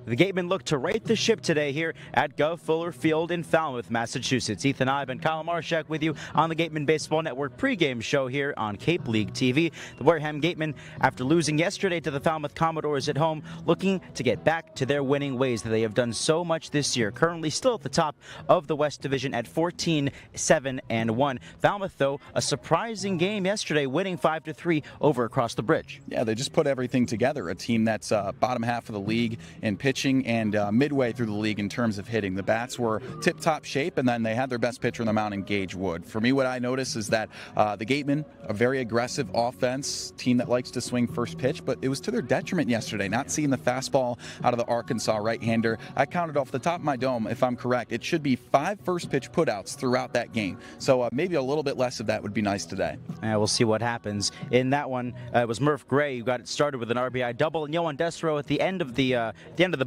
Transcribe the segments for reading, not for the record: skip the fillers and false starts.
The Gatemen look to right the ship today here at Guv Fuller Field in Falmouth, Massachusetts. Ethan Eibe and Kyle Marchak with you on the Gatemen Baseball Network pregame show here on Cape League TV. The Wareham Gatemen, after losing yesterday to the Falmouth Commodores at home, looking to get back to their winning ways that they have done so much this year. Currently still at the top of the West Division at 14-7-1. Falmouth, though, a surprising game yesterday, winning 5-3 over across the bridge. Yeah, they just put everything together. A team that's bottom half of the league in pitching and midway through the league in terms of hitting. The bats were tip-top shape, and then they had their best pitcher in the mound in Gage Wood. For me, what I notice is that the Gatemen, a very aggressive offense, team that likes to swing first pitch, but it was to their detriment yesterday, not seeing the fastball out of the Arkansas right-hander. I counted off the top of my dome, if I'm correct, it should be 5 first pitch putouts throughout that game. So maybe a little bit less of that would be nice today. We'll see what happens. In that one, it was Murph Gray who got it started with an RBI double, and Yohan Desro at the end of the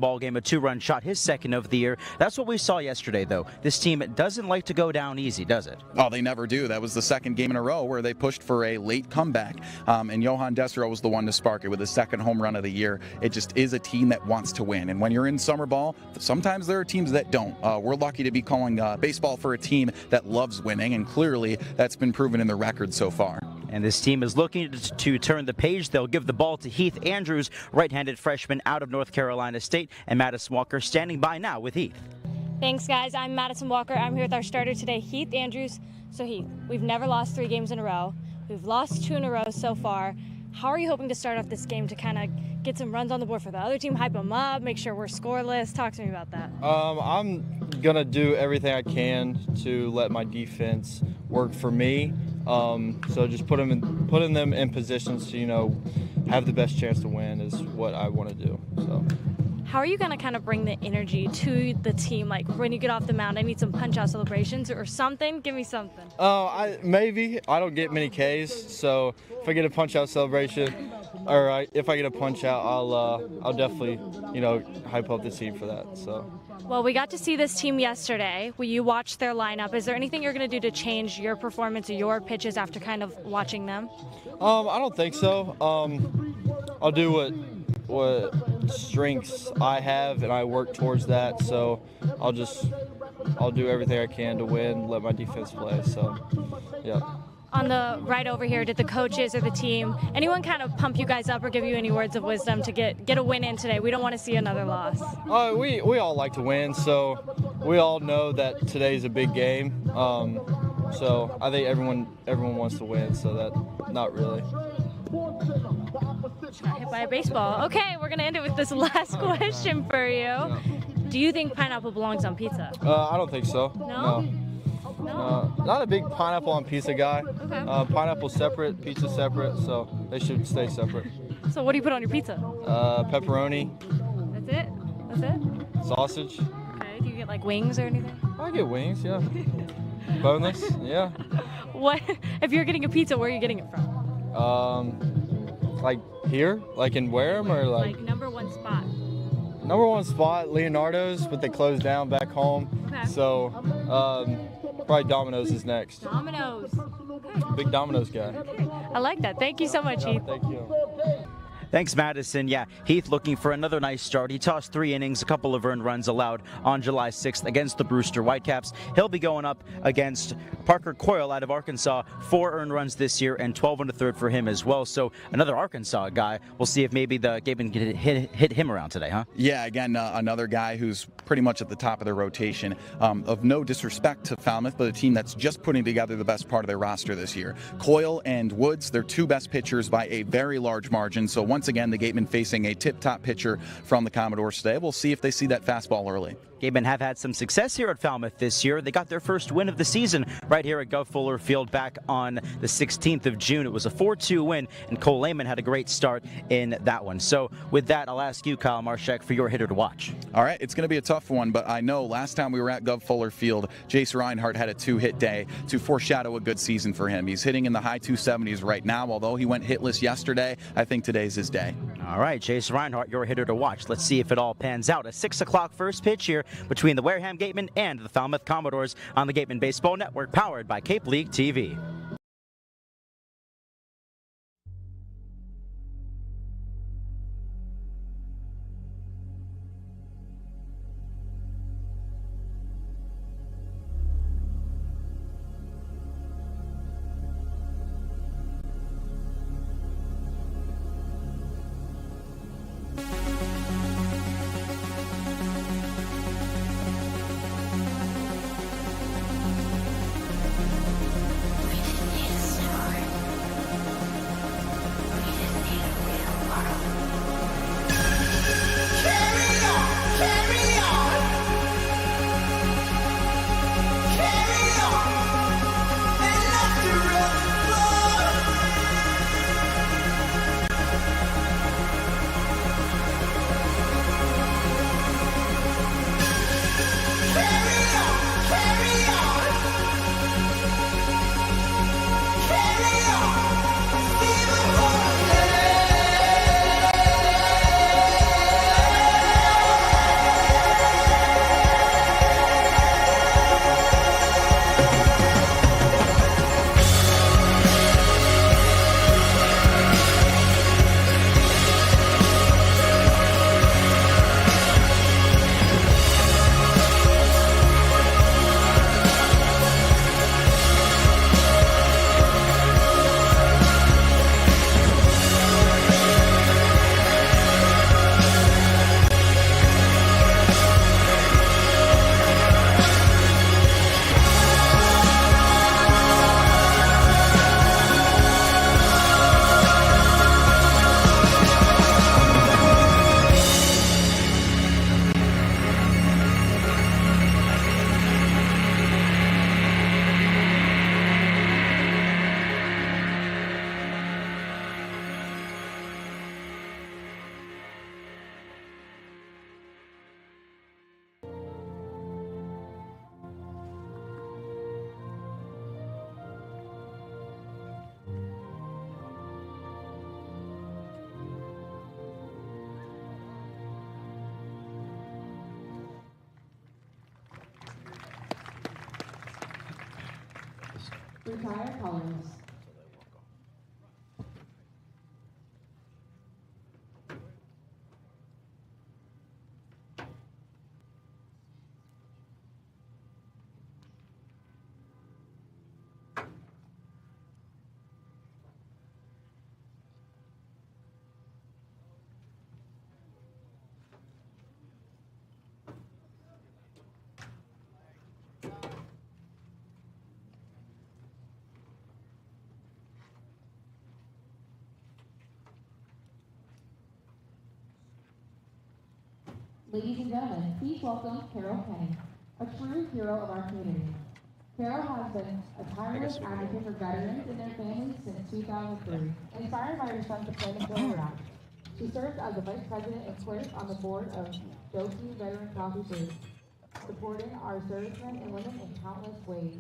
ball game, a 2-run shot, his second of the year. That's what we saw yesterday, though. This team doesn't like to go down easy, does it? Oh, they never do. That was the second game in a row where they pushed for a late comeback, and Yohan Desro was the one to spark it with his second home run of the year. It just is a team that wants to win, and when you're in summer ball, sometimes there are teams that don't. We're lucky to be calling baseball for a team that loves winning, and clearly that's been proven in the record so far. And this team is looking to turn the page. They'll give the ball to Heath Andrews, right-handed freshman out of North Carolina State, and Madison Walker standing by now with Heath. Thanks, guys. I'm Madison Walker. I'm here with our starter today, Heath Andrews. So, Heath, we've never lost 3 games in a row. We've lost 2 in a row so far. How are you hoping to start off this game to kind of get some runs on the board for the other team, hype them up, make sure we're scoreless? Talk to me about that. I'm going to do everything I can to let my defense work for me. So just putting them in positions to, have the best chance to win is what I want to do. So. How are you going to kind of bring the energy to the team? Like when you get off the mound, I need some punch-out celebrations or something. Give me something. Maybe. I don't get many Ks, so if I get a punch-out celebration, or if I get a punch-out, I'll definitely, hype up the team for that. So. Well, we got to see this team yesterday. You watched their lineup. Is there anything you're going to do to change your performance or your pitches after kind of watching them? I don't think so. I'll do what strengths I have, and I work towards that. So I'll do everything I can to win, let my defense play. So, yeah. On the right over here, did the coaches or the team, anyone kind of pump you guys up or give you any words of wisdom to get a win in today? We don't want to see another loss. We all like to win, so we all know that today's a big game. So I think everyone wants to win, so that not really. Got hit by a baseball. Okay, we're gonna end it with this last question for you. Do you think pineapple belongs on pizza? I don't think so. No? Not a big pineapple on pizza guy. Okay. Pineapple separate, pizza separate, so they should stay separate. So what do you put on your pizza? Pepperoni. That's it? Sausage. Okay, do you get like wings or anything? I get wings, yeah. Boneless, yeah. What, if you're getting a pizza, where are you getting it from? Like here? Like in Wareham or like? Like number 1 spot. Number 1 spot, Leonardo's, but they closed down back home. Okay. So, probably Domino's is next. Domino's. Okay. Big Domino's guy. Okay. I like that. Thank you so much, Heath. Thank you. Thanks, Madison. Yeah, Heath looking for another nice start. He tossed 3 innings, a couple of earned runs allowed on July 6th against the Brewster Whitecaps. He'll be going up against Parker Coyle out of Arkansas. 4 earned runs this year and 12 1/3 for him as well. So another Arkansas guy. We'll see if maybe the Gatemen can hit him around today, huh? Yeah, again, another guy who's pretty much at the top of their rotation. Of no disrespect to Falmouth, but a team that's just putting together the best part of their roster this year. Coyle and Woods, their 2 best pitchers by a very large margin. So once again, the Gatemen facing a tip-top pitcher from the Commodores today. We'll see if they see that fastball early. Gatemen have had some success here at Falmouth this year. They got their first win of the season right here at Guv Fuller Field back on the 16th of June. It was a 4-2 win, and Cole Lehman had a great start in that one. So with that, I'll ask you, Kyle Marchak, for your hitter to watch. All right, it's going to be a tough one, but I know last time we were at Guv Fuller Field, Jace Reinhardt had a 2-hit day to foreshadow a good season for him. He's hitting in the high 270s right now. Although he went hitless yesterday, I think today's his day. All right, Jace Reinhardt, your hitter to watch. Let's see if it all pans out. A 6 o'clock first pitch here between the Wareham Gatemen and the Falmouth Commodores on the Gatemen Baseball Network, powered by Cape League TV. Retire colors. Ladies and gentlemen, please welcome Carol Kenny, a true hero of our community. Carol has been a tireless advocate for veterans and their families since 2003, inspired by her son's deployment to Iraq. She serves as the Vice President and clerk on the board of Josie Veteran Coffee Group, supporting our servicemen and women in countless ways.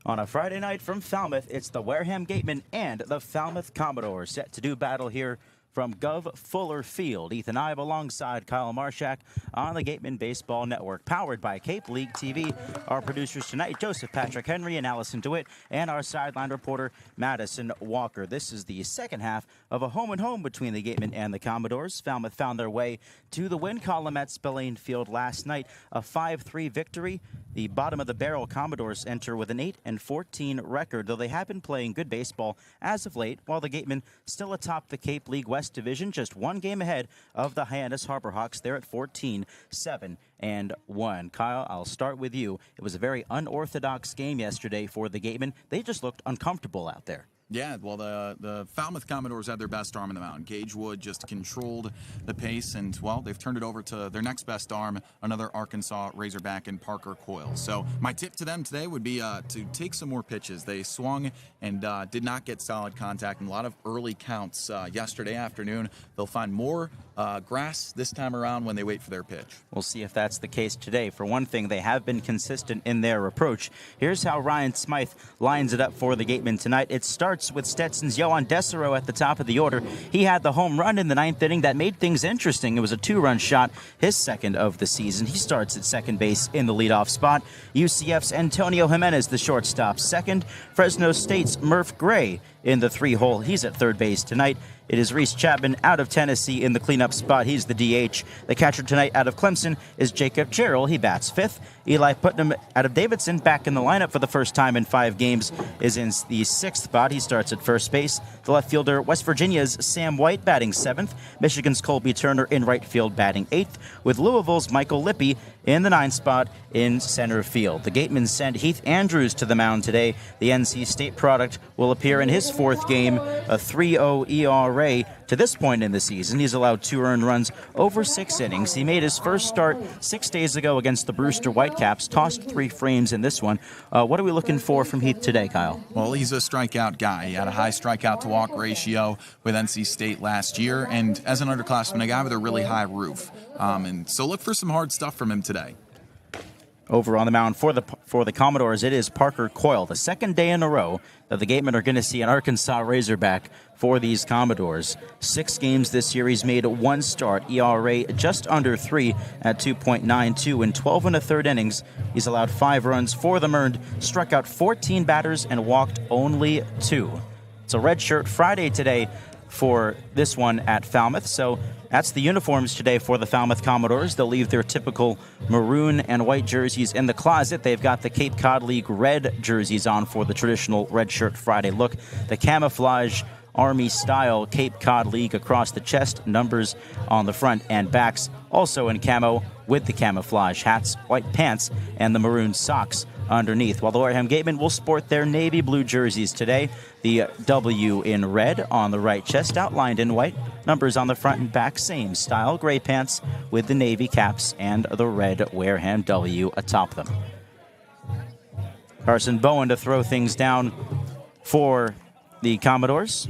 On a Friday night from Falmouth, it's the Wareham Gatemen and the Falmouth Commodores set to do battle here from Guv Fuller Field. Ethan Eibe alongside Kyle Marchak on the Gatemen Baseball Network, powered by Cape League TV. Our producers tonight, Joseph Patrick Henry and Allison DeWitt, and our sideline reporter, Madison Walker. This is the second half of a home-and-home between the Gatemen and the Commodores. Falmouth found their way to the win column at Spillane Field last night, a 5-3 victory. The bottom-of-the-barrel Commodores enter with an 8-14 record, though they have been playing good baseball as of late, while the Gatemen still atop the Cape League West Division, just one game ahead of the Hyannis Harbor Hawks. They're at 14-7-1. Kyle, I'll start with you. It was a very unorthodox game yesterday for the Gatemen. They just looked uncomfortable out there. Yeah, well, the Falmouth Commodores had their best arm in the mound. Gage Wood just controlled the pace, and, well, they've turned it over to their next best arm, another Arkansas Razorback in Parker Coyle. So my tip to them today would be to take some more pitches. They swung and did not get solid contact in a lot of early counts yesterday afternoon. They'll find more grass this time around when they wait for their pitch. We'll see if that's the case today. For one thing, they have been consistent in their approach. Here's how Ryan Smythe lines it up for the Gatemen tonight. It starts with Stetson's Yohan Desero at the top of the order. He had the home run in the ninth inning that made things interesting. It was a 2-run shot, his second of the season. He starts at second base in the leadoff spot. UCF's Antonio Jimenez, the shortstop, second. Fresno State's Murph Gray in the 3-hole. He's at third base tonight. It is Reese Chapman out of Tennessee in the cleanup spot. He's the DH. The catcher tonight out of Clemson is Jacob Jarrell. He bats fifth. Eli Putnam out of Davidson, back in the lineup for the first time in 5 games, is in the 6th spot. He starts at first base. The left fielder, West Virginia's Sam White, batting 7th. Michigan's Colby Turner in right field, batting 8th, with Louisville's Michael Lippy in the 9th spot in center field. The Gatemen send Heath Andrews to the mound today. The NC State product will appear in his 4th game, a 3.0 ERA. To this point in the season, he's allowed 2 earned runs over 6 innings. He made his first start 6 days ago against the Brewster Whitecaps, tossed 3 frames in this one. What are we looking for from Heath today, Kyle? Well, he's a strikeout guy. He had a high strikeout-to-walk ratio with NC State last year, and as an underclassman, a guy with a really high roof. And so look for some hard stuff from him today. Over on the mound for the Commodores, it is Parker Coyle. The second day in a row that the Gatemen are going to see an Arkansas Razorback for these Commodores. 6 games this year. He's made 1 start. ERA just under 3 at 2.92. In 12 1/3 innings, he's allowed 5 runs, 4 of them earned, struck out 14 batters, and walked only 2. It's a red shirt Friday today for this one at Falmouth. So that's the uniforms today for the Falmouth Commodores. They'll leave their typical maroon and white jerseys in the closet. They've got the Cape Cod League red jerseys on for the traditional red shirt Friday look. The camouflage Army-style Cape Cod League across the chest, numbers on the front and backs, also in camo with the camouflage hats, white pants, and the maroon socks underneath. While the Wareham Gatemen will sport their navy blue jerseys today. The W in red on the right chest, outlined in white. Numbers on the front and back, same style. Gray pants with the navy caps and the red Wareham W atop them. Carson Bowen to throw things down for the Commodores.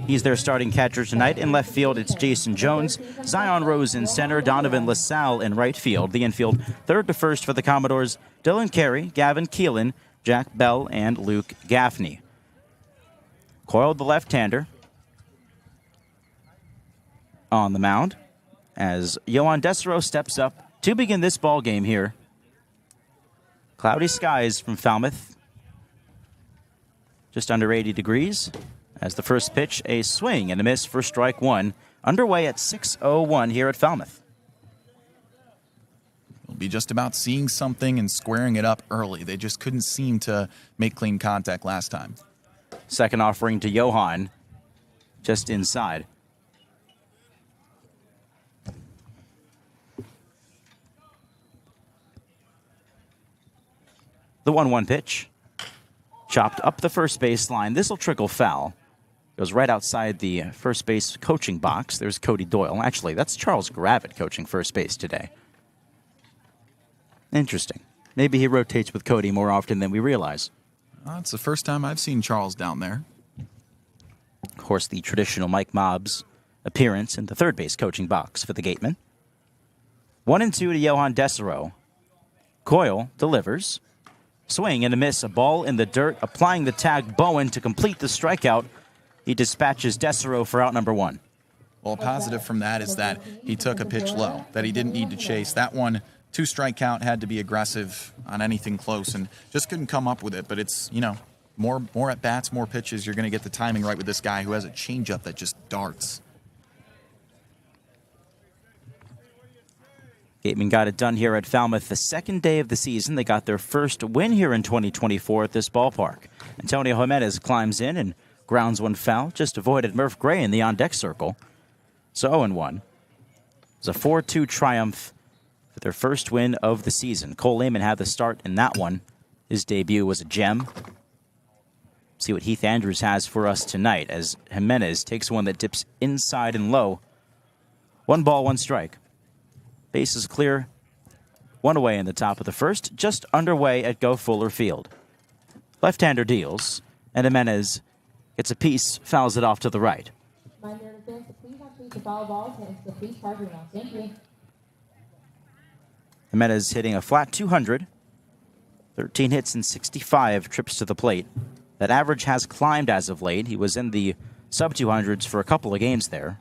He's their starting catcher tonight. In left field, it's Jason Jones. Zion Rose in center. Donovan LaSalle in right field. The infield, third to first for the Commodores, Dylan Carey, Gavin Keelan, Jack Bell, and Luke Gaffney. Coyle, the left-hander, on the mound. as Johan Desero steps up to begin this ball game here. Cloudy skies from Falmouth. Just under 80 degrees. As the first pitch, a swing and a miss for strike one. Underway at 6:01 here at Falmouth. It'll be just about seeing something and squaring it up early. They just couldn't seem to make clean contact last time. Second offering to Johan, just inside. The 1-1 pitch. Chopped up the first base line. This will trickle foul. Goes right outside the first base coaching box. There's Cody Doyle. Actually, that's Charles Gravitt coaching first base today. Interesting. Maybe he rotates with Cody more often than we realize. It's the first time I've seen Charles down there. Of course, the traditional Mike Mobbs appearance in the third base coaching box for the Gatemen. 1-2 to Johan Desero. Coyle delivers. Swing and a miss. A ball in the dirt. Applying the tag, Bowen to complete the strikeout. He dispatches Desero for out number one. Well, a positive from that is that he took a pitch low, that he didn't need to chase. That one, 2-strike count, had to be aggressive on anything close and just couldn't come up with it. But it's, more at bats, more pitches. You're going to get the timing right with this guy who has a changeup that just darts. Gatemen got it done here at Falmouth the second day of the season. They got their first win here in 2024 at this ballpark. Antonio Jimenez climbs in and grounds one foul, just avoided Murph Gray in the on-deck circle. So 0-1. It was a 4-2 triumph for their first win of the season. Cole Lehman had the start in that one. His debut was a gem. See what Heath Andrews has for us tonight as Jimenez takes one that dips inside and low. 1 ball, 1 strike. Base is clear. 1 away in the top of the first, just underway at Guv Fuller Field. Left-hander deals, and Jimenez gets a piece, fouls it off to the right. Jimenez hitting a flat 200. 13 hits and 65 trips to the plate. That average has climbed as of late. He was in the sub-200s for a couple of games there.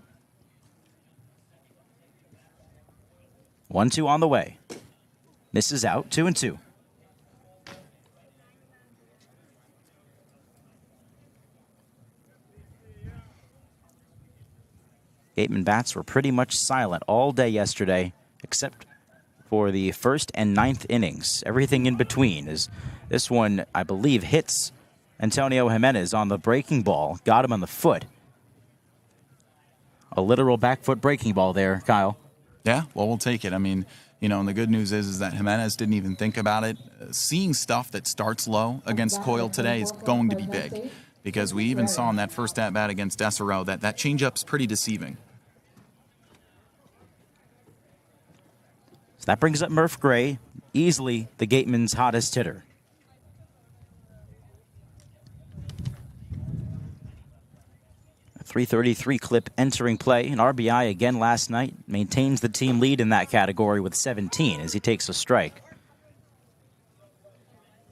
1-2 on the way. Misses out, 2-2. Gatemen bats were pretty much silent all day yesterday, except for the first and 9th innings. Everything in between, as this one, I believe, hits Antonio Jimenez on the breaking ball. Got him on the foot. A literal back foot breaking ball there, Kyle. Yeah, well, we'll take it. I mean, and the good news is that Jimenez didn't even think about it. Seeing stuff that starts low against Coyle today is going to be big, because we even saw in that first at-bat against Desero that changeup's pretty deceiving. So that brings up Murph Gray, easily the Gatemen's hottest hitter. A .333 clip entering play. An RBI again last night. Maintains the team lead in that category with 17 as he takes a strike.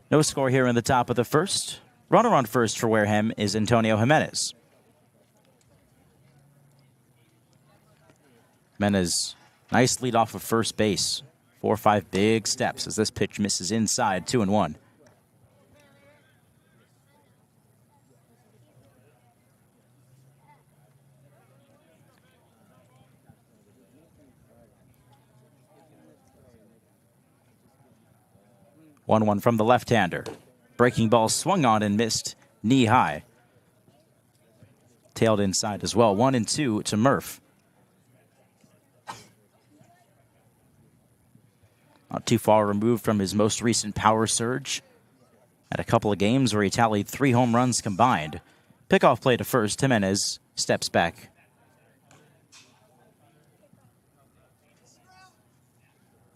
No score here in the top of the first. Runner on first for Wareham is Antonio Jimenez. Jimenez, nice lead off of first base. 4 or 5 big steps as this pitch misses inside, 2-1. One from the left-hander. Breaking ball swung on and missed knee high. Tailed inside as well. 1-2 to Murph. Not too far removed from his most recent power surge. Had a couple of games where he tallied 3 home runs combined. Pickoff play to first. Jimenez steps back.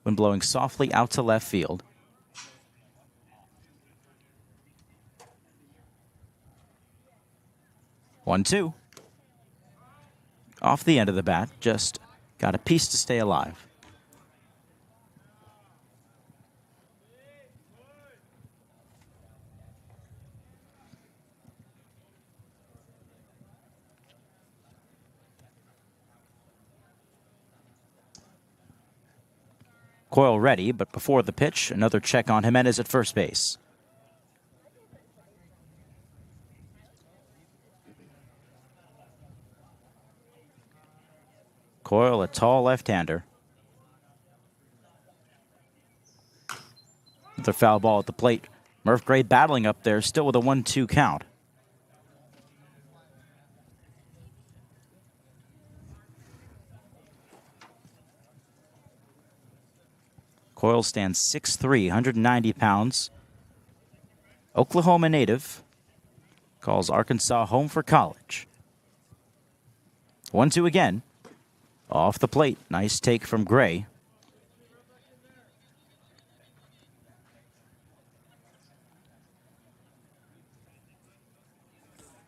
Wind blowing softly out to left field. One, two. Off the end of the bat, just got a piece to stay alive. Coyle ready, but before the pitch, another check on Jimenez at first base. Coyle, a tall left-hander. Another foul ball at the plate. Murph Gray battling up there, still with a 1-2 count. Coyle stands 6'3", 190 pounds. Oklahoma native. Calls Arkansas home for college. 1-2 again. Off the plate. Nice take from Gray.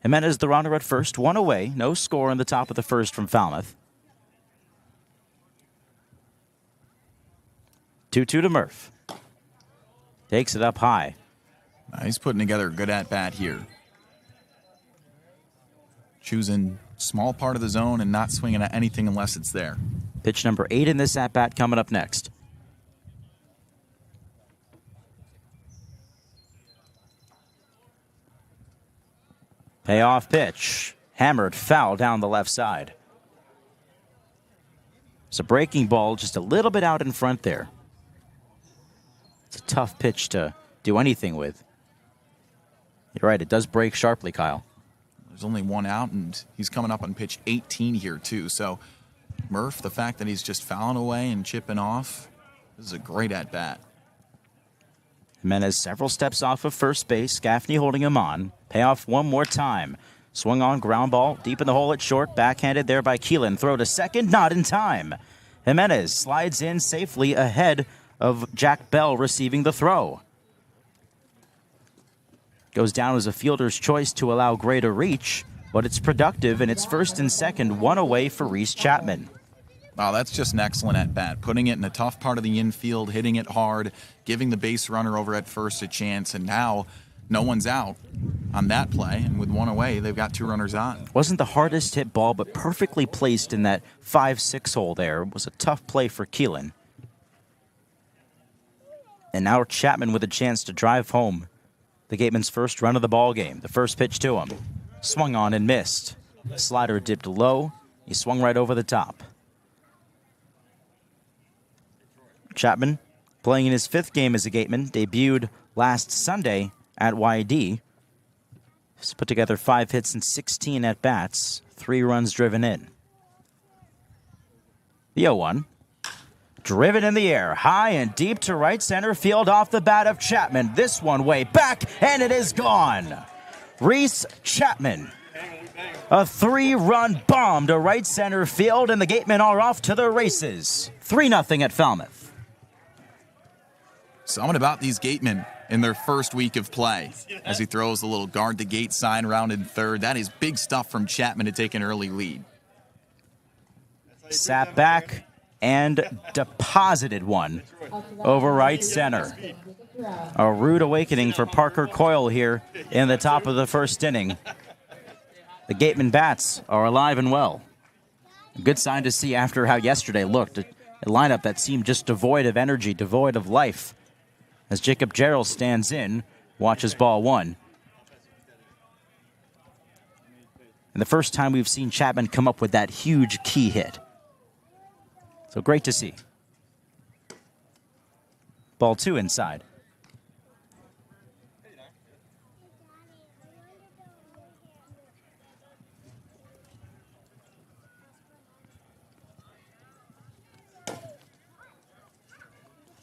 Jimenez the runner at first. One away. No score in the top of the first from Falmouth. 2-2 to Murph. Takes it up high. He's putting together a good at-bat here. Choosing small part of the zone and not swinging at anything unless it's there. Pitch number 8 in this at-bat coming up next. Payoff pitch. Hammered foul down the left side. It's a breaking ball just a little bit out in front there. It's a tough pitch to do anything with. You're right, it does break sharply, Kyle. There's only one out, and he's coming up on pitch 18 here, too. So Murph, the fact that he's just fouling away and chipping off, this is a great at-bat. Jimenez several steps off of first base. Gaffney holding him on. Payoff one more time. Swung on, ground ball, deep in the hole at short. Backhanded there by Keelan. Throw to second, not in time. Jimenez slides in safely ahead of Jack Bell receiving the throw. Goes down as a fielder's choice to allow Gray to reach, but it's productive, and it's first and second, one away for Reese Chapman. Wow, that's just an excellent at-bat. Putting it in a tough part of the infield, hitting it hard, giving the base runner over at first a chance, and now no one's out on that play, and with one away, they've got 2 runners on. Wasn't the hardest hit ball, but perfectly placed in that 5-6 hole there. It was a tough play for Keelan. And now Chapman with a chance to drive home the Gatemen's first run of the ball game. The first pitch to him. Swung on and missed. Slider dipped low. He swung right over the top. Chapman, playing in his 5th game as a Gateman, debuted last Sunday at YD. He's put together 5 hits and 16 at-bats, 3 runs driven in. The 0-1. Driven in the air, high and deep to right center field off the bat of Chapman. This one way back, and it is gone. Reese Chapman. A 3-run bomb to right center field, and the Gatemen are off to the races. 3-0 at Falmouth. Something about these Gatemen in their first week of play as he throws the little guard the gate sign around in third. That is big stuff from Chapman to take an early lead. Sat back and deposited one over right center. A rude awakening for Parker Coyle here in the top of the first inning. The Gatemen bats are alive and well. A good sign to see after how yesterday looked. A lineup that seemed just devoid of energy, devoid of life. As Jacob Gerald stands in, watches ball 1. And the first time we've seen Chapman come up with that huge key hit. So great to see. Ball 2 inside.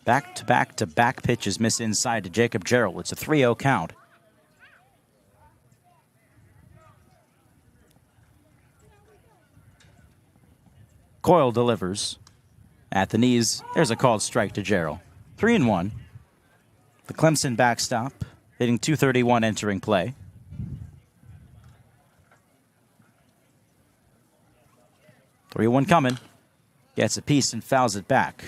Back-to-back-to-back pitches miss inside to Jacob Gerald. It's a 3-0 count. Coyle delivers. At the knees, there's a called strike to Gerald. 3-1. The Clemson backstop, hitting .231 entering play. .3-1 coming. Gets a piece and fouls it back.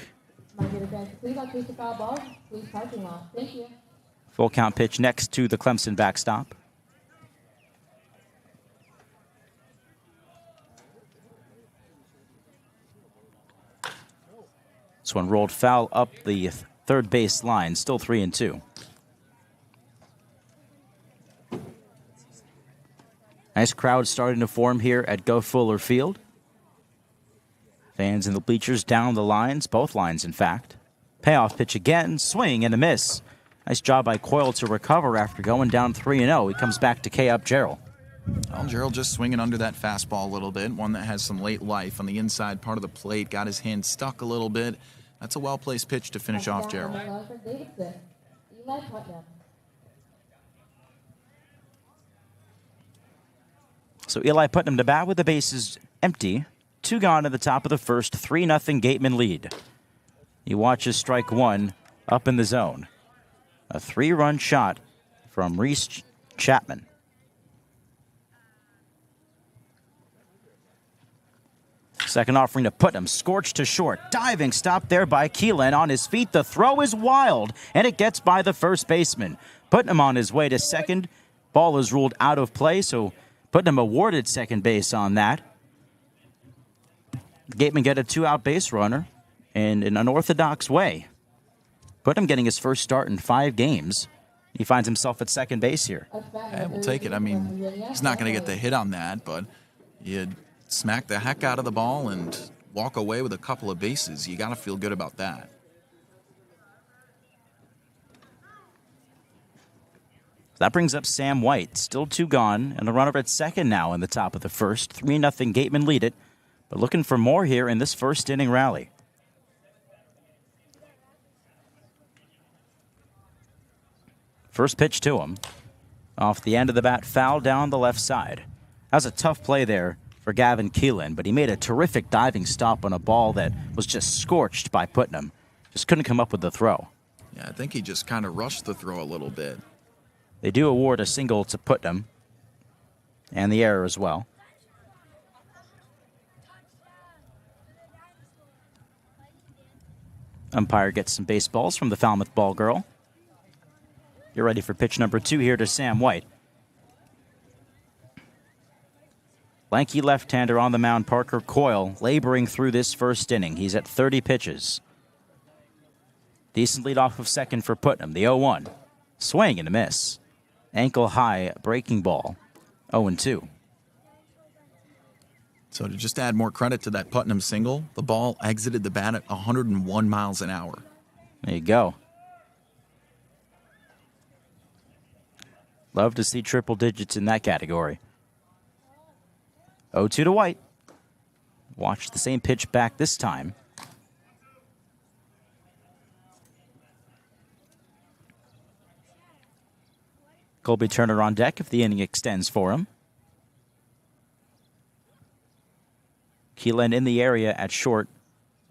Full count pitch next to the Clemson backstop. This one rolled foul up the third base line, still 3-2. Nice crowd starting to form here at Guv Fuller Field. Fans in the bleachers down the lines, both lines in fact. Payoff pitch again, swing and a miss. Nice job by Coyle to recover after going down 3-0. He comes back to K up Gerald. Well, Gerald just swinging under that fastball a little bit, one that has some late life on the inside part of the plate, got his hand stuck a little bit. That's a well-placed pitch to finish off Gerald. So Eli Putnam to bat with the bases empty. 2 gone in the top of the first, 3-0 Gatemen lead. He watches strike 1 up in the zone. A 3-run shot from Reese Chapman. Second offering to Putnam, scorched to short. Diving stop there by Keelan on his feet. The throw is wild, and it gets by the first baseman. Putnam on his way to second. Ball is ruled out of play, so Putnam awarded second base on that. Gatemen get a 2-out base runner in an unorthodox way. Putnam getting his first start in 5 games. He finds himself at second base here. Yeah, we'll take it. I mean, he's not going to get the hit on that, but you smack the heck out of the ball and walk away with a couple of bases. You got to feel good about that. That brings up Sam White. Still 2 gone, and a runner at second now in the top of the first. 3-0 Gatemen lead it, but looking for more here in this first inning rally. First pitch to him. Off the end of the bat, foul down the left side. That was a tough play there for Gavin Keelan, but he made a terrific diving stop on a ball that was just scorched by Putnam. Just couldn't come up with the throw. Yeah, I think he just kind of rushed the throw a little bit. They do award a single to Putnam, and the error as well. Umpire gets some baseballs from the Falmouth ball girl. You're ready for pitch number 2 here to Sam White. Lanky left-hander on the mound, Parker Coyle, laboring through this first inning. He's at 30 pitches. Decent lead off of second for Putnam, the 0-1. Swing and a miss. Ankle-high breaking ball, 0-2. So to just add more credit to that Putnam single, the ball exited the bat at 101 miles an hour. There you go. Love to see triple digits in that category. 0-2 to White. Watch the same pitch back this time. Colby Turner on deck if the inning extends for him. Keelan in the area at short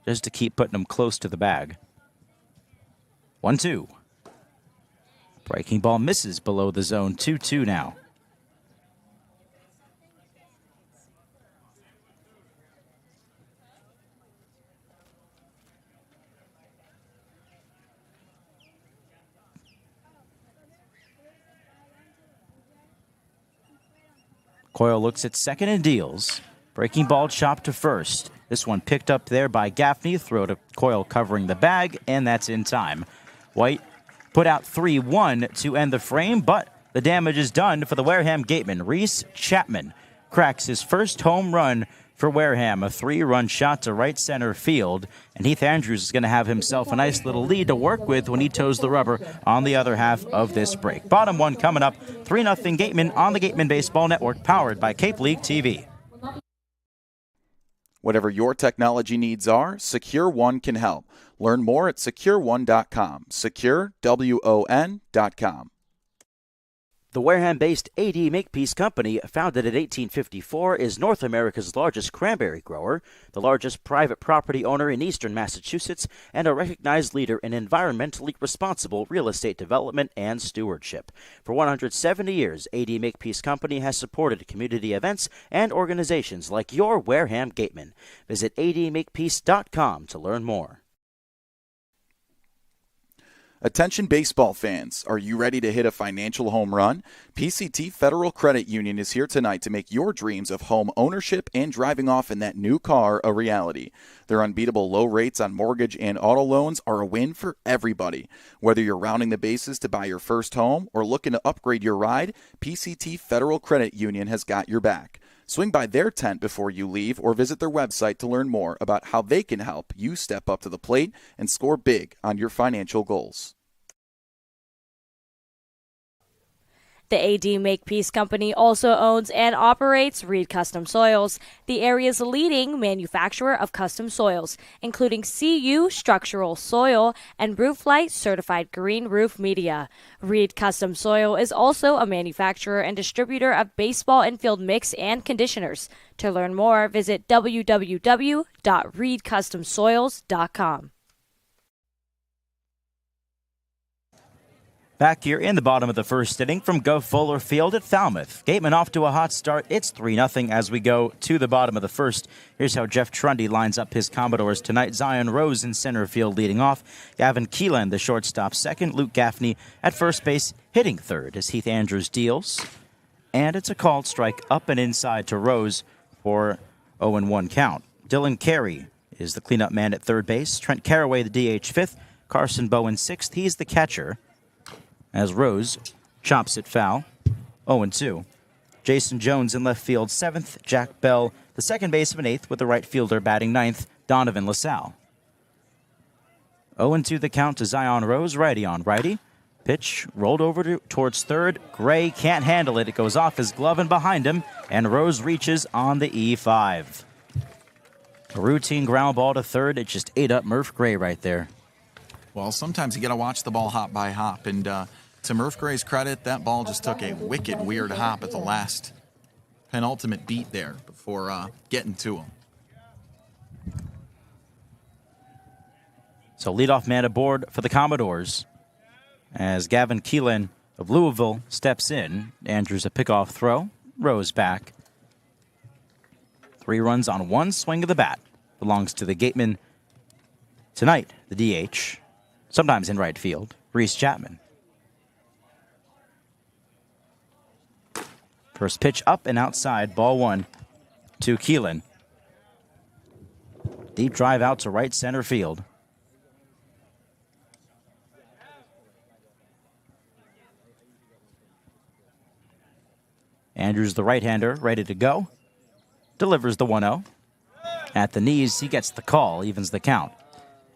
just to keep Putnam close to the bag. 1-2. Breaking ball misses below the zone. 2-2 now. Coyle looks at second and deals. Breaking ball chopped to first. This one picked up there by Gaffney. Throw to Coyle covering the bag, and that's in time. White put out 3-1 to end the frame, but the damage is done for the Wareham Gatemen. Reese Chapman cracks his first home run for Wareham, a 3-run shot to right center field, and Heath Andrews is going to have himself a nice little lead to work with when he toes the rubber on the other half of this break. Bottom one coming up, 3-0 Gatemen on the Gatemen Baseball Network, powered by Cape League TV. Whatever your technology needs are, Secure One can help. Learn more at SecureOne.com. SecureWON.com. The Wareham-based AD Makepeace Company, founded in 1854, is North America's largest cranberry grower, the largest private property owner in eastern Massachusetts, and a recognized leader in environmentally responsible real estate development and stewardship. For 170 years, AD Makepeace Company has supported community events and organizations like your Wareham Gatemen. Visit admakepeace.com to learn more. Attention baseball fans, are you ready to hit a financial home run? PCT Federal Credit Union is here tonight to make your dreams of home ownership and driving off in that new car a reality. Their unbeatable low rates on mortgage and auto loans are a win for everybody. Whether you're rounding the bases to buy your first home or looking to upgrade your ride, PCT Federal Credit Union has got your back. Swing by their tent before you leave or visit their website to learn more about how they can help you step up to the plate and score big on your financial goals. The AD Makepeace Company also owns and operates Reed Custom Soils, the area's leading manufacturer of custom soils, including CU structural soil and Rooflight certified green roof media. Reed Custom Soil is also a manufacturer and distributor of baseball infield mix and conditioners. To learn more, visit www.reedcustomsoils.com. Back here in the bottom of the first inning from Guv Fuller Field at Falmouth. Gatemen off to a hot start. It's 3-0 as we go to the bottom of the first. Here's how Jeff Trundy lines up his Commodores tonight. Zion Rose in center field leading off. Gavin Keelan, the shortstop, second. Luke Gaffney at first base hitting third as Heath Andrews deals. And it's a called strike up and inside to Rose for 0-1 count. Dylan Carey is the cleanup man at third base. Trent Caraway, the DH, fifth. Carson Bowen, sixth. He's the catcher, as Rose chops it foul. 0-2. Jason Jones in left field, seventh. Jack Bell, the second baseman, eighth, with the right fielder batting ninth, Donovan LaSalle. 0-2 the count to Zion Rose, righty on righty. Pitch rolled over towards third. Gray can't handle it. It goes off his glove and behind him, and Rose reaches on the E5. A routine ground ball to third. It just ate up Murph Gray right there. Well, sometimes you got to watch the ball hop by hop, and to Murph Gray's credit, that ball just took a wicked, weird hop at the last penultimate beat there before getting to him. So leadoff man aboard for the Commodores as Gavin Keelan of Louisville steps in. Andrews a pickoff throw. Rose back. 3 runs on one swing of the bat. Belongs to the Gatemen tonight, the DH. Sometimes in right field, Reese Chapman. First pitch up and outside, ball one to Keelan. Deep drive out to right center field. Andrews, the right-hander, ready to go. Delivers the 1-0. At the knees, he gets the call, evens the count.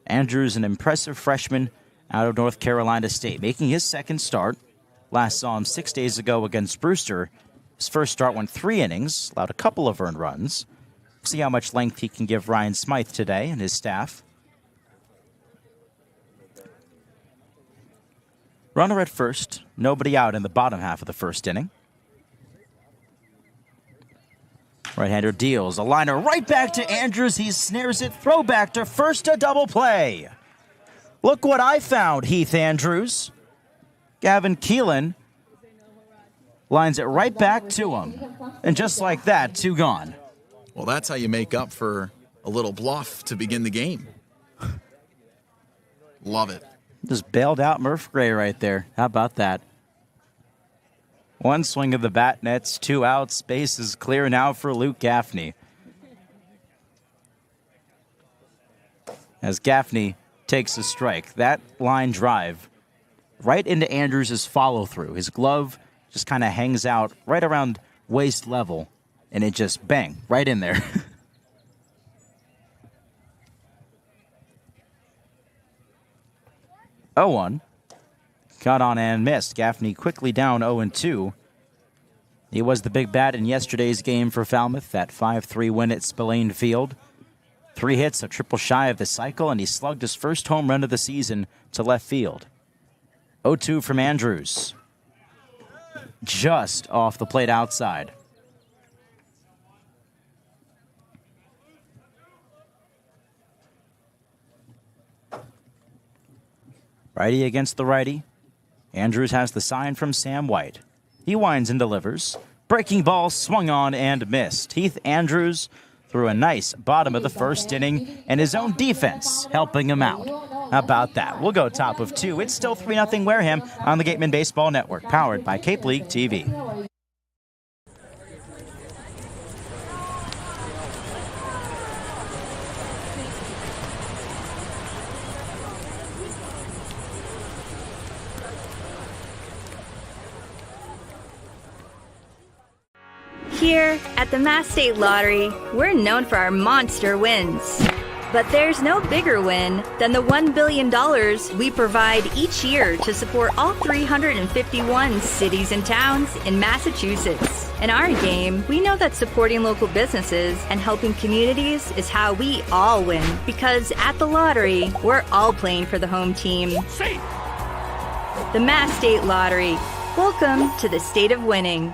Andrews, an impressive freshman out of North Carolina State, making his second start. Last saw him 6 days ago against Brewster. His first start went 3 innings, allowed a couple of earned runs. See how much length he can give Ryan Smythe today and his staff. Runner at first, nobody out in the bottom half of the first inning. Right-hander deals a liner right back to Andrews. He snares it, throw back to first, a double play. Look what I found, Heath Andrews. Gavin Keelan lines it right back to him. And just like that, 2 gone. Well, that's how you make up for a little bluff to begin the game. Love it. Just bailed out Murph Gray right there. How about that? 1 swing of the bat, nets 2 outs. Base is clear now for Luke Gaffney. As Gaffney takes a strike. That line drive right into Andrews' follow-through. His glove just kind of hangs out right around waist level, and it just, bang, right in there. Oh, 1. Caught on and missed. Gaffney quickly down 0-2. He was the big bat in yesterday's game for Falmouth, that 5-3 win at Spillane Field. 3 hits, a triple shy of the cycle, and he slugged his first home run of the season to left field. 0-2 from Andrews. Just off the plate outside. Righty against the righty. Andrews has the sign from Sam White. He winds and delivers. Breaking ball swung on and missed. Heath Andrews through a nice bottom of the first inning, and his own defense helping him out. How about that? We'll go top of 2. It's still 3-0 Wareham on the Gatemen Baseball Network, powered by Cape League TV. Here at the Mass State Lottery, we're known for our monster wins. But there's no bigger win than the $1 billion we provide each year to support all 351 cities and towns in Massachusetts. In our game, we know that supporting local businesses and helping communities is how we all win. Because at the lottery, we're all playing for the home team. The Mass State Lottery. Welcome to the state of winning.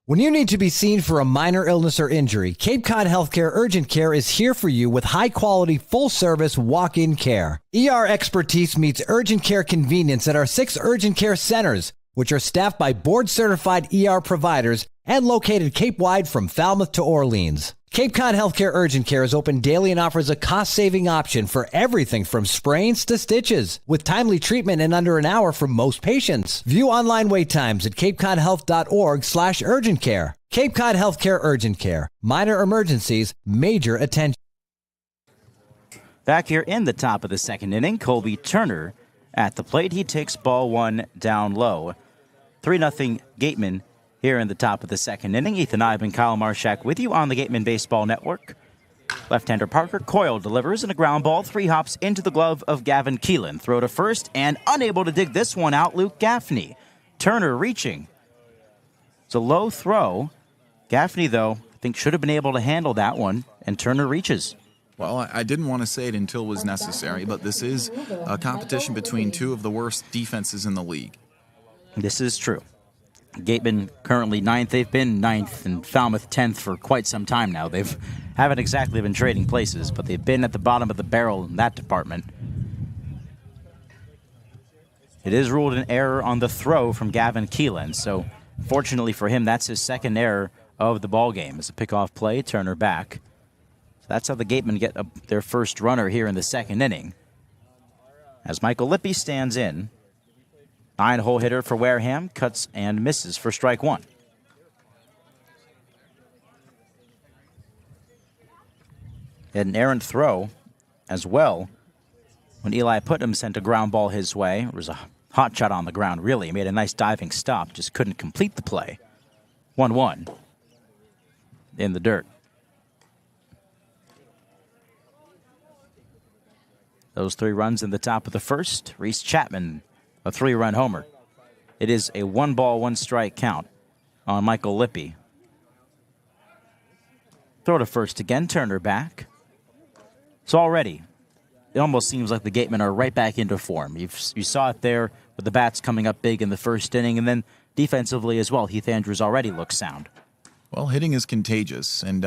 When you need to be seen for a minor illness or injury, Cape Cod Healthcare Urgent Care is here for you with high-quality, full-service walk-in care. ER expertise meets urgent care convenience at our 6 urgent care centers, which are staffed by board-certified ER providers and located Cape-wide from Falmouth to Orleans. Cape Cod Healthcare Urgent Care is open daily and offers a cost-saving option for everything from sprains to stitches, with timely treatment in under an hour for most patients. View online wait times at capecodhealth.org/urgent care. Cape Cod Healthcare Urgent Care. Minor emergencies, major attention. Back here in the top of the second inning, Colby Turner at the plate. He takes ball 1 down low. 3-0 Gatemen here in the top of the second inning. Ethan Eibe and Kyle Marchak with you on the Gatemen Baseball Network. Left-hander Parker Coyle delivers, and a ground ball 3 hops into the glove of Gavin Keelan. Throw to first, and unable to dig this one out, Luke Gaffney. Turner reaching. It's a low throw. Gaffney, though, I think should have been able to handle that one, and Turner reaches. Well, I didn't want to say it until it was necessary, but this is a competition between 2 of the worst defenses in the league. This is true. Gatemen currently 9th. They've been 9th and Falmouth 10th for quite some time now. They haven't exactly been trading places, but they've been at the bottom of the barrel in that department. It is ruled an error on the throw from Gavin Keelan, so fortunately for him, that's his second error of the ball game. It's a pickoff play, Turner back. So that's how the Gatemen get their first runner here in the second inning. As Michael Lippy stands in. 9-hole hitter for Wareham, cuts and misses for strike 1. Had an errant throw as well when Eli Putnam sent a ground ball his way. It was a hot shot on the ground, really. He made a nice diving stop, just couldn't complete the play. 1-1 in the dirt. Those 3 runs in the top of the first. Reese Chapman, a 3-run homer. It is a 1-ball, 1-strike count on Michael Lippy. Throw to first again, Turner back. So already, it almost seems like the Gatemen are right back into form. You saw it there with the bats coming up big in the first inning, and then defensively as well, Heath Andrews already looks sound. Well, hitting is contagious, and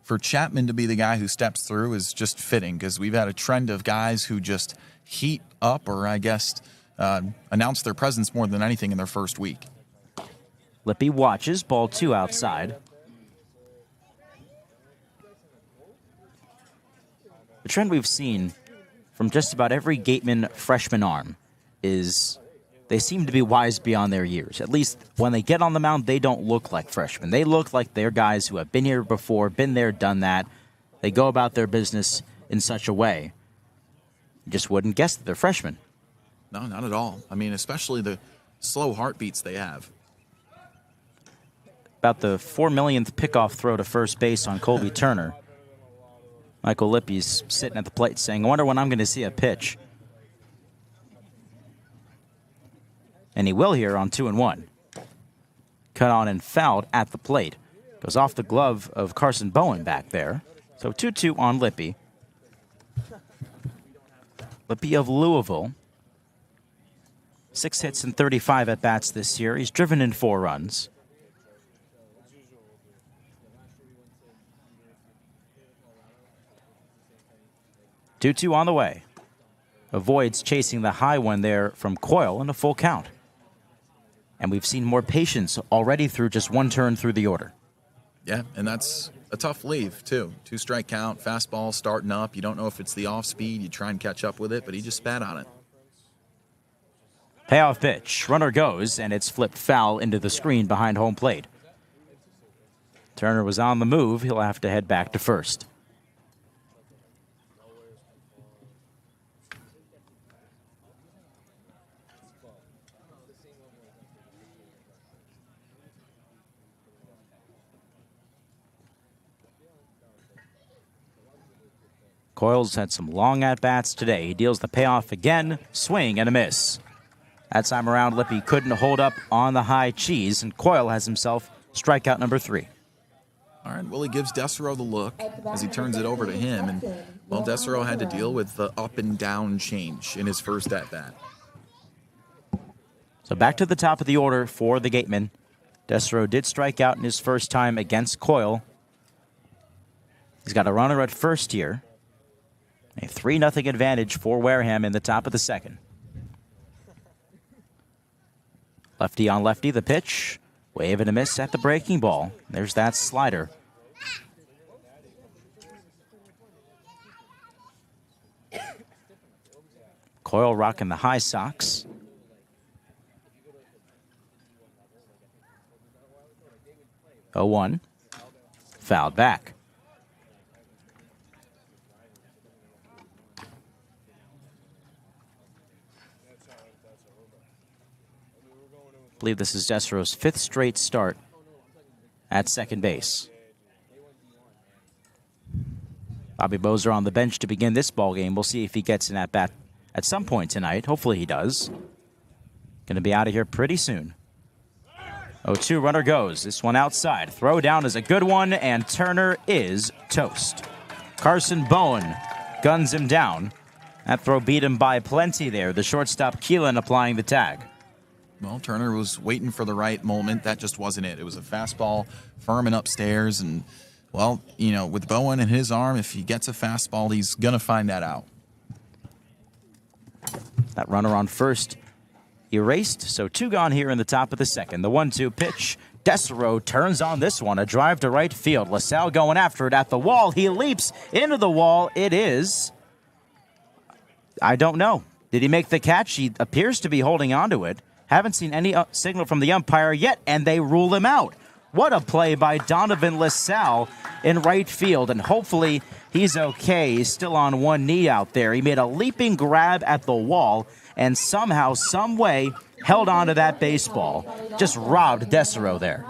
for Chapman to be the guy who steps through is just fitting, because we've had a trend of guys who just heat up, or I guess announce their presence more than anything in their first week. Lippy watches, ball 2 outside. The trend we've seen from just about every Gateman freshman arm is they seem to be wise beyond their years. At least when they get on the mound, they don't look like freshmen. They look like they're guys who have been here before, been there, done that. They go about their business in such a way. You just wouldn't guess that they're freshmen. No, not at all. I mean, especially the slow heartbeats they have. About the 4 millionth pickoff throw to first base on Colby Turner. Michael Lippy's sitting at the plate saying, I wonder when I'm going to see a pitch. And he will here on 2-1. Cut on and fouled at the plate. Goes off the glove of Carson Bowen back there. So 2-2 on Lippy. Lippy of Louisville. 6 hits and 35 at-bats this year. He's driven in 4 runs. Two on the way. Avoids chasing the high one there from Coyle in a full count. And we've seen more patience already through just 1 turn through the order. Yeah, and that's a tough leave, too. 2-strike count, fastball starting up. You don't know if it's the off speed. You try and catch up with it, but he just spat on it. Payoff pitch. Runner goes, and it's flipped foul into the screen behind home plate. Turner was on the move. He'll have to head back to first. Coyle's had some long at-bats today. He deals the payoff again. Swing and a miss. That time around, Lippy couldn't hold up on the high cheese, and Coyle has himself strikeout number 3. All right, Willie gives Dessereau the look as he turns it over to him. And, well, Dessereau had to deal with the up and down change in his first at-bat. So back to the top of the order for the Gatemen. Dessereau did strike out in his first time against Coyle. He's got a runner at first here. A 3-0 advantage for Wareham in the top of the second. Lefty on lefty, the pitch. Wave and a miss at the breaking ball. There's that slider. Coyle rocking the high socks. Oh, 1. Fouled back. I believe this is Dessereau's 5th straight start at second base. Bobby Bozer on the bench to begin this ball game. We'll see if he gets an at-bat at some point tonight. Hopefully he does. Going to be out of here pretty soon. 0-2, runner goes. This one outside. Throw down is a good one, and Turner is toast. Carson Bowen guns him down. That throw beat him by plenty there. The shortstop Keelan applying the tag. Well, Turner was waiting for the right moment. That just wasn't it. It was a fastball firm and upstairs. And, well, you know, with Bowen and his arm, if he gets a fastball, he's going to find that out. That runner on first erased. So 2 gone here in the top of the second. The 1-2 pitch. Dessereau turns on this one. A drive to right field. LaSalle going after it at the wall. He leaps into the wall. It is, I don't know. Did he make the catch? He appears to be holding on to it. Haven't seen any signal from the umpire yet, and they rule him out. What a play by Donovan LaSalle in right field, and hopefully he's okay. He's still on one knee out there. He made a leaping grab at the wall and somehow, some way, held on to that baseball. Just robbed Dessereau there.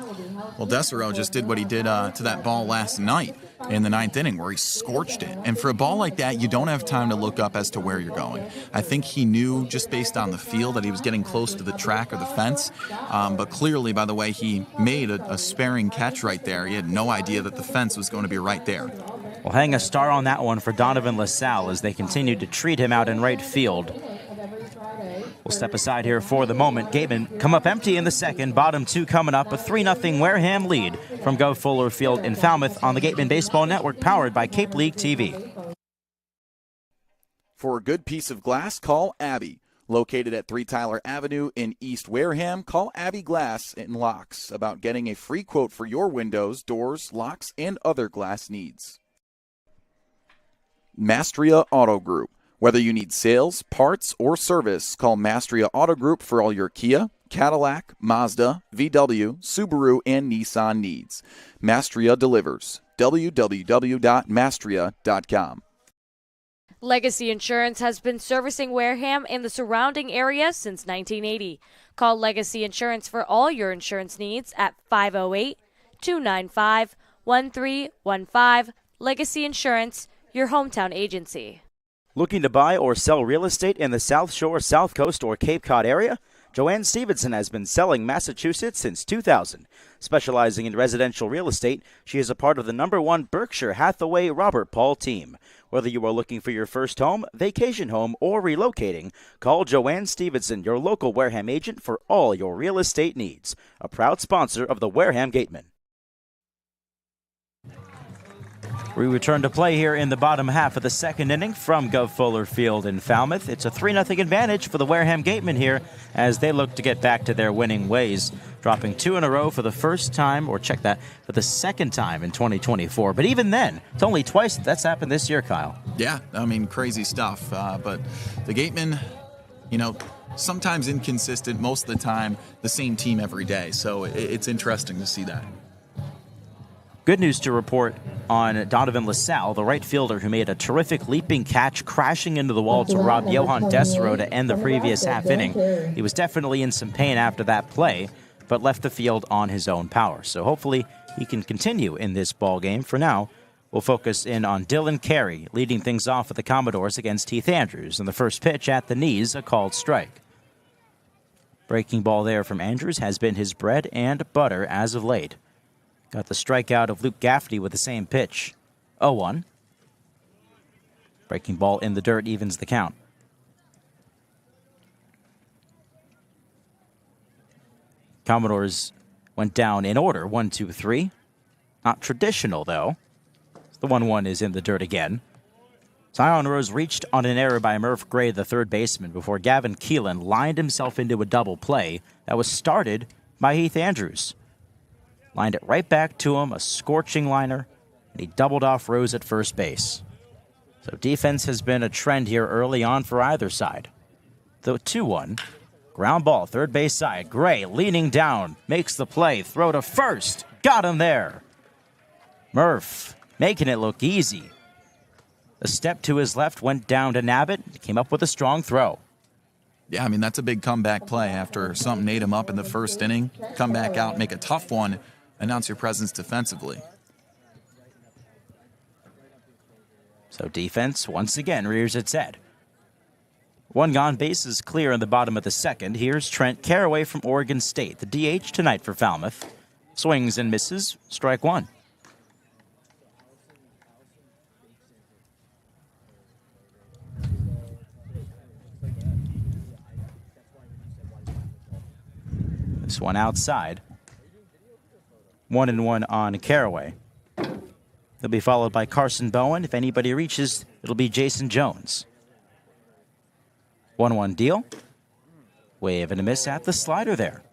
Well, Dessereau just did what he did to that ball last night in the 9th inning where he scorched it. And for a ball like that, you don't have time to look up as to where you're going. I think he knew just based on the feel that he was getting close to the track or the fence. But clearly, by the way, he made a sparing catch right there. He had no idea that the fence was going to be right there. We'll hang a star on that one for Donovan LaSalle as they continue to treat him out in right field. We'll step aside here for the moment. Gatemen come up empty in the second. Bottom 2 coming up. A 3-0 Wareham lead from Guv Fuller Field in Falmouth on the Gatemen Baseball Network, powered by Cape League TV. For a good piece of glass, call Abby. Located at 3 Tyler Avenue in East Wareham, call Abby Glass and Locks about getting a free quote for your windows, doors, locks, and other glass needs. Mastria Auto Group. Whether you need sales, parts, or service, call Mastria Auto Group for all your Kia, Cadillac, Mazda, VW, Subaru, and Nissan needs. Mastria delivers. www.mastria.com. Legacy Insurance has been servicing Wareham and the surrounding area since 1980. Call Legacy Insurance for all your insurance needs at 508-295-1315. Legacy Insurance, your hometown agency. Looking to buy or sell real estate in the South Shore, South Coast, or Cape Cod area? Joanne Stevenson has been selling Massachusetts since 2000. Specializing in residential real estate, she is a part of the #1 Berkshire Hathaway Robert Paul team. Whether you are looking for your first home, vacation home, or relocating, call Joanne Stevenson, your local Wareham agent, for all your real estate needs. A proud sponsor of the Wareham Gatemen. We return to play here in the bottom half of the second inning from Guv Fuller Field in Falmouth. It's a 3-0 advantage for the Wareham Gatemen here as they look to get back to their winning ways, dropping 2 in a row for the first time, or check that, for the second time in 2024. But even then, it's only twice that's happened this year, Kyle. Yeah, I mean, crazy stuff. But the Gatemen, sometimes inconsistent, most of the time the same team every day. So it's interesting to see that. Good news to report on Donovan LaSalle, the right fielder who made a terrific leaping catch, crashing into the wall to rob Johan Desero to end the previous half inning. He was definitely in some pain after that play, but left the field on his own power. So hopefully he can continue in this ball game. For now, we'll focus in on Dylan Carey, leading things off for the Commodores against Heath Andrews. And the first pitch at the knees, a called strike. Breaking ball there from Andrews has been his bread and butter as of late. Got the strikeout of Luke Gaffney with the same pitch. 0-1. Breaking ball in the dirt evens the count. Commodores went down in order. 1, 2, 3. Not traditional, though. The 1-1 is in the dirt again. Zion Rose reached on an error by Murph Gray, the third baseman, before Gavin Keelan lined himself into a double play that was started by Heath Andrews. Lined it right back to him, a scorching liner, and he doubled off Rose at first base. So defense has been a trend here early on for either side. The 2-1, ground ball, third base side. Gray leaning down, makes the play, throw to first, got him there. Murph making it look easy. A step to his left, went down to Nabbit, came up with a strong throw. Yeah, I mean, that's a big comeback play after something ate him up in the first inning. Come back out, make a tough one, announce your presence defensively. So defense, once again, rears its head. One gone, bases clear in the bottom of the second. Here's Trent Caraway from Oregon State, the DH tonight for Falmouth. Swings and misses, strike one. This one outside. 1-1 on Caraway. He'll be followed by Carson Bowen. If anybody reaches, it'll be Jason Jones. 1-1 deal. Wave and a miss at the slider there.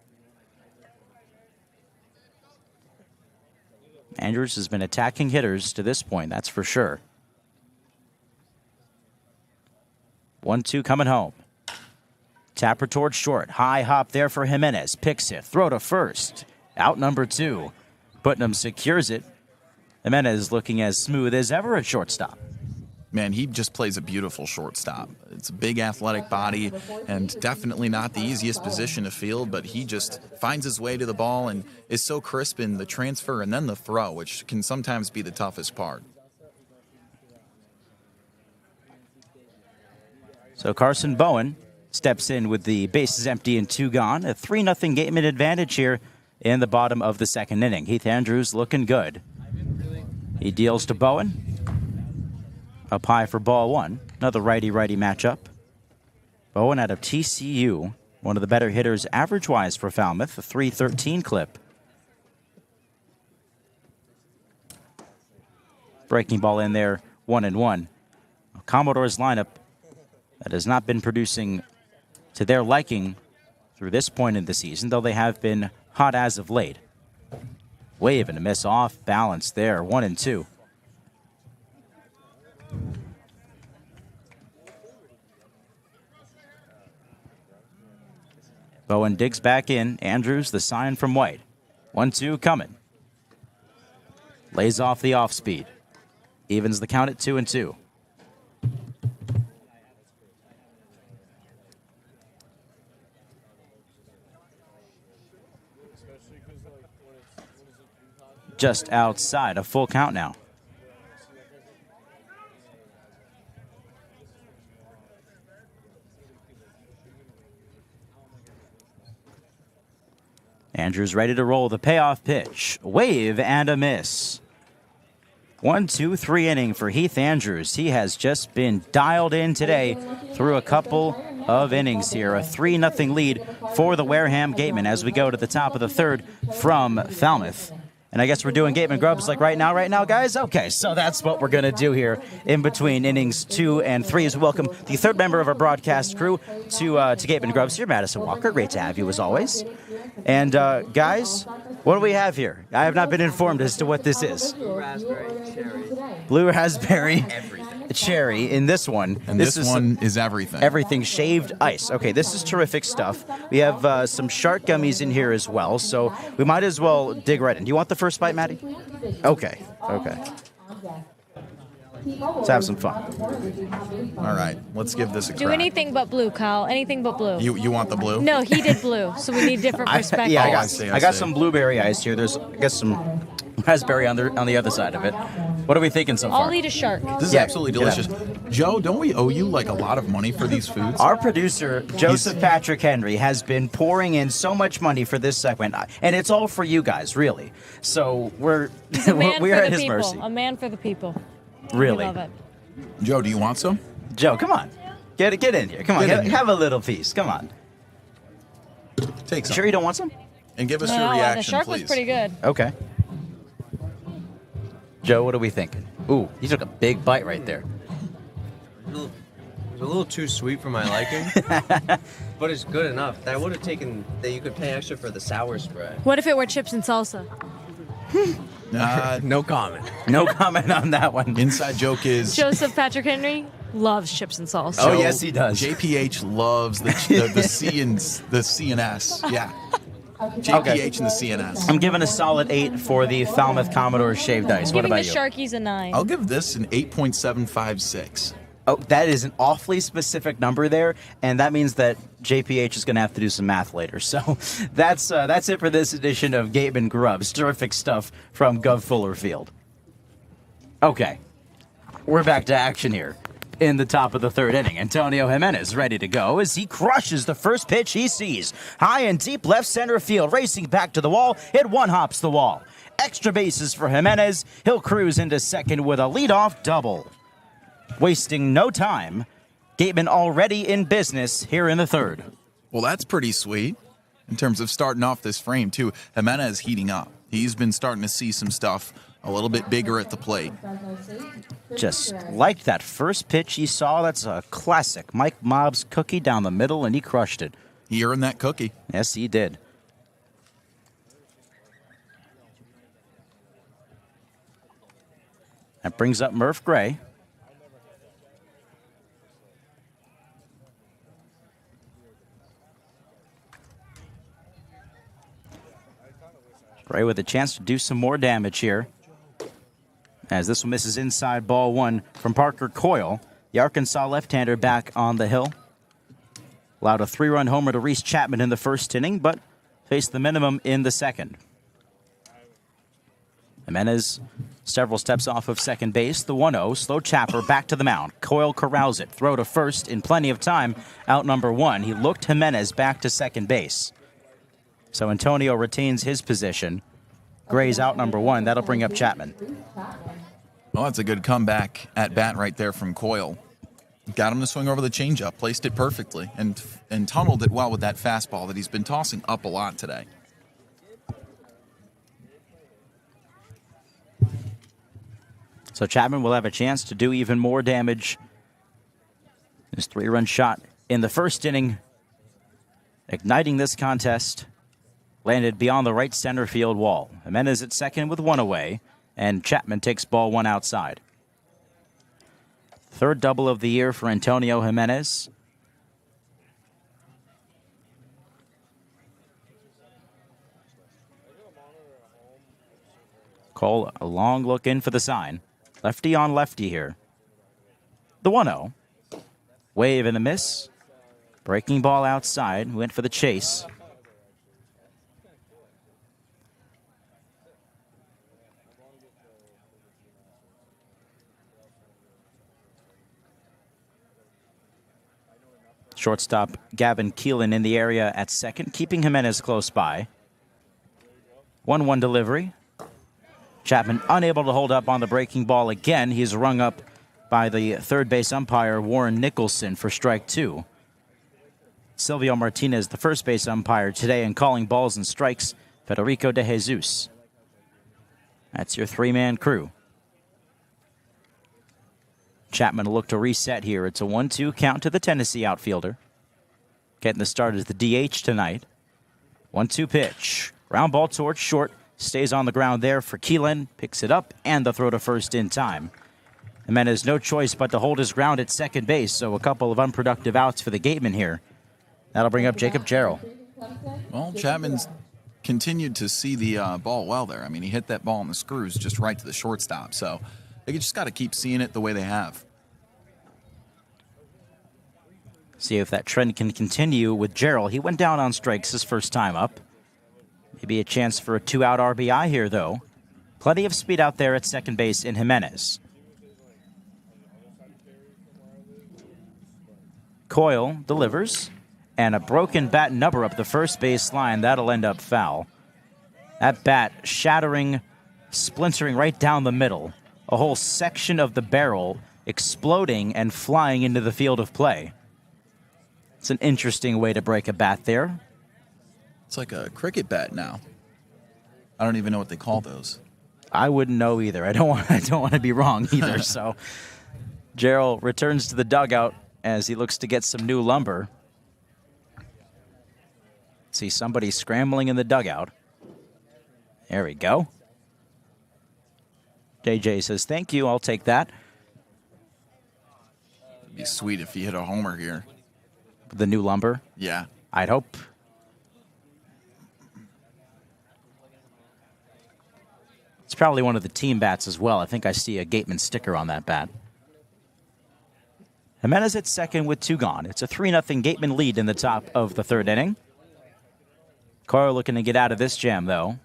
Andrews has been attacking hitters to this point, that's for sure. 1-2 coming home. Tapper towards short. High hop there for Jimenez. Picks it. Throw to first. Out number 2. Putnam secures it. Jimenez looking as smooth as ever at shortstop. Man, he just plays a beautiful shortstop. It's a big athletic body and definitely not the easiest position to field, but he just finds his way to the ball and is so crisp in the transfer and then the throw, which can sometimes be the toughest part. So Carson Bowen steps in with the bases empty and 2 gone. A 3-0 Gateman advantage here in the bottom of the second inning. Heath Andrews looking good. He deals to Bowen. Up high for ball 1. Another righty-righty matchup. Bowen out of TCU. One of the better hitters average-wise for Falmouth. A .313 clip. Breaking ball in there. 1-1. Commodores lineup that has not been producing to their liking through this point in the season, though they have been hot as of late. Wave and a miss off balance there. 1-2. Bowen digs back in. Andrews, the sign from White. 1-2 coming. Lays off the off speed. Evens the count at 2-2. Just outside, a full count now. Andrews ready to roll the payoff pitch. Wave and a miss. 1-2-3 inning for Heath Andrews. He has just been dialed in today through a couple of innings here. A 3-0 lead for the Wareham Gatemen as we go to the top of the third from Falmouth. And I guess we're doing Gatemen Grubs like right now, guys? Okay, so that's what we're going to do here in between innings 2 and 3 as we welcome the third member of our broadcast crew to Gatemen Grubs here, Madison Walker. Great to have you as always. And guys, what do we have here? I have not been informed as to what this is. Blue raspberry, cherry. Blue raspberry. Cherry in this one. And this one is everything. Everything shaved ice. Okay, this is terrific stuff. We have some shark gummies in here as well, so we might as well dig right in. Do you want the first bite, Maddie? Okay. Let's have some fun. All right, let's give this a crack. Do anything but blue, Kyle. Anything but blue. You want the blue? No, he did blue, so we need different perspectives. Yeah, I got see. some blueberry ice here. There's, I guess, some raspberry on the other side of it. What are we thinking so far? I'll eat a shark. This is absolutely delicious. Joe, don't we owe you like a lot of money for these foods? Our producer, Joseph Patrick Henry, has been pouring in so much money for this segment, and it's all for you guys, really. So we're at his mercy. A man for the people. Really. I love it. Joe, do you want some? Joe, come on. Get in here. Come on. Have a little piece. Come on. Take some. Sure you don't want some? And give us No, your reaction, the shark please. was pretty good. Okay. Joe, what are we thinking? Ooh, he took a big bite right there. It's a little too sweet for my liking, but it's good enough. That would have taken that you could pay extra for the sour spread. What if it were chips and salsa? No comment. No comment on that one. Inside joke is Joseph Patrick Henry loves chips and salsa. Oh, yes, he does. JPH loves the C and the CNS. Yeah. JPH and the CNS. I'm giving a solid 8 for the Falmouth Commodores shaved ice. What Giving about the you? Sharkies a 9. I'll give this an 8.756. Oh, that is an awfully specific number there, and that means that JPH is going to have to do some math later. So that's it for this edition of Gatemen Grubs. Terrific stuff from Guv Fuller Field. Okay, we're back to action here in the top of the third inning. Antonio Jimenez ready to go as he crushes the first pitch he sees. High and deep left center field, racing back to the wall. It one-hops the wall. Extra bases for Jimenez. He'll cruise into second with a leadoff double. Wasting no time, Gatemen already in business here in the third. Well, that's pretty sweet in terms of starting off this frame, too. Jimenez heating up. He's been starting to see some stuff a little bit bigger at the plate. Just like that first pitch he saw, that's a classic Mike Mobb's cookie down the middle, and he crushed it. He earned that cookie. Yes, he did. That brings up Murph Gray. Gray with a chance to do some more damage here. As this one misses inside ball one from Parker Coyle. The Arkansas left-hander back on the hill. Allowed a 3-run homer to Reese Chapman in the first inning, but faced the minimum in the second. Jimenez several steps off of second base. The 1-0, slow chopper back to the mound. Coyle corrals it. Throw to first in plenty of time. Out number one. He looked Jimenez back to second base. So Antonio retains his position. Gray's out number one. That'll bring up Chapman. Well, that's a good comeback at bat right there from Coyle. Got him to swing over the changeup, placed it perfectly, and tunneled it well with that fastball that he's been tossing up a lot today. So Chapman will have a chance to do even more damage. His 3-run shot in the first inning, igniting this contest, landed beyond the right center field wall. Jimenez at second with one away, and Chapman takes ball one outside. Third double of the year for Antonio Jimenez. Cole, a long look in for the sign. Lefty on lefty here. The 1-0. Wave and a miss. Breaking ball outside. Went for the chase. Shortstop Gavin Keelan in the area at second, keeping Jimenez close by. 1-1 delivery. Chapman unable to hold up on the breaking ball again. He's rung up by the third base umpire, Warren Nicholson, for strike 2. Silvio Martinez, the first base umpire today, and calling balls and strikes, Federico de Jesus. That's your three-man crew. Chapman will look to reset here. It's a 1-2 count to the Tennessee outfielder. Getting the start as the DH tonight. 1-2 pitch. Ground ball towards short. Stays on the ground there for Keelan. Picks it up and the throw to first in time. Jimenez no choice but to hold his ground at second base, so a couple of unproductive outs for the Gatemen here. That'll bring up Jacob Jarrell. Well, Chapman's continued to see the ball well there. I mean, he hit that ball in the screws just right to the shortstop, so they just got to keep seeing it the way they have. See if that trend can continue with Jarrell. He went down on strikes his first time up. Maybe a chance for a 2-out RBI here, though. Plenty of speed out there at second base in Jimenez. Coyle delivers, and a broken bat number up the first base line. That'll end up foul. That bat shattering, splintering right down the middle. A whole section of the barrel exploding and flying into the field of play. It's an interesting way to break a bat there. It's like a cricket bat now. I don't even know what they call those. I wouldn't know either. I don't want to be wrong either. So Jarrell returns to the dugout as he looks to get some new lumber. See somebody scrambling in the dugout. There we go. JJ says, thank you, I'll take that. It'd be sweet if he hit a homer here. The new lumber? Yeah. I'd hope. It's probably one of the team bats as well. I think I see a Gateman sticker on that bat. Jimenez at second with 2 gone. It's a 3-0 Gateman lead in the top of the third inning. Coyle looking to get out of this jam, though.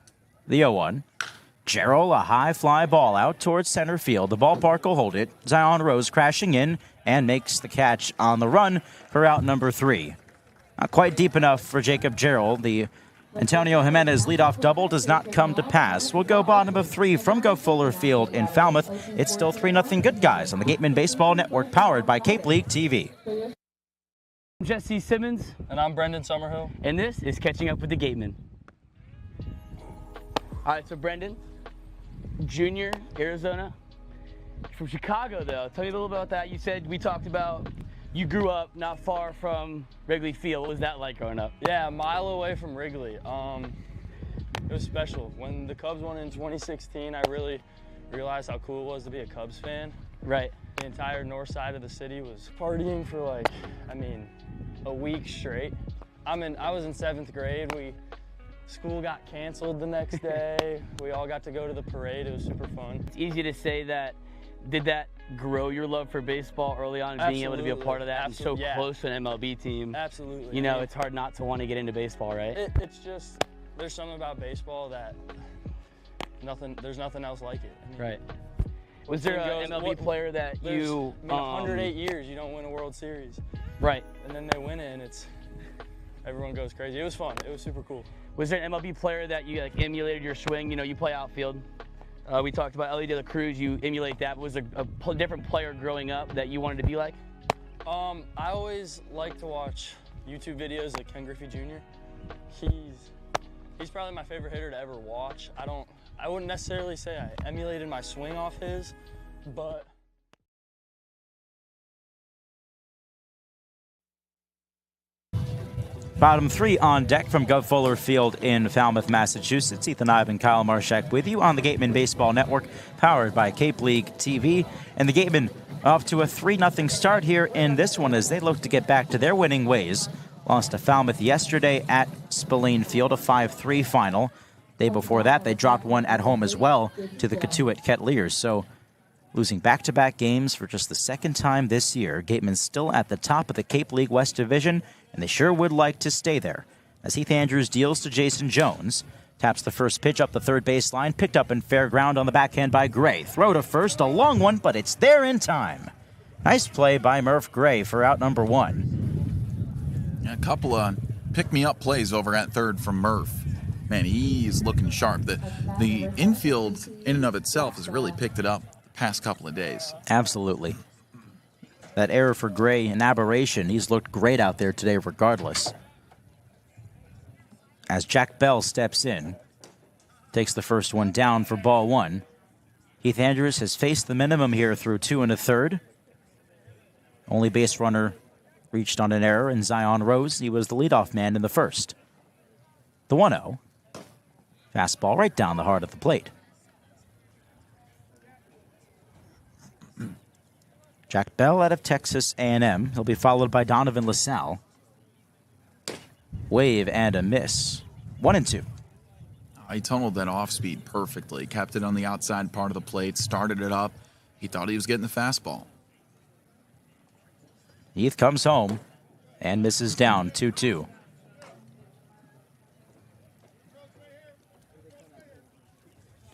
The 0-1. Jarrell, a high fly ball out towards center field. The ballpark will hold it. Zion Rose crashing in and makes the catch on the run for out number 3. Not quite deep enough for Jacob Jarrell. The Antonio Jimenez leadoff double does not come to pass. We'll go bottom of 3 from Guv Fuller Field in Falmouth. It's still 3-0 good guys on the Gatemen Baseball Network, powered by Cape League TV. I'm Jesse Simmons. And I'm Brendan Summerhill. And this is Catching Up with the Gatemen. All right, so Brendan, junior, Arizona. From Chicago, though. Tell me a little about that. You said we talked about you grew up not far from Wrigley Field. What was that like growing up? Yeah, a mile away from Wrigley. It was special. When the Cubs won in 2016, I really realized how cool it was to be a Cubs fan. Right. The entire north side of the city was partying for a week straight. I was in 7th grade. School got canceled the next day. We all got to go to the parade. It was super fun. It's easy to say that. Did that grow your love for baseball early on, being able to be a part of that and so close to an MLB team? Absolutely. You know, it's hard not to want to get into baseball, right? It's just, there's something about baseball that there's nothing else like it. Right. Was there an MLB player that you... 108 years, you don't win a World Series. Right. And then they win it, and everyone goes crazy. It was fun. It was super cool. Was there an MLB player that you emulated your swing? You know, you play outfield. We talked about Ellie De La Cruz. You emulate that. Was there a different player growing up that you wanted to be like? I always like to watch YouTube videos like Ken Griffey Jr. He's probably my favorite hitter to ever watch. I wouldn't necessarily say I emulated my swing off his, but Bottom 3 on deck from Guv Fuller Field in Falmouth, Massachusetts. Ethan Eibe and Kyle Marchak with you on the Gatemen Baseball Network, powered by Cape League TV. And the Gatemen off to a 3-0 start here in this one as they look to get back to their winning ways. Lost to Falmouth yesterday at Spillane Field, a 5-3 final. Day before that, they dropped one at home as well to the Cotuit Kettleers. So losing back-to-back games for just the second time this year, Gatemen still at the top of the Cape League West Division, and they sure would like to stay there. As Heath Andrews deals to Jason Jones, taps the first pitch up the third baseline, picked up in fair ground on the backhand by Gray. Throw to first, a long one, but it's there in time. Nice play by Murph Gray for out number 1. Yeah, a couple of pick-me-up plays over at third from Murph. Man, he's looking sharp. The infield in and of itself has really picked it up the past couple of days. Absolutely. That error for Gray, an aberration. He's looked great out there today regardless. As Jack Bell steps in, takes the first one down for ball one. Heath Andrews has faced the minimum here through 2 1/3. Only base runner reached on an error, and Zion Rose, he was the leadoff man in the first. The 1-0. Fastball right down the heart of the plate. Jack Bell out of Texas A&M. He'll be followed by Donovan LaSalle. Wave and a miss. 1-2. He tunneled that off speed perfectly, kept it on the outside part of the plate, started it up. He thought he was getting the fastball. Heath comes home and misses down 2-2.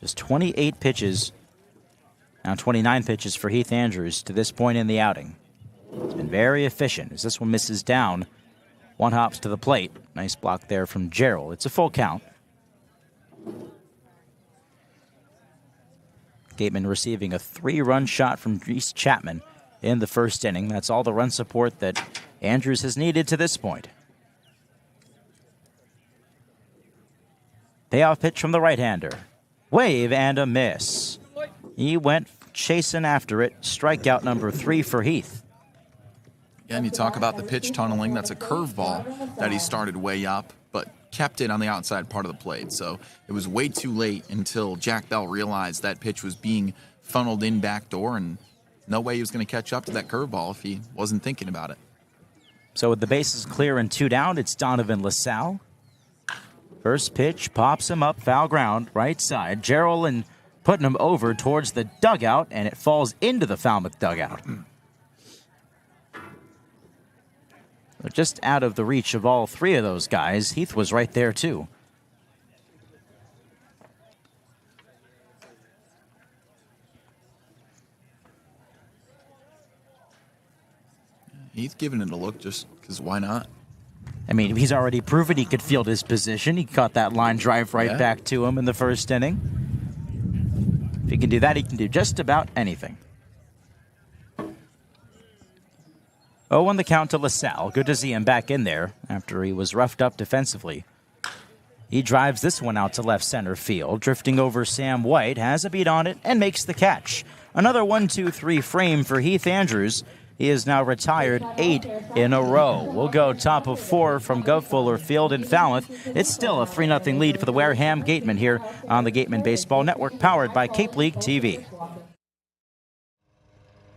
Just 28 pitches, now 29 pitches for Heath Andrews to this point in the outing. It's been very efficient as this one misses down. One hops to the plate. Nice block there from Gerald. It's a full count. Gatemen receiving a 3-run shot from Reese Chapman in the first inning. That's all the run support that Andrews has needed to this point. Payoff pitch from the right-hander. Wave and a miss. He went chasing after it. Strikeout number 3 for Heath. Yeah, and you talk about the pitch tunneling. That's a curveball that he started way up, but kept it on the outside part of the plate. So it was way too late until Jack Bell realized that pitch was being funneled in backdoor, and no way he was going to catch up to that curveball if he wasn't thinking about it. So with the bases clear and 2 down, it's Donovan LaSalle. First pitch pops him up, foul ground, right side. Gerald and putting him over towards the dugout, and it falls into the Falmouth dugout. Just out of the reach of all 3 of those guys. Heath was right there, too. Heath giving it a look just because why not? I mean, he's already proven he could field his position. He caught that line drive right back to him in the first inning. If he can do that, he can do just about anything. 0-1 the count to LaSalle. Good to see him back in there after he was roughed up defensively. He drives this one out to left center field, drifting over Sam White, has a beat on it, and makes the catch. Another 1-2-3 frame for Heath Andrews. He is now retired 8 in a row. We'll go top of 4 from Guv Fuller Field in Falmouth. It's still a 3-0 lead for the Wareham Gatemen here on the Gatemen Baseball Network, powered by Cape League TV.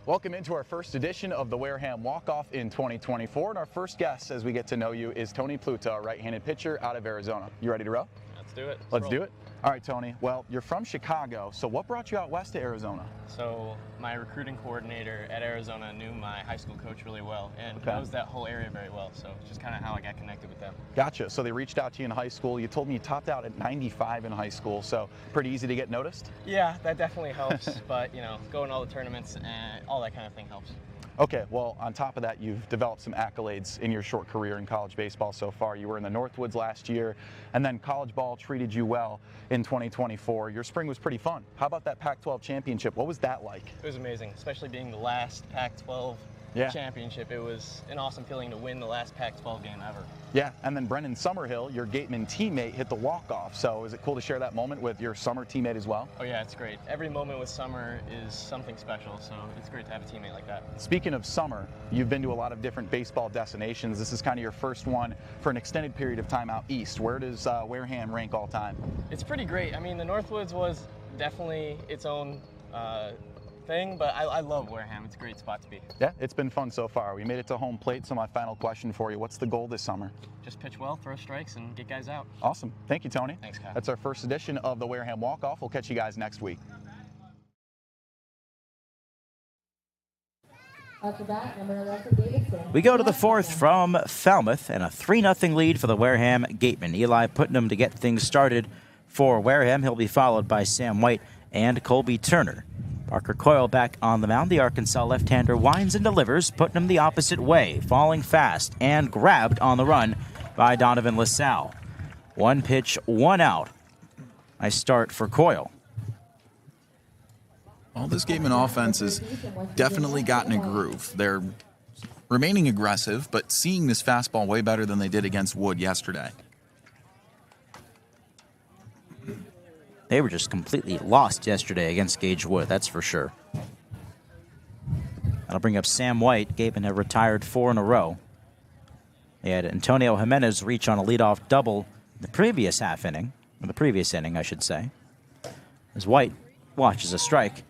Welcome into our first edition of the Wareham Walk-Off in 2024. And our first guest, as we get to know you, is Tony Pluta, a right-handed pitcher out of Arizona. You ready to roll? Let's do it. Let's do it. All right, Tony. Well, you're from Chicago, so what brought you out west to Arizona? So my recruiting coordinator at Arizona knew my high school coach really well and knows that whole area very well. So it's just kind of how I got connected with them. Gotcha. So they reached out to you in high school. You told me you topped out at 95 in high school, so pretty easy to get noticed? Yeah, that definitely helps. But, you know, going to all the tournaments and all that kind of thing helps. Okay, well, on top of that, you've developed some accolades in your short career in college baseball so far. You were in the Northwoods last year, and then college ball treated you well in 2024. Your spring was pretty fun. How about that Pac-12 championship? What was that like? It was amazing, especially being the last Pac-12 championship. It was an awesome feeling to win the last Pac-12 game ever. Yeah, and then Brennan Summerhill, your Gateman teammate, hit the walk-off. So is it cool to share that moment with your Summer teammate as well? Oh yeah, it's great. Every moment with Summer is something special, so it's great to have a teammate like that. Speaking of Summer, you've been to a lot of different baseball destinations. This is kind of your first one for an extended period of time out east. Where does Wareham rank all time? It's pretty great. I mean, the Northwoods was definitely its own thing, but I love Wareham. It's a great spot to be. Yeah, it's been fun so far. We made it to home plate, so my final question for you, what's the goal this summer? Just pitch well, throw strikes, and get guys out. Awesome. Thank you, Tony. Thanks, Kyle. That's our first edition of the Wareham Walk-Off. We'll catch you guys next week. We go to the 4th from Falmouth, and a 3-0 lead for the Wareham Gatemen. Eli Putnam to get things started for Wareham. He'll be followed by Sam White and Colby Turner. Parker Coyle back on the mound. The Arkansas left-hander winds and delivers, Putnam the opposite way, falling fast and grabbed on the run by Donovan LaSalle. 1 pitch, 1 out. Nice start for Coyle. Well, this Gatemen offense has definitely gotten a groove. They're remaining aggressive, but seeing this fastball way better than they did against Wood yesterday. They were just completely lost yesterday against Gage Wood, that's for sure. That'll bring up Sam White. Gatemen have retired 4 in a row. They had Antonio Jimenez reach on a leadoff double the previous half inning, or the previous inning, I should say. As White watches a strike.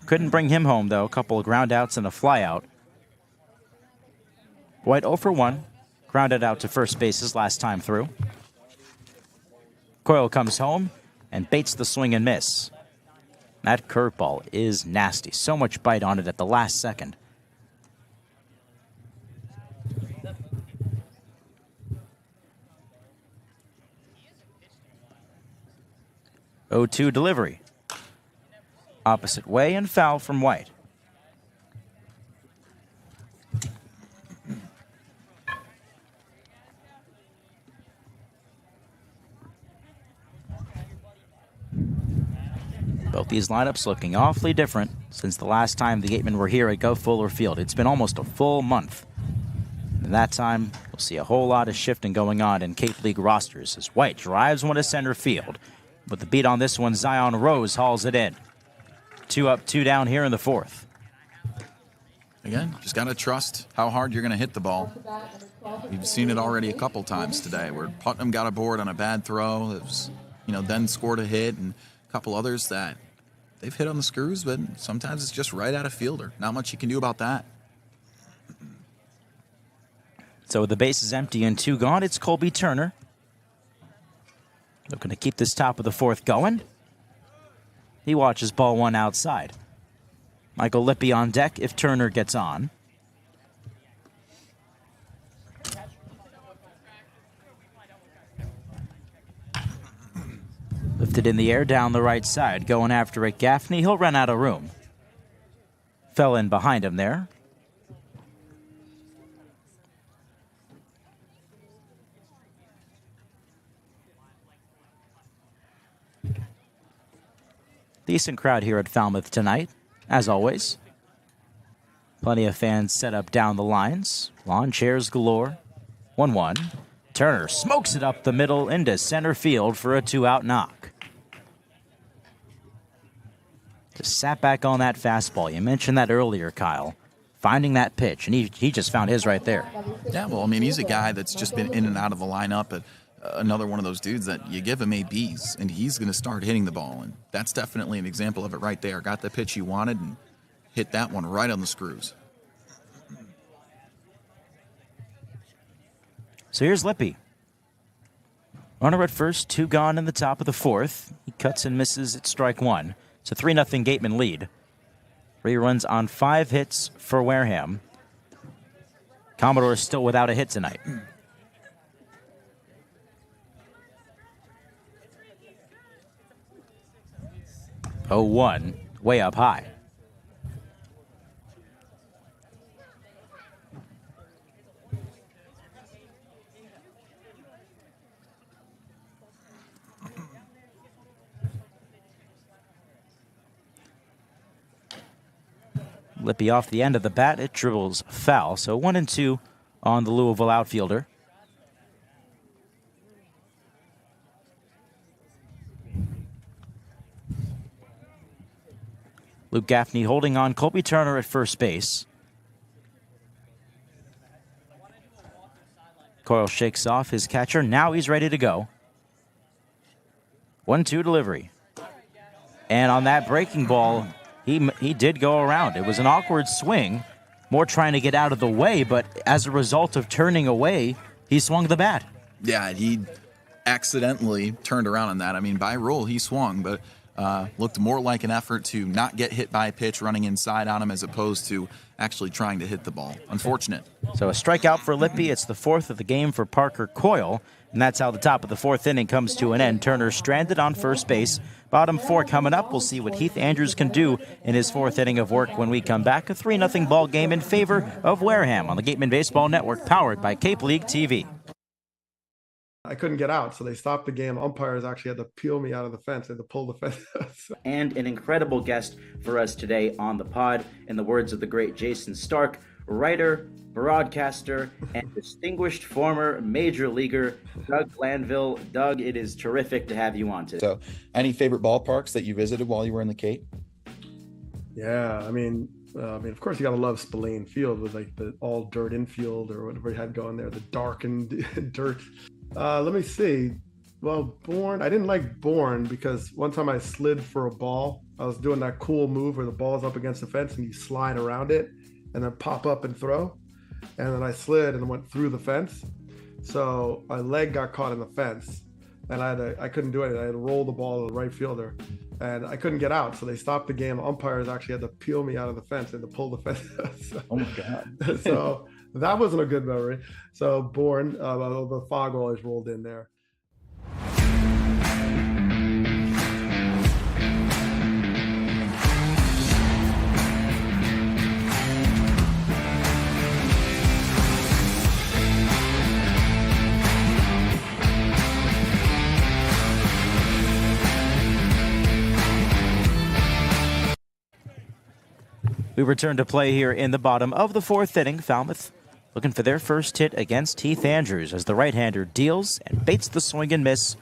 Couldn't bring him home, though. A couple of ground outs and a fly out. White 0 for 1. Grounded out to first base his last time through. Coyle comes home and baits the swing and miss. That curveball is nasty. So much bite on it at the last second. Oh, 0-2 delivery. Opposite way and foul from White. Both these lineups looking awfully different since the last time the Gatemen were here at Guv Fuller Field. It's been almost a full month. In that time, we'll see a whole lot of shifting going on in Cape League rosters as White drives one to center field. With the beat on this one, Zion Rose hauls it in. 2 up, 2 down here in the 4th. Again, just got to trust how hard you're going to hit the ball. We've seen it already a couple times today where Putnam got aboard on a bad throw. It was, then scored a hit, and a couple others that they've hit on the screws, but sometimes it's just right at a fielder. Not much you can do about that. So the base is empty and 2 gone. It's Colby Turner. Looking to keep this top of the 4th going. He watches ball 1 outside. Michael Lippy on deck if Turner gets on. Lifted in the air down the right side. Going after it, Gaffney. He'll run out of room. Fell in behind him there. Decent crowd here at Falmouth tonight, as always. Plenty of fans set up down the lines. Lawn chairs galore. 1-1. Turner smokes it up the middle into center field for a 2-out knock. Just sat back on that fastball. You mentioned that earlier, Kyle. Finding that pitch, and he just found his right there. Yeah, well, he's a guy that's just been in and out of the lineup, but another one of those dudes that you give him ABs, and he's going to start hitting the ball, and that's definitely an example of it right there. Got the pitch he wanted and hit that one right on the screws. So here's Lippy. Runner at first, 2 gone in the top of the 4th. He cuts and misses at strike 1. It's a 3-0 Gatemen lead. 3 runs on 5 hits for Wareham. Commodores still without a hit tonight. 0-1, way up high. Lippy off the end of the bat. It dribbles foul. So 1-2 on the Louisville outfielder. Luke Gaffney holding on. Colby Turner at first base. Coyle shakes off his catcher. Now he's ready to go. 1-2 delivery. And on that breaking ball, he did go around. It was an awkward swing, more trying to get out of the way, but as a result of turning away, he swung the bat. Yeah, he accidentally turned around on that. By rule, he swung, but looked more like an effort to not get hit by a pitch running inside on him as opposed to actually trying to hit the ball. Unfortunate. So a strikeout for Lippy. It's the 4th of the game for Parker Coyle, and that's how the top of the 4th inning comes to an end. Turner stranded on first base. Bottom 4 coming up. We'll see what Heath Andrews can do in his 4th inning of work when we come back. A 3-0 ball game in favor of Wareham on the Gatemen Baseball Network, powered by Cape League TV. I couldn't get out, so they stopped the game. Umpires actually had to peel me out of the fence. They had to pull the fence. And an incredible guest for us today on the pod, in the words of the great Jason Stark, writer, broadcaster, and distinguished former major leaguer, Doug Glanville. Doug, it is terrific to have you on today. So, any favorite ballparks that you visited while you were in the Cape? Yeah, I mean, of course, you got to love Spillane Field with like the all dirt infield or whatever you had going there, the darkened dirt. Let me see. Well, Bourne, I didn't like Bourne because one time I slid for a ball. I was doing that cool move where the ball's up against the fence and you slide around it and then pop up and throw. And then I slid and went through the fence. So my leg got caught in the fence and I couldn't do anything. I had to roll the ball to the right fielder and I couldn't get out. So they stopped the game. Umpires actually had to peel me out of the fence and to pull the fence. Oh my God. So that wasn't a good memory. So Bourne, the fog always rolled in there. We return to play here in the bottom of the fourth inning. Falmouth looking for their first hit against Heath Andrews as the right-hander deals and baits the swing and miss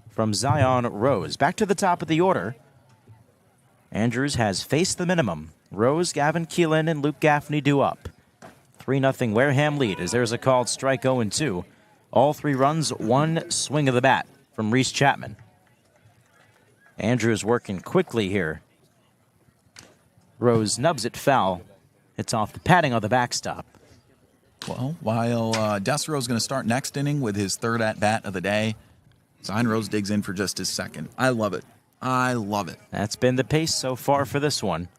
from Zion Rose. Back to the top of the order. Andrews has faced the minimum. Rose, Gavin Keelan, and Luke Gaffney due up. 3-0 Wareham lead as there's a called strike 0-2. All three runs, one swing of the bat from Reese Chapman. Andrews working quickly here. Rose nubs it foul. It's off the padding on the backstop. Well, while Desiro's going to start next inning with his third at-bat of the day, Zion Rose digs in for just his second. I love it. I love it. That's been the pace so far for this one.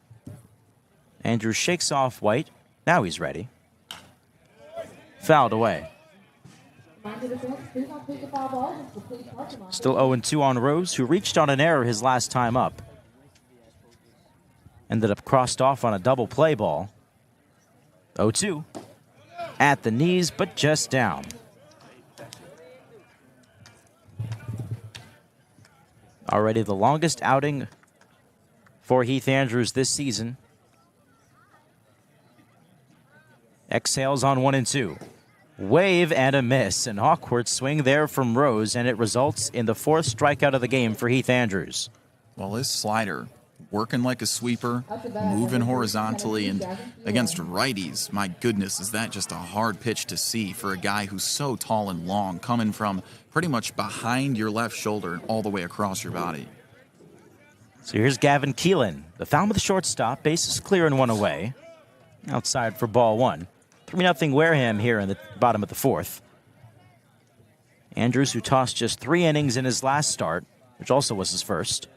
Andrews shakes off White. Now he's ready. Fouled away. Still 0-2 on Rose, who reached on an error his last time up. Ended up crossed off on a double play ball. 0-2. At the knees, but just down. Already the longest outing for Heath Andrews this season. Exhales on 1-2. Wave and a miss. An awkward swing there from Rose, and it results in the fourth strikeout of the game for Heath Andrews. Well, his slider working like a sweeper, moving horizontally, and against righties, my goodness, is that just a hard pitch to see for a guy who's so tall and long, coming from pretty much behind your left shoulder and all the way across your body. So here's Gavin Keelan, the Falmouth shortstop, bases clear and one away. Outside for ball one. 3-0 Wareham here in the bottom of the fourth. Andrews, who tossed just 3 innings in his last start, which also was his first.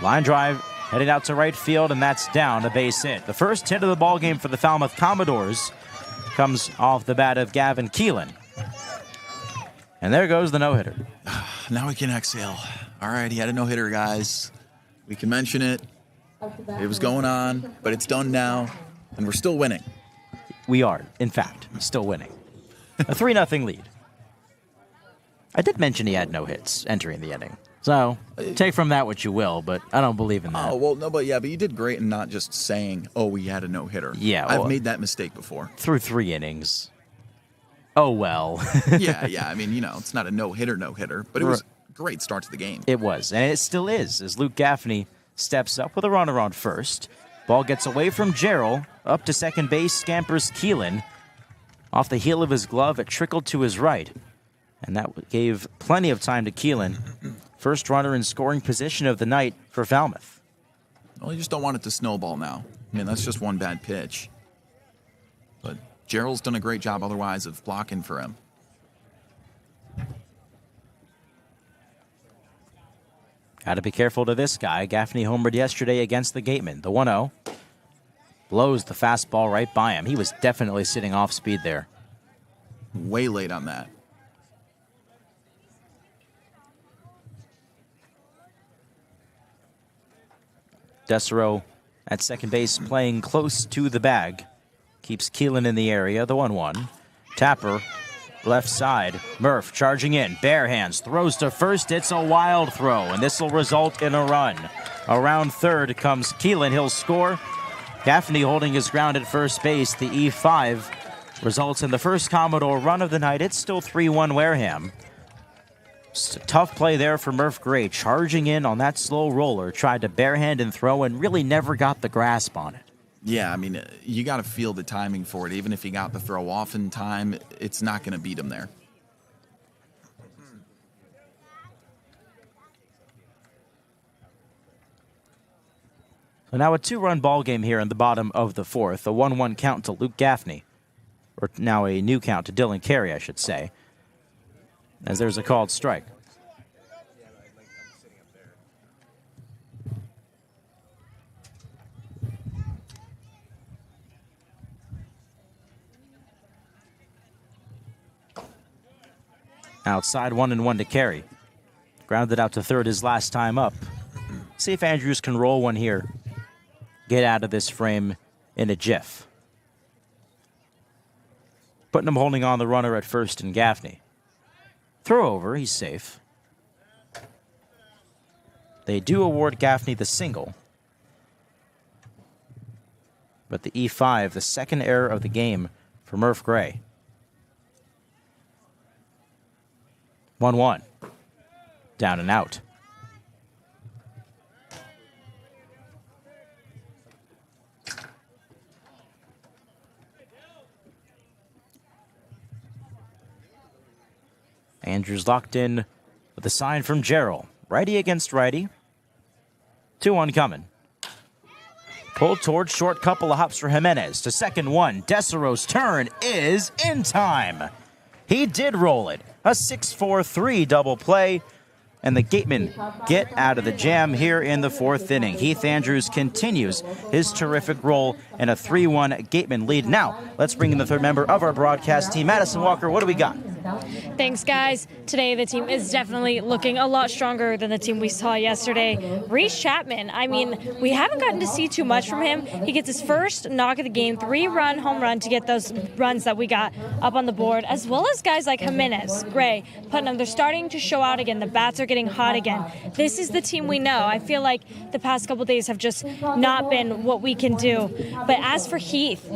Line drive, headed out to right field, and that's down, a base hit. The first hit of the ball game for the Falmouth Commodores comes off the bat of Gavin Keelan. And there goes the no-hitter. Now we can exhale. All right, he had a no-hitter, guys. We can mention it. It was going on, but it's done now, and we're still winning. We are, in fact, still winning. A 3-0 lead. I did mention he had no hits entering the inning. So, take from that what you will, but I don't believe in that. Oh, well, no, but you did great in not just saying, oh, we had a no-hitter. Yeah, I've made that mistake before. Through 3 innings. Oh, well. yeah, I mean, it's not a no-hitter, but it was a great start to the game. It was, and it still is, as Luke Gaffney steps up with a runner on first. Ball gets away from Gerald, up to second base, scampers Keelan. Off the heel of his glove, it trickled to his right, and that gave plenty of time to Keelan. First runner in scoring position of the night for Falmouth. Well, you just don't want it to snowball now. I mean, that's just one bad pitch. But Gerald's done a great job otherwise of blocking for him. Got to be careful to this guy. Gaffney homered yesterday against the Gatemen. The 1-0. Blows the fastball right by him. He was definitely sitting off speed there. Way late on that. Desiro at second base playing close to the bag. Keeps Keelan in the area. The 1-1. Tapper left side. Murph charging in, bare hands, throws to first. It's a wild throw, and this will result in a run. Around third comes Keelan. He'll score. Gaffney holding his ground at first base. The E5 results in the first Commodore run of the night. It's still 3-1 Wareham. Just a tough play there for Murph Gray, charging in on that slow roller. Tried to barehand and throw and really never got the grasp on it. Yeah, I mean, you got to feel the timing for it. Even if he got the throw off in time, it's not going to beat him there. So now a 2-run ball game here in the bottom of the fourth. A 1-1 count to Luke Gaffney. Or now a new count to Dylan Carey, I should say. As there's a called strike. Outside 1-1 to Carey. Grounded out to third his last time up. See if Andrews can roll one here. Get out of this frame in a jiff. Putnam holding on the runner at first and Gaffney. Throw over, he's safe. They do award Gaffney the single. But the E5, the second error of the game for Murph Gray. 1-1. Down and out. Andrews locked in with a sign from Gerald. Righty against righty. 2-1 coming. Pulled towards short, couple of hops for Jimenez. To second one. Desero's turn is in time. He did roll it. A 6-4-3 double play. And the Gatemen get out of the jam here in the fourth inning. Heath Andrews continues his terrific role in a 3-1 Gatemen lead. Now, let's bring in the third member of our broadcast team. Madison Walker, what do we got? Thanks, guys. Today, the team is definitely looking a lot stronger than the team we saw yesterday. Reese Chapman, I mean, we haven't gotten to see too much from him. He gets his first knock of the game, 3-run home run to get those runs that we got up on the board, as well as guys like Jimenez, Gray, Putnam. They're starting to show out again. The bats are getting hot again. This is the team we know. I feel like the past couple days have just not been what we can do. But as for Heath,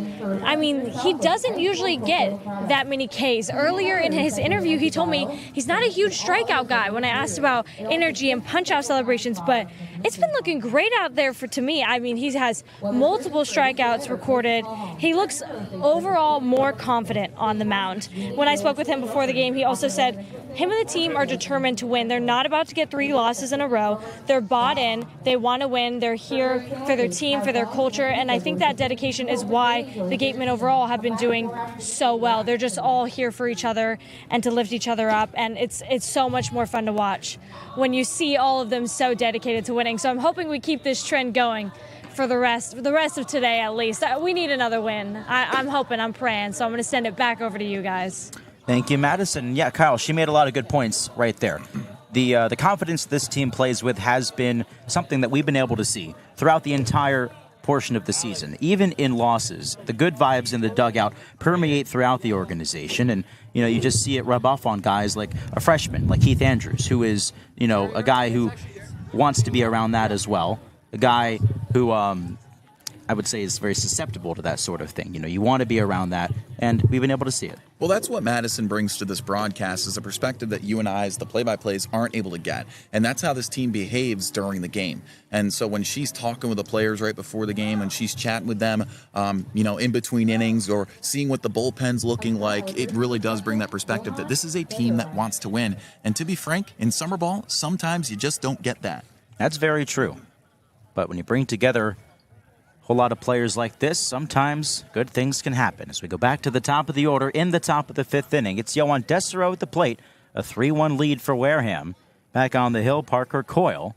I mean, he doesn't usually get that many Ks. Earlier in his interview, he told me he's not a huge strikeout guy when I asked about energy and punch-out celebrations, but it's been looking great out there to me. I mean, he has multiple strikeouts recorded. He looks overall more confident on the mound. When I spoke with him before the game, he also said him and the team are determined to win. They're not about to get 3 losses in a row. They're bought in. They want to win. They're here for their team, for their culture, and I think that dedication is why the Gatemen overall have been doing so well. They're just all here for each other and to lift each other up, and it's so much more fun to watch when you see all of them so dedicated to winning. So I'm hoping we keep this trend going for the rest of today at least. We need another win. I'm hoping, I'm praying, so I'm going to send it back over to you guys. Thank you, Madison. Yeah, Kyle, she made a lot of good points right there. The confidence this team plays with has been something that we've been able to see throughout the entire portion of the season. Even in losses, the good vibes in the dugout permeate throughout the organization, and you just see it rub off on guys like a freshman, like Heath Andrews, who is a guy who wants to be around that as well. A guy who I would say is very susceptible to that sort of thing. You want to be around that, and we've been able to see it. Well, that's what Madison brings to this broadcast, is a perspective that you and I, as the play-by-plays, aren't able to get. And that's how this team behaves during the game. And so when she's talking with the players right before the game, and she's chatting with them, in between innings, or seeing what the bullpen's looking like, it really does bring that perspective that this is a team that wants to win. And to be frank, in summer ball, sometimes you just don't get that. That's very true. But when you bring together whole lot of players like this, sometimes good things can happen. As we go back to the top of the order in the top of the fifth inning, it's Yohan Desero at the plate, a 3-1 lead for Wareham. Back on the hill, Parker Coyle.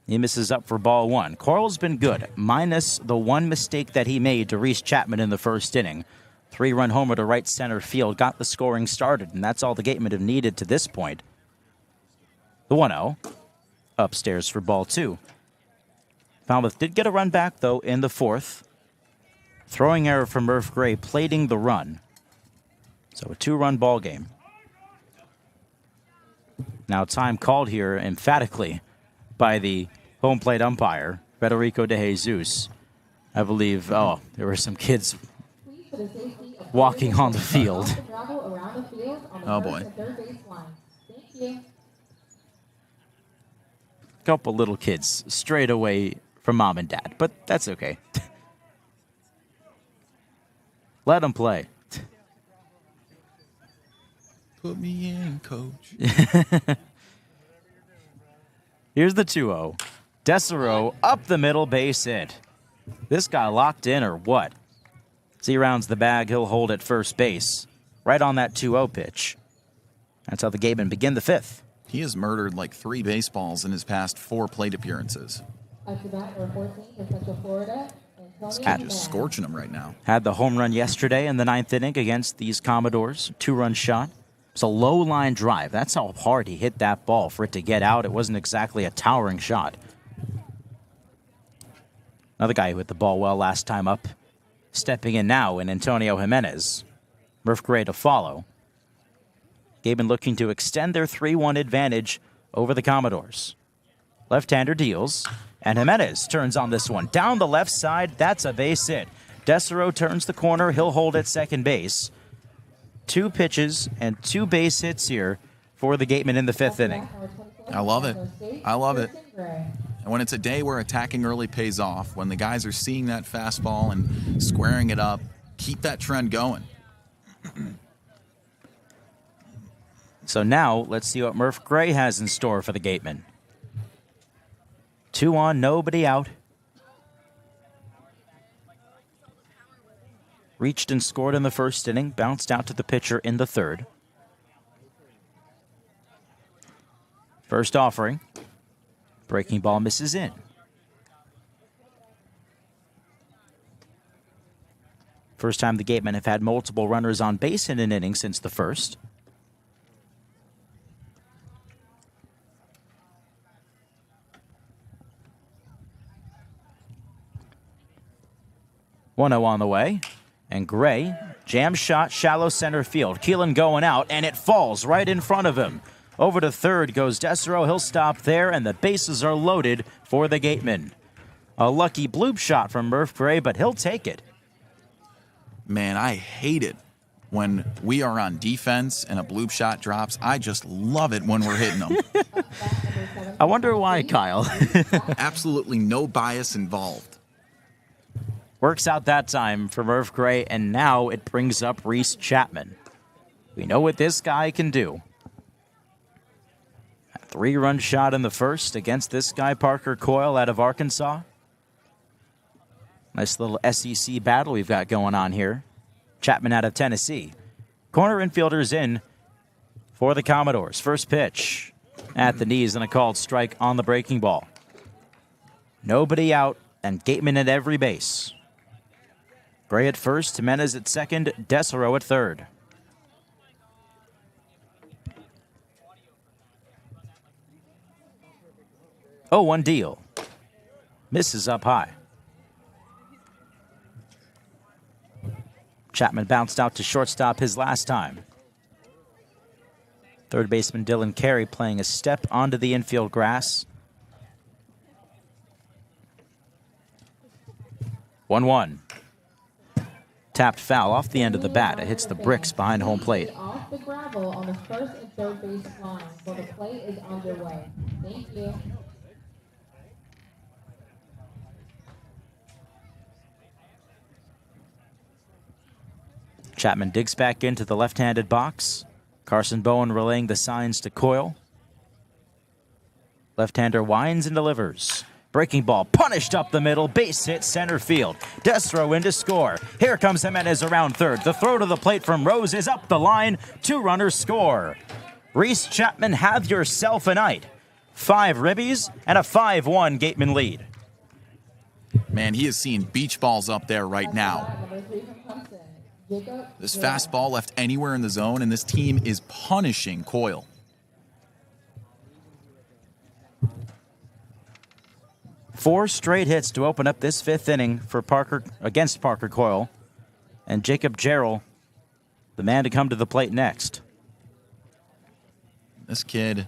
He misses up for ball one. Coyle's been good, minus the one mistake that he made to Reese Chapman in the first inning. 3-run homer to right center field, got the scoring started, and that's all the Gatemen have needed to this point. The 1-0, upstairs for ball two. Falmouth did get a run back, though, in the fourth. Throwing error from Murph Gray, plating the run. So a 2-run ball game. Now time called here emphatically by the home plate umpire, Federico De Jesus. I believe, there were some kids walking on the field. Oh, boy. Couple little kids strayed away from mom and dad, but that's okay. Let them play. Put me in, coach. Here's the 2-0. Desero up the middle, base hit. This guy locked in or what? As he rounds the bag, he'll hold at first base. Right on that 2-0 pitch. That's how the Gatemen begin the 5th. He has murdered like 3 baseballs in his past 4 plate appearances. This kid just scorching him right now. Had the home run yesterday in the 9th inning against these Commodores. 2-run shot. It's a low line drive. That's how hard he hit that ball for it to get out. It wasn't exactly a towering shot. Another guy who hit the ball well last time up. Stepping in now in Antonio Jimenez. Murph Gray to follow. Gatemen looking to extend their 3-1 advantage over the Commodores. Left-hander deals, and Jimenez turns on this one. Down the left side, that's a base hit. Desero turns the corner, he'll hold at second base. 2 pitches and 2 base hits here for the Gatemen in the 5th inning. I love it. I love it. And when it's a day where attacking early pays off, when the guys are seeing that fastball and squaring it up, keep that trend going. So now, let's see what Murph Gray has in store for the Gatemen. 2 on, nobody out. Reached and scored in the 1st inning, bounced out to the pitcher in the 3rd. First offering. Breaking ball misses in. First time the Gatemen have had multiple runners on base in an inning since the 1st. One-0 on the way. And Gray, jam shot, shallow center field. Keelan going out, and it falls right in front of him. Over to 3rd goes Desero. He'll stop there, and the bases are loaded for the Gatemen. A lucky bloop shot from Murph Gray, but he'll take it. Man, I hate it when we are on defense and a bloop shot drops. I just love it when we're hitting them. I wonder why, Kyle. Absolutely no bias involved. Works out that time for Murph Gray, and now it brings up Reese Chapman. We know what this guy can do. A 3-run shot in the 1st against this guy, Parker Coyle, out of Arkansas. Nice little SEC battle we've got going on here. Chapman out of Tennessee. Corner infielders in for the Commodores. First pitch at the knees and a called strike on the breaking ball. Nobody out, and Gatemen at every base. Gray at first, Jimenez at second, Desero at 3rd. Oh, 1 deal. Misses up high. Chapman bounced out to shortstop his last time. Third baseman Dylan Carey playing a step onto the infield grass. 1-1. Tapped foul off the end of the bat. It hits the bricks behind home plate. Off the gravel on the 1st and 3rd base line, so the play is underway. Thank you. Chapman digs back into the left-handed box. Carson Bowen relaying the signs to Coyle. Left-hander winds and delivers. Breaking ball punished up the middle, base hit center field. Desero in to score. Here comes Jimenez around 3rd. The throw to the plate from Rose is up the line. 2 runners score. Reese Chapman, have yourself a night. 5 ribbies and a 5-1 Gatemen lead. Man, he is seeing beach balls up there right now. This fastball left anywhere in the zone, and this team is punishing Coyle. Four straight hits to open up this 5th inning for Parker against Parker Coyle. And Jacob Jarrell the man to come to the plate next. This kid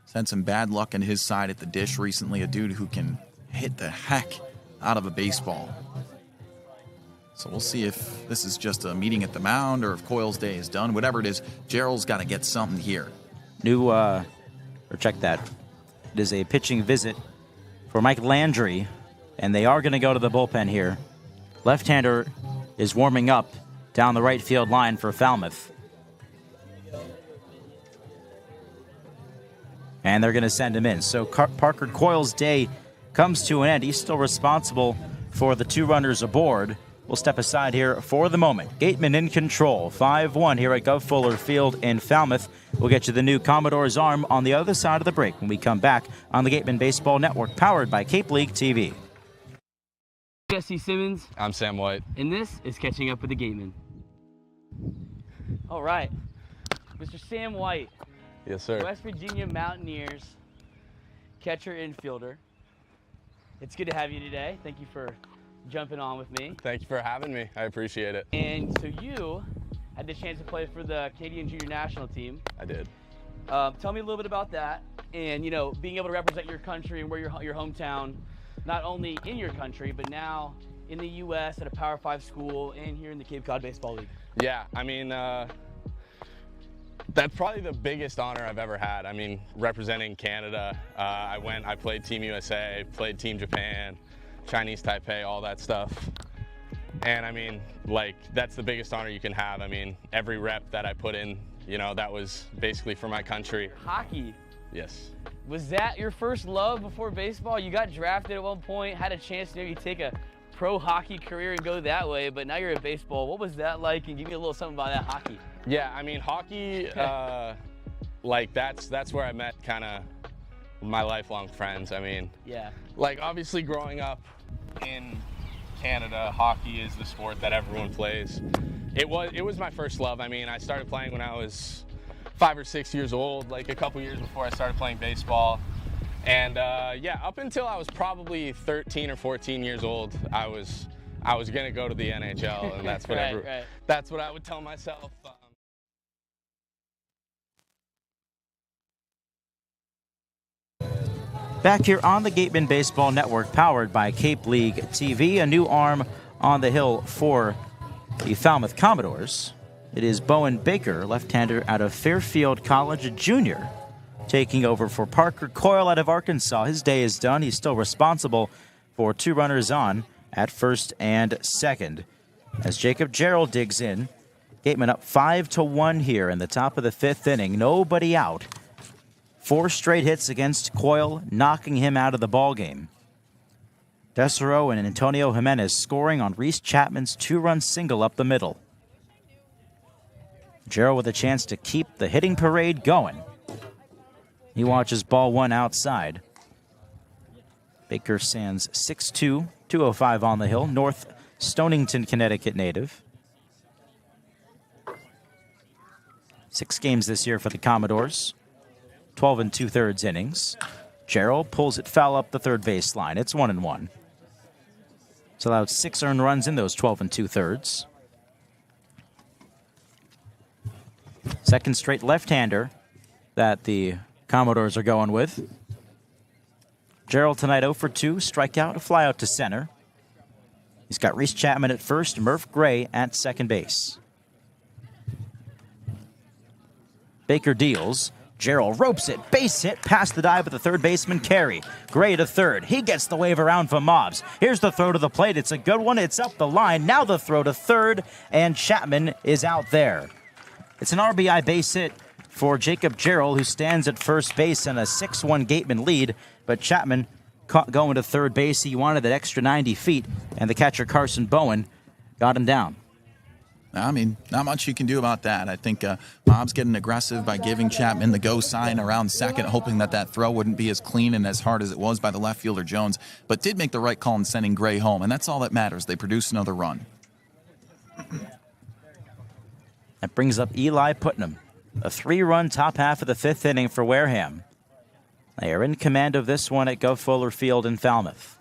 has had some bad luck on his side at the dish recently, a dude who can hit the heck out of a baseball. So we'll see if this is just a meeting at the mound or if Coyle's day is done. Whatever it is, Gerald's got to get something here. Check that. It is a pitching visit for Mike Landry, and they are going to go to the bullpen here. Left-hander is warming up down the right field line for Falmouth. And they're going to send him in. So Parker Coyle's day comes to an end. He's still responsible for the 2 runners aboard. We'll step aside here for the moment. Gatemen in control, 5-1 here at Guv Fuller Field in Falmouth. We'll get you the new Commodores arm on the other side of the break when we come back on the Gatemen Baseball Network, powered by Cape League TV. Jesse Simmons. I'm Sam White. And this is Catching Up with the Gatemen. All right. Mr. Sam White. Yes, sir. West Virginia Mountaineers catcher infielder. It's good to have you today. Thank you for jumping on with me. Thank you for having me. I appreciate it. And so you had the chance to play for the Canadian Junior National Team. I did. Tell me a little bit about that, and being able to represent your country and where your hometown, not only in your country but now in the U.S. at a Power 5 school and here in the Cape Cod Baseball League. Yeah, I mean, that's probably the biggest honor I've ever had. I mean, representing Canada, I played Team USA, played Team Japan, Chinese Taipei, all that stuff. And I mean, that's the biggest honor you can have. I mean, every rep that I put in, that was basically for my country. Hockey. Yes. Was that your first love before baseball? You got drafted at one point, had a chance to maybe take a pro hockey career and go that way, but now you're at baseball. What was that like? And give me a little something about that hockey. Yeah, I mean, hockey, that's where I met kind of my lifelong friends. I mean, yeah, obviously growing up in Canada, hockey is the sport that everyone plays. It was my first love. I mean, I started playing when I was 5 or 6 years old, a couple years before I started playing baseball. And yeah, up until I was probably 13 or 14 years old, I was gonna go to the NHL, and that's what that's what I would tell myself. Back here on the Gatemen Baseball Network, powered by Cape League TV, a new arm on the hill for the Falmouth Commodores. It is Bowen Baker, left-hander out of Fairfield College, a junior, taking over for Parker Coyle out of Arkansas. His day is done. He's still responsible for 2 runners on at first and second. As Jacob Gerald digs in, Gatemen up 5-1 here in the top of the 5th inning. Nobody out. 4 straight hits against Coyle, knocking him out of the ballgame. Desero and Antonio Jimenez scoring on Reese Chapman's 2-run single up the middle. Gerald with a chance to keep the hitting parade going. He watches ball 1 outside. Baker stands 6'2", 205 on the hill, North Stonington, Connecticut native. 6 games this year for the Commodores. 12 2/3 innings. Gerald pulls it foul up the third base line. It's 1-1. It's allowed 6 earned runs in those 12 2/3. Second straight left-hander that the Commodores are going with. Gerald tonight 0 for 2, strikeout, a fly out to center. He's got Reese Chapman at first, Murph Gray at second base. Baker deals. Gerald ropes it, base hit, past the dive with the third baseman, Carey. Gray to third. He gets the wave around for Mobbs. Here's the throw to the plate. It's a good one. It's up the line. Now the throw to third, and Chapman is out there. It's an RBI base hit for Jacob Gerald, who stands at first base in a 6-1 Gateman lead, but Chapman caught going to third base. He wanted that extra 90 feet, and the catcher Carson Bowen got him down. I mean, not much you can do about that. I think Bob's getting aggressive by giving Chapman the go sign around second, hoping that throw wouldn't be as clean and as hard as it was by the left fielder Jones, but did make the right call in sending Gray home, and that's all that matters. They produce another run. That brings up Eli Putnam. A 3-run top half of the 5th inning for Wareham. They are in command of this one at Guv Fuller Field in Falmouth.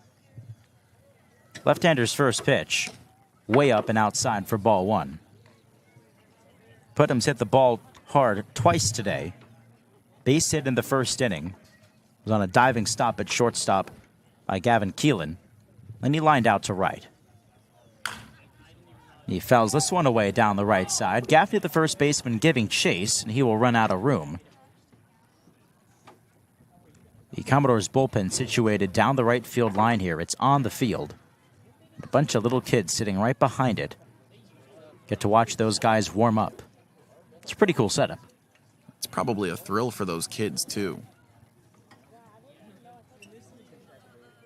Left-hander's first pitch. Way up and outside for ball 1. Putnam's hit the ball hard twice today. Base hit in the first inning. It was on a diving stop at shortstop by Gavin Keelan. Then he lined out to right. He fouls this one away down the right side. Gaffney, the first baseman, giving chase, and he will run out of room. The Commodores bullpen situated down the right field line here. It's on the field. A bunch of little kids sitting right behind it. Get to watch those guys warm up. It's a pretty cool setup. It's probably a thrill for those kids, too.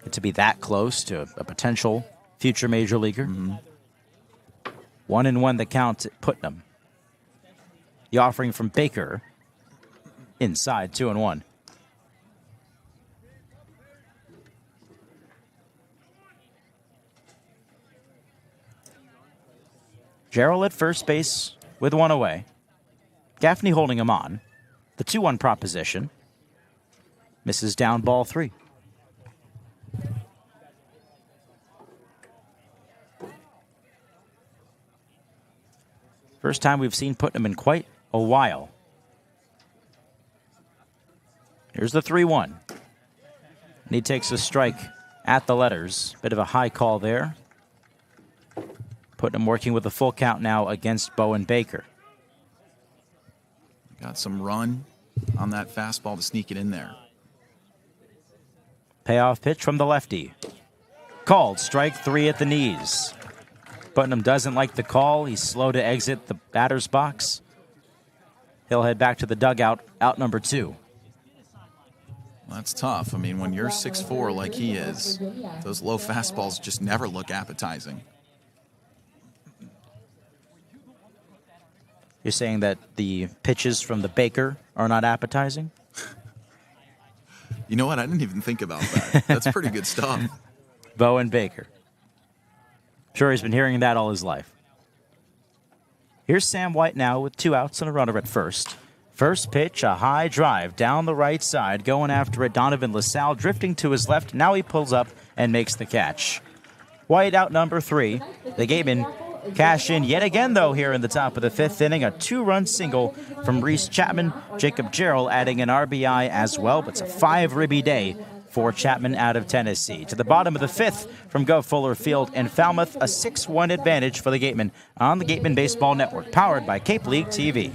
Get to be that close to a potential future major leaguer. 1-1 the count at Putnam. The offering from Baker. Inside, 2-1. Gerald at first base with one away. Gaffney holding him on. The 2-1 proposition. Misses down ball 3. First time we've seen Putnam in quite a while. Here's the 3-1. And he takes a strike at the letters. Bit of a high call there. Putnam working with a full count now against Bowen Baker. Got some run on that fastball to sneak it in there. Payoff pitch from the lefty. Called, strike 3 at the knees. Putnam doesn't like the call. He's slow to exit the batter's box. He'll head back to the dugout, out number 2. That's tough. I mean, when you're 6'4" like he is, those low fastballs just never look appetizing. You're saying that the pitches from the Baker are not appetizing? You know what? I didn't even think about that. That's pretty good stuff. Bowen Baker. Sure, he's been hearing that all his life. Here's Sam White now with 2 outs and a runner at first. First pitch, a high drive down the right side. Going after it, Donovan LaSalle drifting to his left. Now he pulls up and makes the catch. White out number 3. The Gatemen cash in yet again, though, here in the top of the 5th inning. A 2-run single from Reese Chapman. Jacob Jarrell adding an RBI as well, but it's a 5-ribby day for Chapman out of Tennessee. To the bottom of the 5th from Guv Fuller Field in Falmouth, a 6-1 advantage for the Gatemen on the Gatemen Baseball Network, powered by Cape League TV.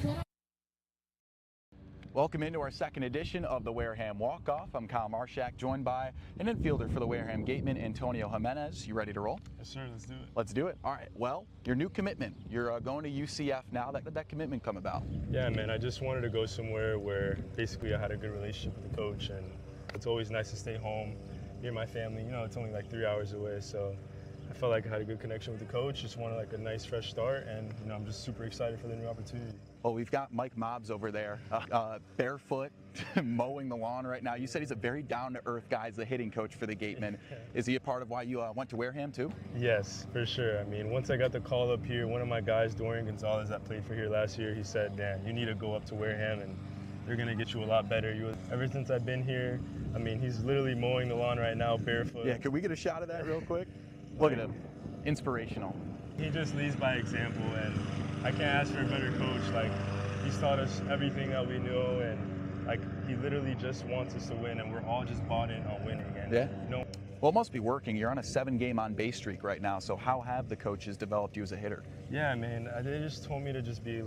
Welcome into our second edition of the Wareham Walk-Off. I'm Kyle Marchak, joined by an infielder for the Wareham Gatemen, Antonio Jimenez. You ready to roll? Yes, sir. Let's do it. Let's do it. All right. Well, your new commitment. You're going to UCF now. Did that commitment come about? Yeah, man. I just wanted to go somewhere where basically I had a good relationship with the coach, and it's always nice to stay home near my family. You know, it's only like 3 hours away, so I felt like I had a good connection with the coach. Just wanted like a nice fresh start, and you know, I'm just super excited for the new opportunity. Well, we've got Mike Mobbs over there, barefoot, mowing the lawn right now. You said he's a very down-to-earth guy. He's the hitting coach for the Gatemen. Is he a part of why you went to Wareham, too? Yes, for sure. I mean, once I got the call up here, one of my guys, Dorian Gonzalez, that played for here last year, he said, Dan, you need to go up to Wareham, and they're going to get you a lot better. Ever since I've been here, I mean, he's literally mowing the lawn right now, barefoot. Yeah, could we get a shot of that real quick? Look at him. Inspirational. He just leads by example, and I can't ask for a better coach. Like, he's taught us everything that we know, and like he literally just wants us to win, and we're all just bought in on winning. And yeah. You know, well, it must be working. You're on a 7-game on-base streak right now. So how have the coaches developed you as a hitter? Yeah, man. They just told me to just be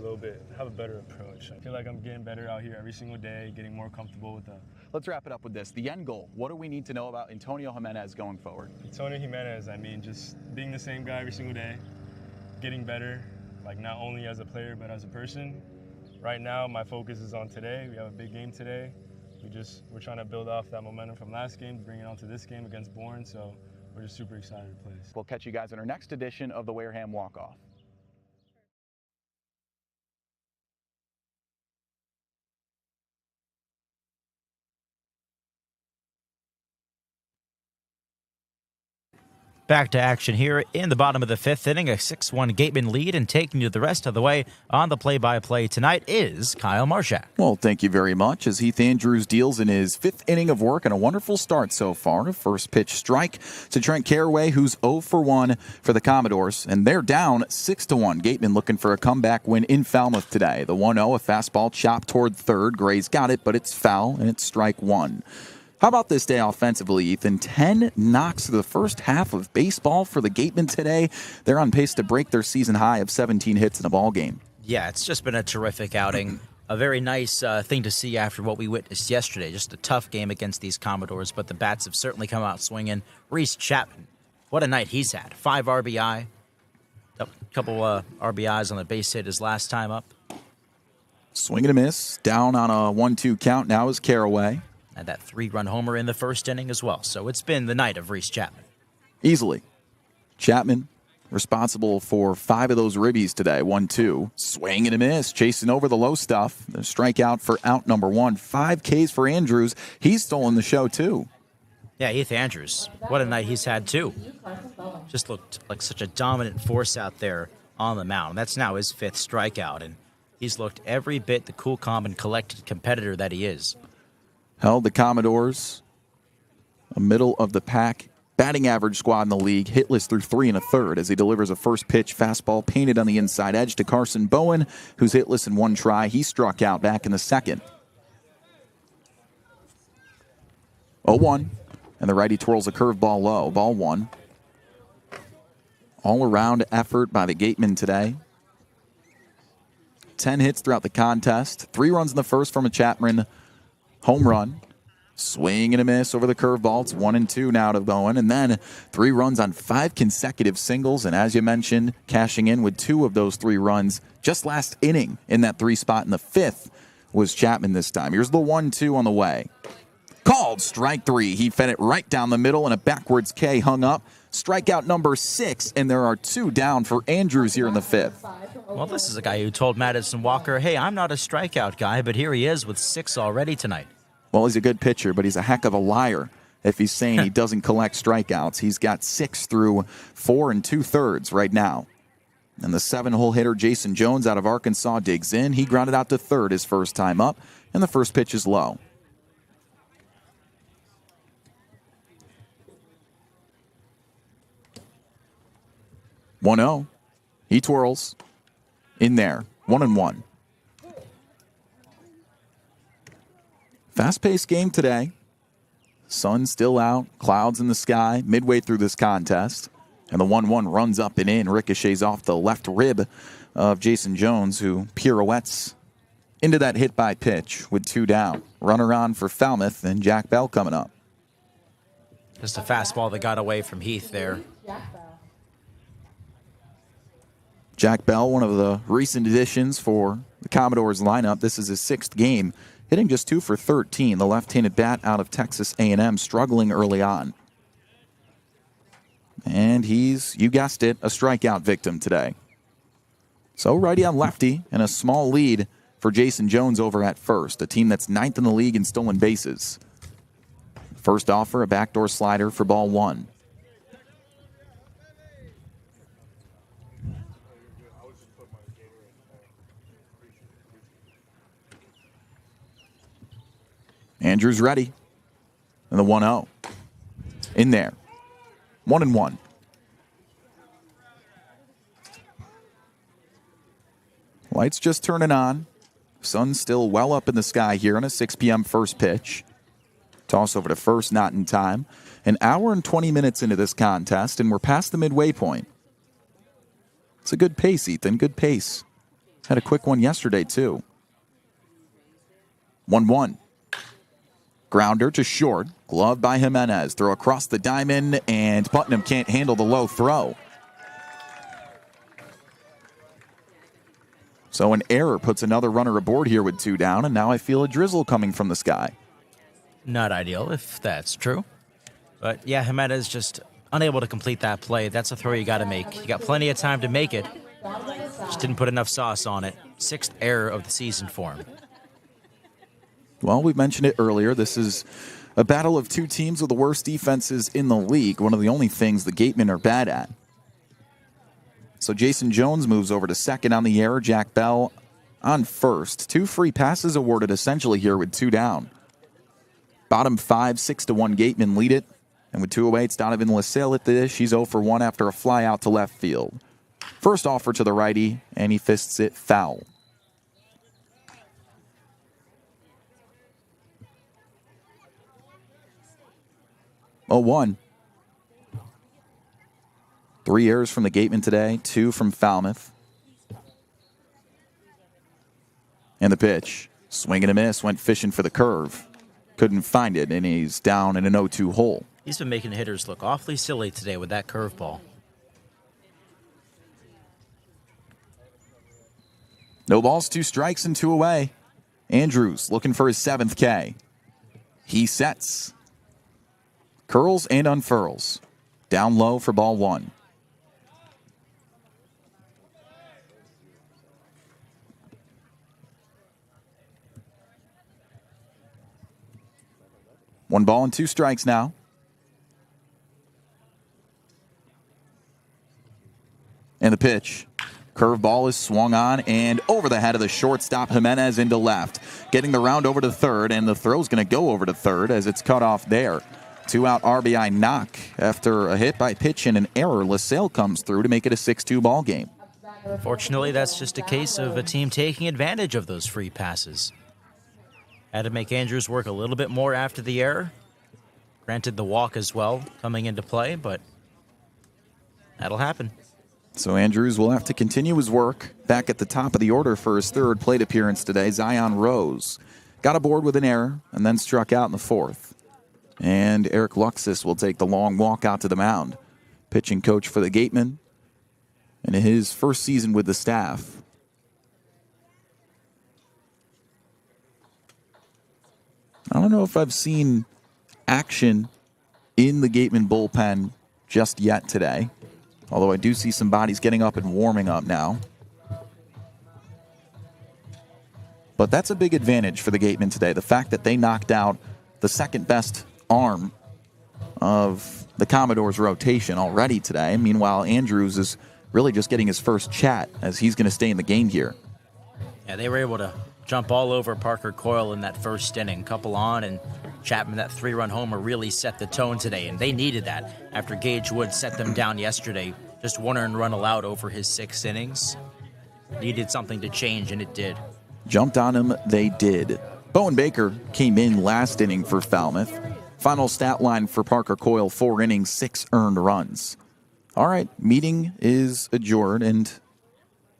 have a better approach. I feel like I'm getting better out here every single day, getting more comfortable with that. Let's wrap it up with this. The end goal. What do we need to know about Antonio Jimenez going forward? Antonio Jimenez, I mean, just being the same guy every single day, getting better, like not only as a player, but as a person. Right now, my focus is on today. We have a big game today. We're trying to build off that momentum from last game, bring it on to this game against Bourne, so we're just super excited to play. We'll catch you guys in our next edition of the Wareham Walk-Off. Back to action here in the bottom of the fifth inning, a 6-1 Gatemen lead, and taking you the rest of the way on the play-by-play tonight is Kyle Marchak. Well, thank you very much as Heath Andrews deals in his fifth inning of work and a wonderful start so far. A first pitch strike to Trent Caraway, who's 0 for 1 for the Commodores, and they're down 6-1. Gatemen looking for a comeback win in Falmouth today. The 1-0, a fastball chopped toward third. Gray's got it, but it's foul, and it's strike one. How about this day offensively, Ethan? 10 knocks through the first half of baseball for the Gatemen today. They're on pace to break their season high of 17 hits in a ball game. Yeah, it's just been a terrific outing. A very nice thing to see after what we witnessed yesterday. Just a tough game against these Commodores, but the bats have certainly come out swinging. Reese Chapman, what a night he's had. 5 RBI. A couple RBIs on the base hit his last time up. Swing and a miss. Down on a 1-2 count now is Caraway. And that 3-run homer in the first inning as well. So it's been the night of Reese Chapman. Easily. Chapman responsible for 5 of those ribbies today. 1-2. Swing and a miss. Chasing over the low stuff. The strikeout for out number 1. 5 Ks for Andrews. He's stolen the show too. Yeah, Heath Andrews. What a night he's had too. Just looked like such a dominant force out there on the mound. That's now his 5th strikeout. And he's looked every bit the cool, calm, and collected competitor that he is. Held the Commodores, a middle-of-the-pack batting average squad in the league, hitless through 3 1/3 as he delivers a first pitch fastball painted on the inside edge to Carson Bowen, who's hitless in 1 try. He struck out back in the second. 0-1, and the righty twirls a curveball low. Ball 1. All-around effort by the Gatemen today. 10 hits throughout the contest. 3 runs in the first from a Chapman home run. Swing and a miss over the curveball. It's 1-2 now to Bowen. And then 3 runs on 5 consecutive singles. And as you mentioned, cashing in with 2 of those 3 runs just last inning in that 3 spot in the 5th was Chapman this time. Here's the 1-2 on the way. Called strike 3. He fed it right down the middle and a backwards K hung up. Strikeout number 6, and there are 2 down for Andrews here in the 5th. Well, this is a guy who told Madison Walker, hey, I'm not a strikeout guy, but here he is with 6 already tonight. Well, he's a good pitcher, but he's a heck of a liar if he's saying he doesn't collect strikeouts. He's got 6 through 4 2/3 right now. And the 7-hole hitter Jason Jones out of Arkansas digs in. He grounded out to third his first time up, and the first pitch is low. "1-0. He twirls. In there. 1-1. Fast-paced game today. Sun still out. Clouds in the sky. Midway through this contest. And the 1-1 runs up and in. Ricochets off the left rib of Jason Jones, who pirouettes into that hit by pitch with 2 down. Runner on for Falmouth and Jack Bell coming up. Just a fastball that got away from Heath there. Jack Bell, one of the recent additions for the Commodores lineup. This is his 6th game, hitting just 2 for 13. The left-handed bat out of Texas A&M, struggling early on. And he's, you guessed it, a strikeout victim today. So righty on lefty, and a small lead for Jason Jones over at first, a team that's 9th in the league in stolen bases. First offer, a backdoor slider for ball 1. Andrews ready. And the 1-0. In there. 1-1. Lights just turning on. Sun's still well up in the sky here on a 6 p.m. first pitch. Toss over to first, not in time. An hour and 20 minutes into this contest, and we're past the midway point. It's a good pace, Ethan. Good pace. Had a quick one yesterday, too. 1-1. Grounder to short. Glove by Jimenez. Throw across the diamond, and Putnam can't handle the low throw. So an error puts another runner aboard here with 2 down, and now I feel a drizzle coming from the sky. Not ideal, if that's true. But, yeah, Jimenez just unable to complete that play. That's a throw you got to make. You got plenty of time to make it. Just didn't put enough sauce on it. 6th error of the season for him. Well, we mentioned it earlier. This is A battle of two teams with the worst defenses in the league, one of the only things the Gatemen are bad at. So Jason Jones moves over to second on the error. Jack Bell on first. 2 free passes awarded essentially here with 2 down. Bottom 5, 6-1 Gatemen lead it. And with 2 away, it's Donovan LaSalle at the dish. He's 0 for 1 after a fly out to left field. First offer to the righty, and he fists it foul. Oh, 1. 3 errors from the Gatemen today, 2 from Falmouth. And the pitch. Swing and a miss, went fishing for the curve. Couldn't find it, and he's down in an 0-2 hole. He's been making hitters look awfully silly today with that curveball. No balls, 2 strikes, and 2 away. Andrews looking for his 7th K. He sets. Curls and unfurls. Down low for ball 1. One ball and 2 strikes now. And the pitch. Curveball is swung on and over the head of the shortstop Jimenez into left. Getting the round over to third, and the throw's going to go over to third as it's cut off there. 2-out RBI knock after a hit by pitch and an error. LaSalle comes through to make it a 6-2 ball game. Fortunately, that's just a case of a team taking advantage of those free passes. Had to make Andrews work a little bit more after the error. Granted, the walk as well coming into play, but that'll happen. So Andrews will have to continue his work. Back at the top of the order for his 3rd plate appearance today, Zion Rose. Got aboard with an error and then struck out in the 4th. And Eric Luxus will take the long walk out to the mound. Pitching coach for the Gatemen in his first season with the staff. I don't know if I've seen action in the Gatemen bullpen just yet today. Although I do see some bodies getting up and warming up now. But that's a big advantage for the Gatemen today. The fact that they knocked out the 2nd best arm of the Commodores rotation already today. Meanwhile, Andrews is really just getting his first chat as he's going to stay in the game here. Yeah, they were able to jump all over Parker Coyle in that first inning. Couple on, and Chapman, that 3-run homer, really set the tone today, and they needed that after Gage Wood set them down yesterday. Just 1 earned run allowed over his 6 innings. Needed something to change, and it did. Jumped on him, they did. Bowen Baker came in last inning for Falmouth. Final stat line for Parker Coyle, 4 innings, 6 earned runs. All right, meeting is adjourned, and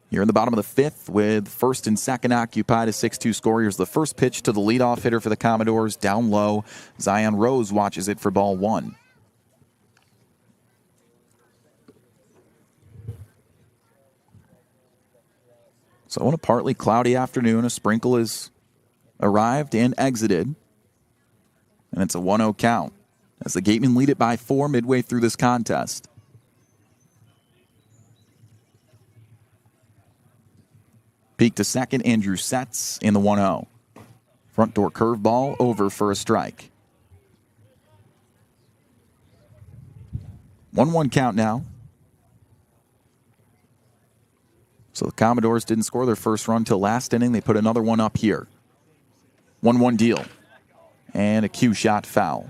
here in the bottom of the 5th with 1st and 2nd occupied, a 6-2 score. Here's the first pitch to the leadoff hitter for the Commodores, down low. Zion Rose watches it for ball 1. So on a partly cloudy afternoon, a sprinkle has arrived and exited. And it's a 1-0 count as the Gatemen lead it by 4 midway through this contest. Peak to second, Andrew sets in the 1-0. Front door curveball over for a strike. 1-1 count now. So the Commodores didn't score their first run till last inning. They put another one up here. 1-1 deal. And a cue shot foul.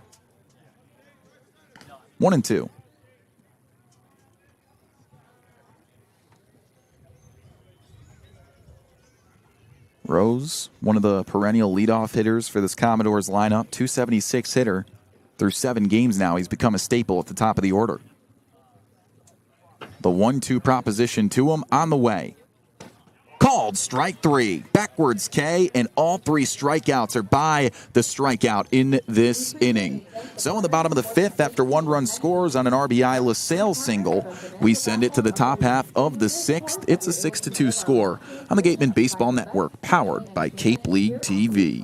1-2. Rose, one of the perennial leadoff hitters for this Commodores lineup, 276 hitter. Through 7 games now, he's become a staple at the top of the order. The 1-2 proposition to him on the way. Called strike 3. Backwards K, and all 3 strikeouts are by the strikeout in this inning. So in the bottom of the 5th, after 1 run scores on an RBI LaSalle single, we send it to the top half of the 6th. It's a 6-2 score on the Gatemen Baseball Network, powered by Cape League TV.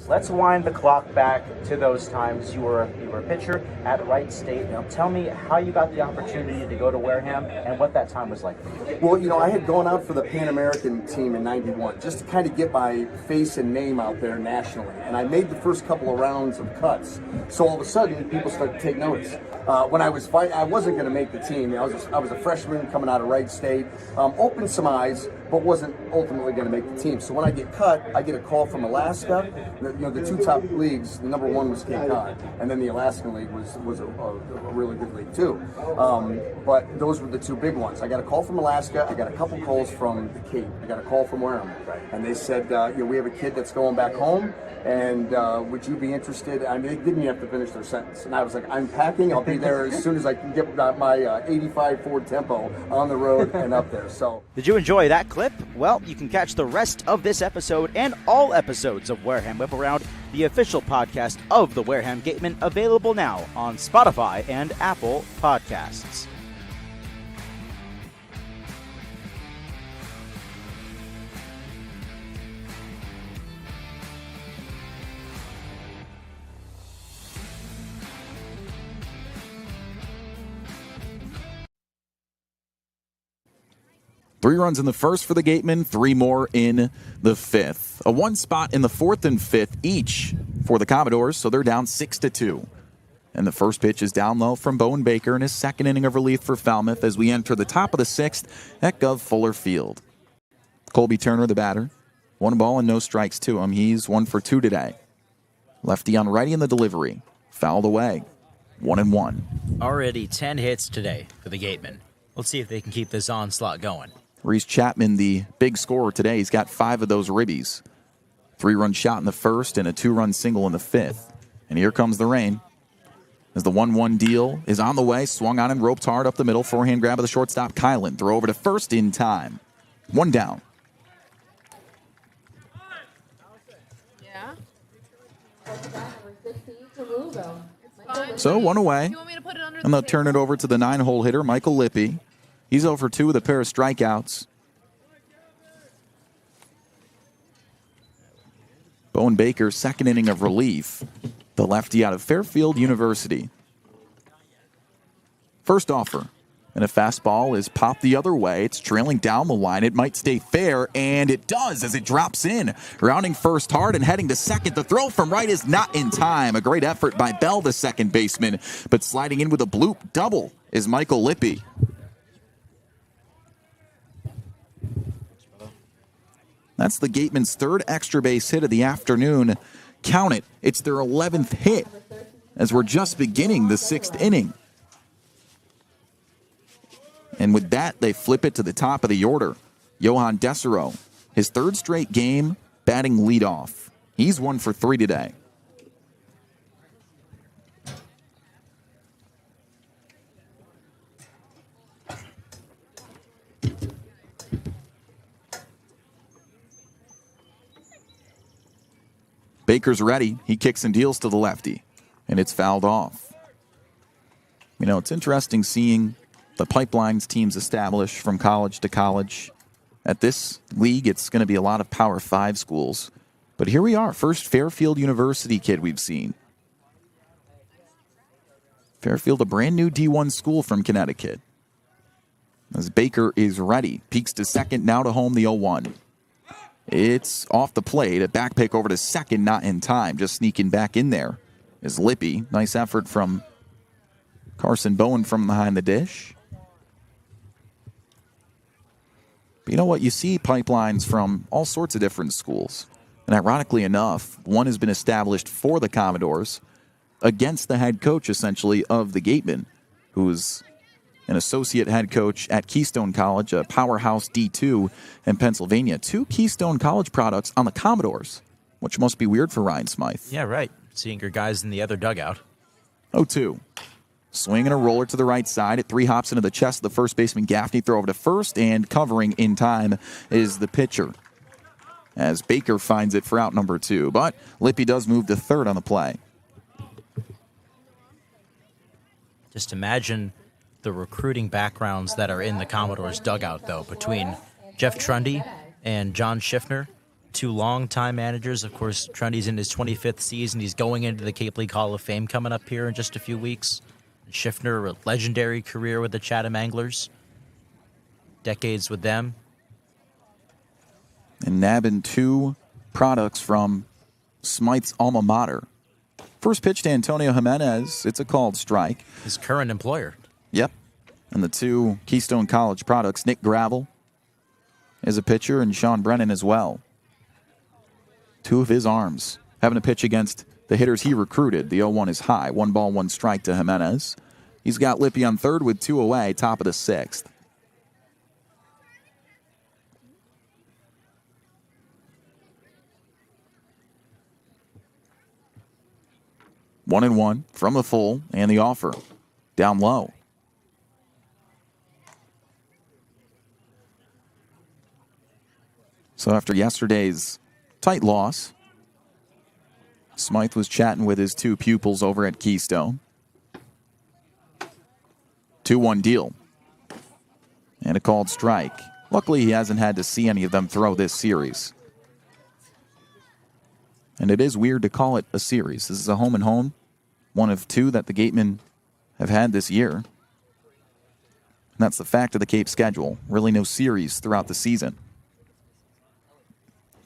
let's wind the clock back to those times. You were a pitcher at Wright State. Now tell me how you got the opportunity to go to Wareham and what that time was like for you. Well, I had gone out for the Pan American team in '91 just to kind of get my face and name out there nationally, and I made the first couple of rounds of cuts. So all of a sudden, people started to take notice. When I was fighting, I wasn't going to make the team. I was a freshman coming out of Wright State, opened some eyes, but wasn't ultimately going to make the team. So when I get cut, I get a call from Alaska. The two top leagues, the number one was Cape Cod, and then the Alaskan League was a really good league too. But those were the two big ones. I got a call from Alaska. I got a couple calls from the Cape. I got a call from Wareham, and they said, we have a kid that's going back home, and would you be interested? I mean, they didn't even have to finish their sentence, and I was like, I'm packing. I'll be there as soon as I can get my 85 Ford Tempo on the road and up there. So, did you enjoy that clip? Well, you can catch the rest of this episode and all episodes of Wareham Whip Around, the official podcast of the Wareham Gatemen, available now on Spotify and Apple Podcasts. Three runs in the first for the Gatemen, three more in the fifth. A one spot in the fourth and fifth each for the Commodores, so they're down 6-2. And the first pitch is down low from Bowen Baker in his second inning of relief for Falmouth as we enter the top of the sixth at Guv Fuller Field. Colby Turner, the batter. 1 ball and no strikes to him. He's 1 for 2 today. Lefty on righty in the delivery. Fouled away. 1-1. Already 10 hits today for the Gatemen. Let's see if they can keep this onslaught going. Reese Chapman, the big scorer today. He's got 5 of those ribbies. 3-run shot in the first and a 2-run single in the fifth. And here comes the rain. As the 1-1 deal is on the way, swung on and roped hard up the middle. Forehand grab of the shortstop, Kylan. Throw over to first in time. 1 down. Yeah. So 1 away. And they'll turn it over to the 9-hole hitter, Michael Lippy. He's 0 for 2 with a pair of strikeouts. Bowen Baker, second inning of relief. The lefty out of Fairfield University. First offer. And a fastball is popped the other way. It's trailing down the line. It might stay fair, and it does as it drops in. Rounding first hard and heading to second. The throw from right is not in time. A great effort by Bell, the second baseman. But sliding in with a bloop double is Michael Lippy. That's the Gatemen's third extra base hit of the afternoon. Count it. It's their 11th hit as we're just beginning the 6th inning. And with that, they flip it to the top of the order. Johan Desero, his 3rd straight game, batting leadoff. He's 1 for 3 today. Baker's ready. He kicks and deals to the lefty, and it's fouled off. You know, it's interesting seeing the pipelines teams establish from college to college. At this league, it's going to be a lot of Power 5 schools. But here we are, first Fairfield University kid we've seen. Fairfield, a brand new D1 school from Connecticut. As Baker is ready. Peeks to second, now to home, the 0-1. It's off the plate. A back pick over to second, not in time. Just sneaking back in there is Lippy. Nice effort from Carson Bowen from behind the dish. But you know what? You see pipelines from all sorts of different schools. And ironically enough, one has been established for the Commodores against the head coach, essentially, of the Gatemen, who's an associate head coach at Keystone College, a powerhouse D2 in Pennsylvania. 2 Keystone College products on the Commodores, which must be weird for Ryan Smythe. Yeah, right. Seeing your guys in the other dugout. 0-2. Swing and a roller to the right side. It 3 hops into the chest of the first baseman, Gaffney. Throw over to first, and covering in time is the pitcher, as Baker finds it for out number 2. But Lippy does move to third on the play. Just imagine the recruiting backgrounds that are in the Commodores dugout, though, between Jeff Trundy and John Schiffner. two long-time managers. Of course, Trundy's in his 25th season. He's going into the Cape League Hall of Fame coming up here in just a few weeks. Schiffner, a legendary career with the Chatham Anglers. Decades with them. And nabbing 2 products from Smythe's alma mater. First pitch to Antonio Jimenez. It's a called strike. His current employer. Yep. And the 2 Keystone College products, Nick Gravel is a pitcher, and Sean Brennan as well. 2 of his arms having to pitch against the hitters he recruited. The 0-1 is high. 1 ball, 1 strike to Jimenez. He's got Lippy on third with 2 away, top of the 6th. One and one from the full, and the offer down low. So after yesterday's tight loss, Smythe was chatting with his 2 pupils over at Keystone. 2-1 deal. And a called strike. Luckily, he hasn't had to see any of them throw this series. And it is weird to call it a series. This is a home and home. One of 2 that the Gatemen have had this year. And that's the fact of the Cape schedule. Really no series throughout the season.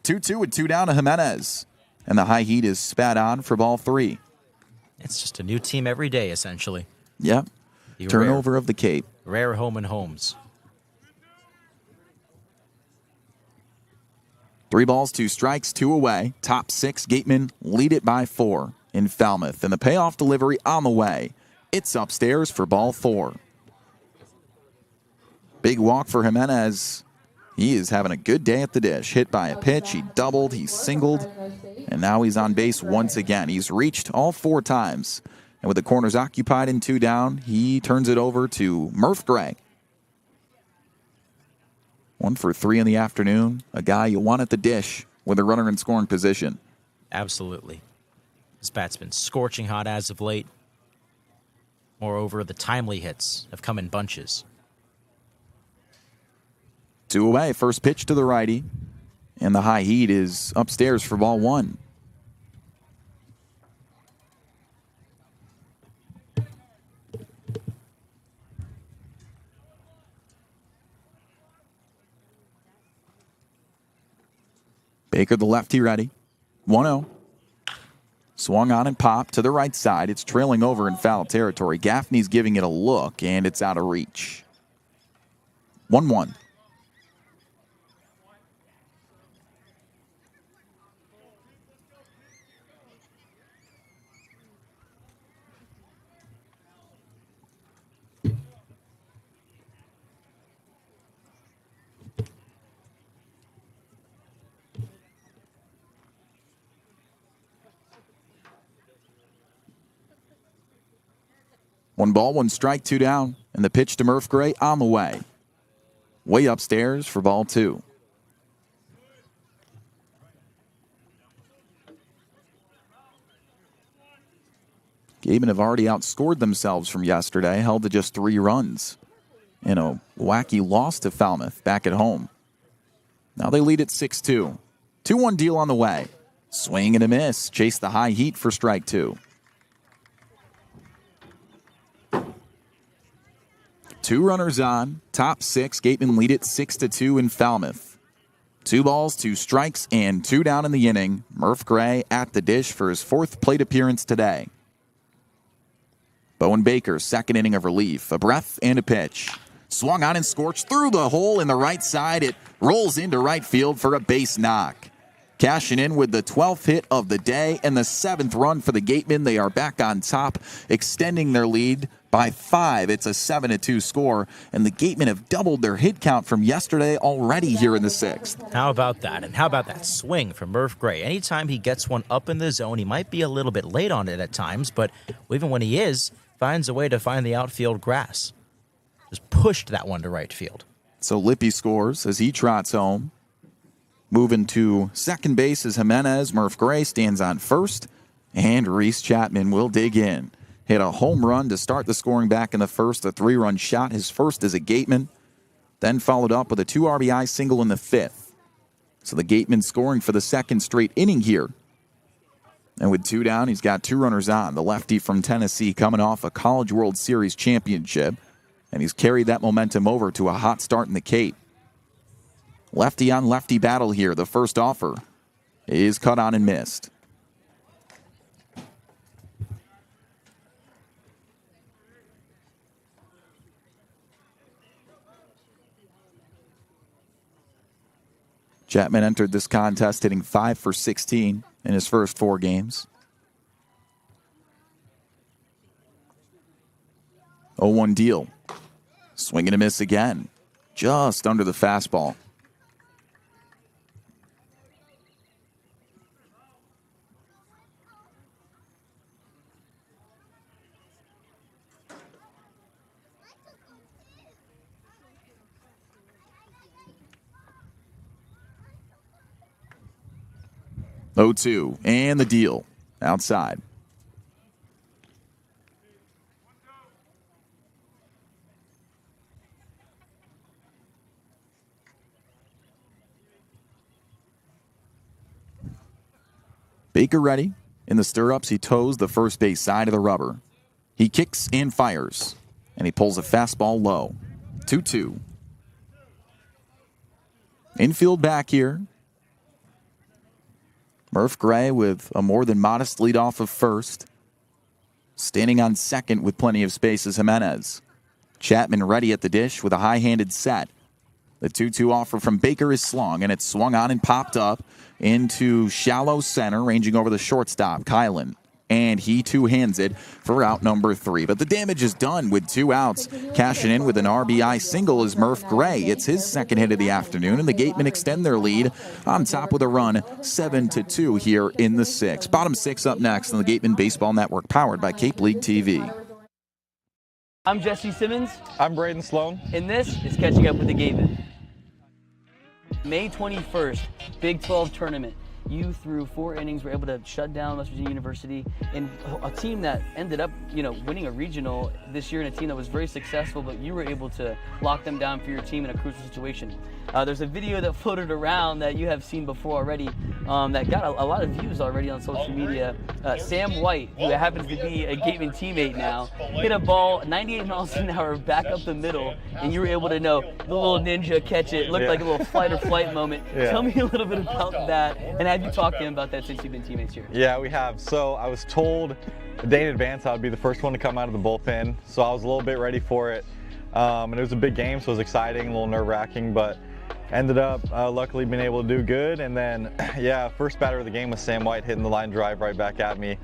2-2 with 2 down to Jimenez. And the high heat is spat on for ball 3. It's just a new team every day, essentially. Yep. Turnover of the Cape. Rare home and homes. 3 balls, 2 strikes, 2 away. Top 6, Gatemen lead it by 4 in Falmouth. And the payoff delivery on the way. It's upstairs for ball 4. Big walk for Jimenez. He is having a good day at the dish. Hit by a pitch, he doubled, he singled, and now he's on base once again. He's reached all 4 times. And with the corners occupied and 2 down, he turns it over to Murph Gray. 1 for 3 in the afternoon. A guy you want at the dish with a runner in scoring position. Absolutely. His bat's been scorching hot as of late. Moreover, the timely hits have come in bunches. 2 away. First pitch to the righty. And the high heat is upstairs for ball 1. Baker, the lefty, ready. 1-0. Swung on and popped to the right side. It's trailing over in foul territory. Gaffney's giving it a look, and it's out of reach. 1-1. One ball, 1 strike, 2 down. And the pitch to Murph Gray on the way. Way upstairs for ball 2. Gatemen have already outscored themselves from yesterday, held to just 3 runs in a wacky loss to Falmouth back at home. Now they lead at 6-2. 2-1 deal on the way. Swing and a miss. Chase the high heat for strike 2. 2 runners on. Top 6. Gatemen lead it 6-2 in Falmouth. 2 balls, 2 strikes, and 2 down in the inning. Murph Gray at the dish for his 4th plate appearance today. Bowen Baker, 2nd inning of relief. A breath and a pitch. Swung on and scorched through the hole in the right side. It rolls into right field for a base knock. Cashing in with the 12th hit of the day and the 7th run for the Gatemen. They are back on top, extending their lead by 5. It's a 7-2 score, and the Gatemen have doubled their hit count from yesterday already here in the 6th. How about that? And how about that swing from Murph Gray? Anytime he gets one up in the zone, he might be a little bit late on it at times, but even when he is, finds a way to find the outfield grass. Just pushed that one to right field. So Lippy scores as he trots home. Moving to second base is Jimenez. Murph Gray stands on first, and Reese Chapman will dig in. Hit a home run to start the scoring back in the first, a 3-run shot, his first as a Gateman. Then followed up with a 2 RBI single in the 5th. So the Gatemen scoring for the second straight inning here. And with 2 down, he's got 2 runners on. The lefty from Tennessee coming off a College World Series championship. And he's carried that momentum over to a hot start in the Cape. Lefty on lefty battle here. The first offer is cut on and missed. Chapman entered this contest hitting 5 for 16 in his first 4 games. 0-1 deal. Swing and a miss again. Just under the fastball. Oh-2, and the deal outside. Baker ready. In the stirrups, he toes the first base side of the rubber. He kicks and fires, and he pulls a fastball low. 2-2. Infield back here. Murph Gray with a more than modest leadoff of first. Standing on second with plenty of space is Jimenez. Chapman ready at the dish with a high-handed set. The 2-2 offer from Baker is slung, and it's swung on and popped up into shallow center, ranging over the shortstop, Kylan. And he two-hands it for out number 3. But the damage is done with 2 outs. Cashing in with an RBI single is Murph Gray. It's his second hit of the afternoon, and the Gatemen extend their lead on top with a run, 7-2 here in the 6th. Bottom 6 up next on the Gatemen Baseball Network, powered by Cape League TV. I'm Jesse Simmons. I'm Braden Sloan. And this is Catching Up with the Gatemen. May 21st, Big 12 tournament. You, through 4 innings, were able to shut down West Virginia University, and a team that ended up, winning a regional this year, and a team that was very successful, but you were able to lock them down for your team in a crucial situation. There's a video that floated around that you have seen before already that got a lot of views already on social media. Sam White, who happens to be a Gateman teammate now, hit a ball 98 miles an hour back up the middle, and you were able to the little ninja catch it. It looked like a little flight or flight moment. Yeah. Tell me a little bit about that, and have you talked to him about that since you've been teammates here? Yeah, we have. So I was told a day in advance I would be the first one to come out of the bullpen, so I was a little bit ready for it. And it was a big game, so it was exciting, a little nerve-wracking, but ended up luckily being able to do good. And then, first batter of the game was Sam White hitting the line drive right back at me.